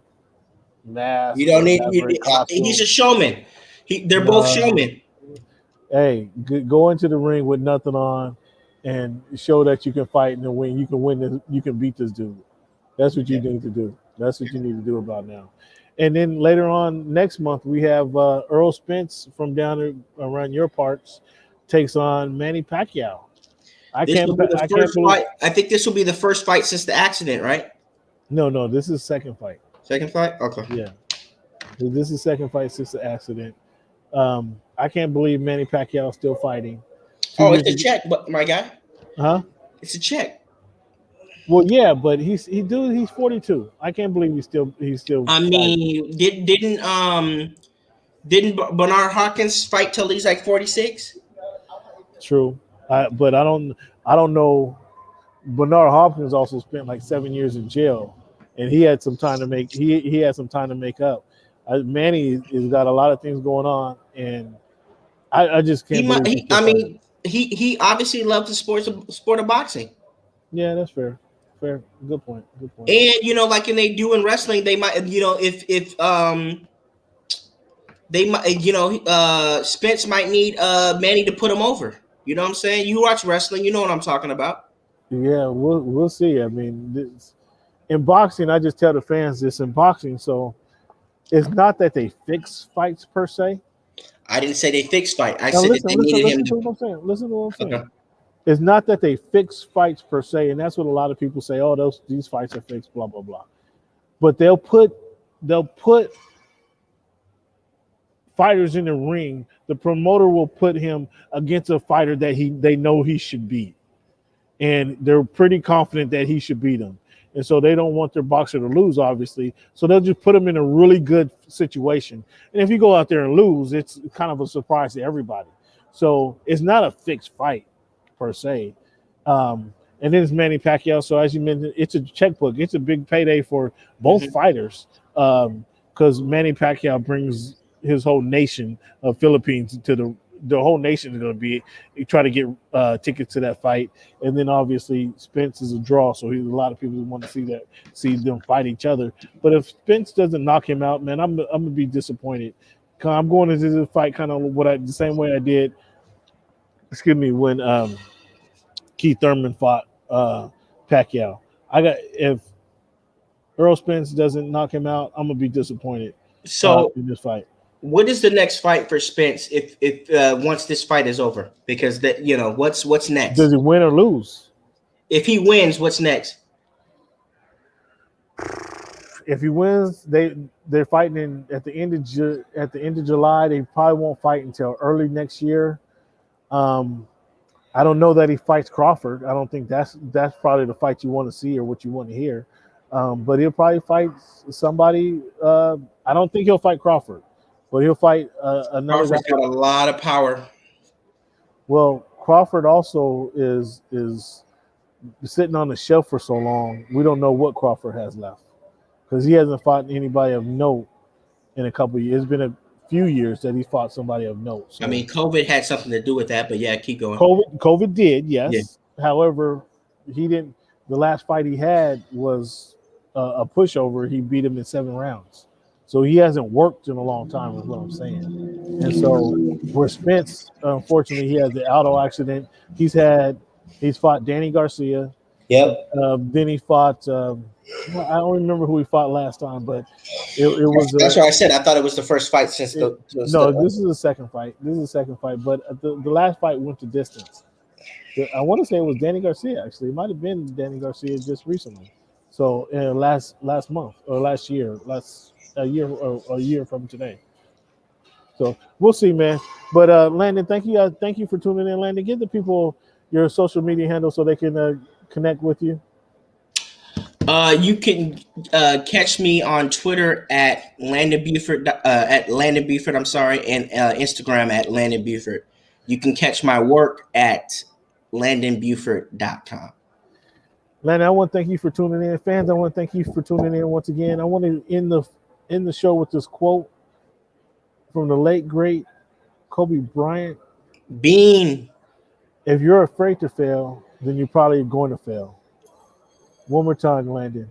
you mask don't or need. elaborate He's costume. a showman. They're both No. showmen. Hey, go into the ring with nothing on, and show that you can fight and win. You can win this. You can beat this dude. That's what you Yeah. need to do. That's what you need to do about now. And then later on next month, we have Earl Spence from down around your parts takes on Manny Pacquiao. This will be the I can't first believe. fight. I think this will be the first fight since the accident, right? No. This is second fight. Second fight. Okay. Yeah, this is second fight since the accident. I can't believe Manny Pacquiao is still fighting. Two Oh, it's years a ago, check, but my guy, huh? it's a check. Well, yeah, but he's 42. I can't believe he's still I fighting. mean, didn't Bernard Hopkins fight till he's like 46? True, but I don't know. Bernard Hopkins also spent like 7 years in jail, and he had some time to make he had some time to make up. Manny has got a lot of things going on, and I just He can't might. believe he's still I mean, fighting. he obviously loves the sport of boxing. Yeah, that's fair. Fair. Good point. Good point. And like they do in wrestling, they might if they might Spence might need Manny to put him over. You know what I'm saying? You watch wrestling, you know what I'm talking about. Yeah, we'll see. I mean, in boxing, I just tell the fans this in boxing. So it's not that they fix fights per se. I didn't say they fixed fight. I Now said that listen, they listen, needed him listen to. to what I'm saying. Listen to what I'm Okay. saying. It's not that they fix fights per se, and that's what a lot of people say. Oh, these fights are fixed, blah blah blah. But they'll put fighters in the ring. The promoter will put him against a fighter that they know he should beat, and they're pretty confident that he should beat him. And so they don't want their boxer to lose, obviously. So they'll just put him in a really good situation. And if you go out there and lose, it's kind of a surprise to everybody. So it's not a fixed fight per se. And then it's Manny Pacquiao. So as you mentioned, it's a checkbook. It's a big payday for both fighters because Manny Pacquiao brings his whole nation of Philippines to the whole nation is going to be try to get tickets to that fight, and then obviously Spence is a draw, so a lot of people want to see them fight each other. But if Spence doesn't knock him out, man, I'm gonna be disappointed. I'm going into the fight kind of the same way I did. Excuse me, when Keith Thurman fought Pacquiao. If Earl Spence doesn't knock him out, I'm gonna be disappointed So in this fight. what is the next fight for Spence if once this fight is over? Because what's next? Does he win or lose? If he wins, what's next? If he wins, they're fighting at the end of July. They probably won't fight until early next year. I don't know that he fights Crawford. I don't think that's probably the fight you want to see or what you want to hear. But he'll probably fight somebody. I don't think he'll fight Crawford, but he'll fight another Crawford's guy. got a lot of power. Well, Crawford also is sitting on the shelf for so long. We don't know what Crawford has left because he hasn't fought anybody of note in a couple of years. It's been a few years that he fought somebody of note. So I mean, COVID had something to do with that, but yeah, keep going. COVID did, yes. Yeah. However, he didn't. The last fight he had was a pushover. He beat him in 7 rounds. So he hasn't worked in a long time, is what I'm saying. And so where Spence, unfortunately, he has the auto accident. He's fought Danny Garcia. Yep. Then he fought. I don't remember who he fought last time, but it was. That's what I said. I thought it was the first fight since this is the second fight. But the last fight went to distance. I want to say it was Danny Garcia. Actually, it might have been Danny Garcia just recently. So last month or last year, a year from today. So we'll see, man. But Landon, thank you for tuning in. Landon, give the people your social media handle so they can connect with you. You can catch me on Twitter at Landon Buford I'm sorry, and Instagram at Landon Buford. You can catch my work at LandonBuford.com. Landon, I want to thank you for tuning in. Fans, I want to thank you for tuning in once again. I want to end the show with this quote from the late great Kobe Bryant. Bean. If you're afraid to fail, then you're probably going to fail. One more time, Landon.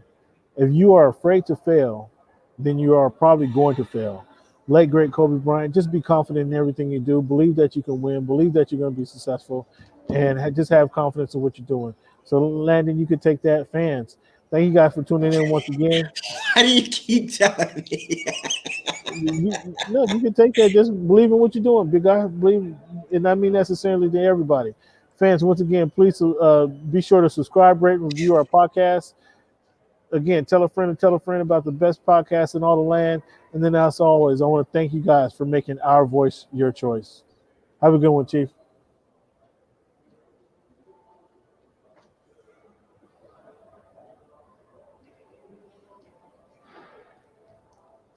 If you are afraid to fail, then you are probably going to fail. Late great Kobe Bryant, just be confident in everything you do. Believe that you can win. Believe that you're going to be successful. And just have confidence in what you're doing. So, Landon, you could take that. Fans, thank you guys for tuning in once again. Why do you keep telling me? You can take that. Just believe in what you're doing. Big guy, believe, and I mean necessarily to everybody. Fans, once again, please be sure to subscribe, rate, and review our podcast. Again, tell a friend about the best podcast in all the land. And then, as always, I want to thank you guys for making our voice your choice. Have a good one, Chief.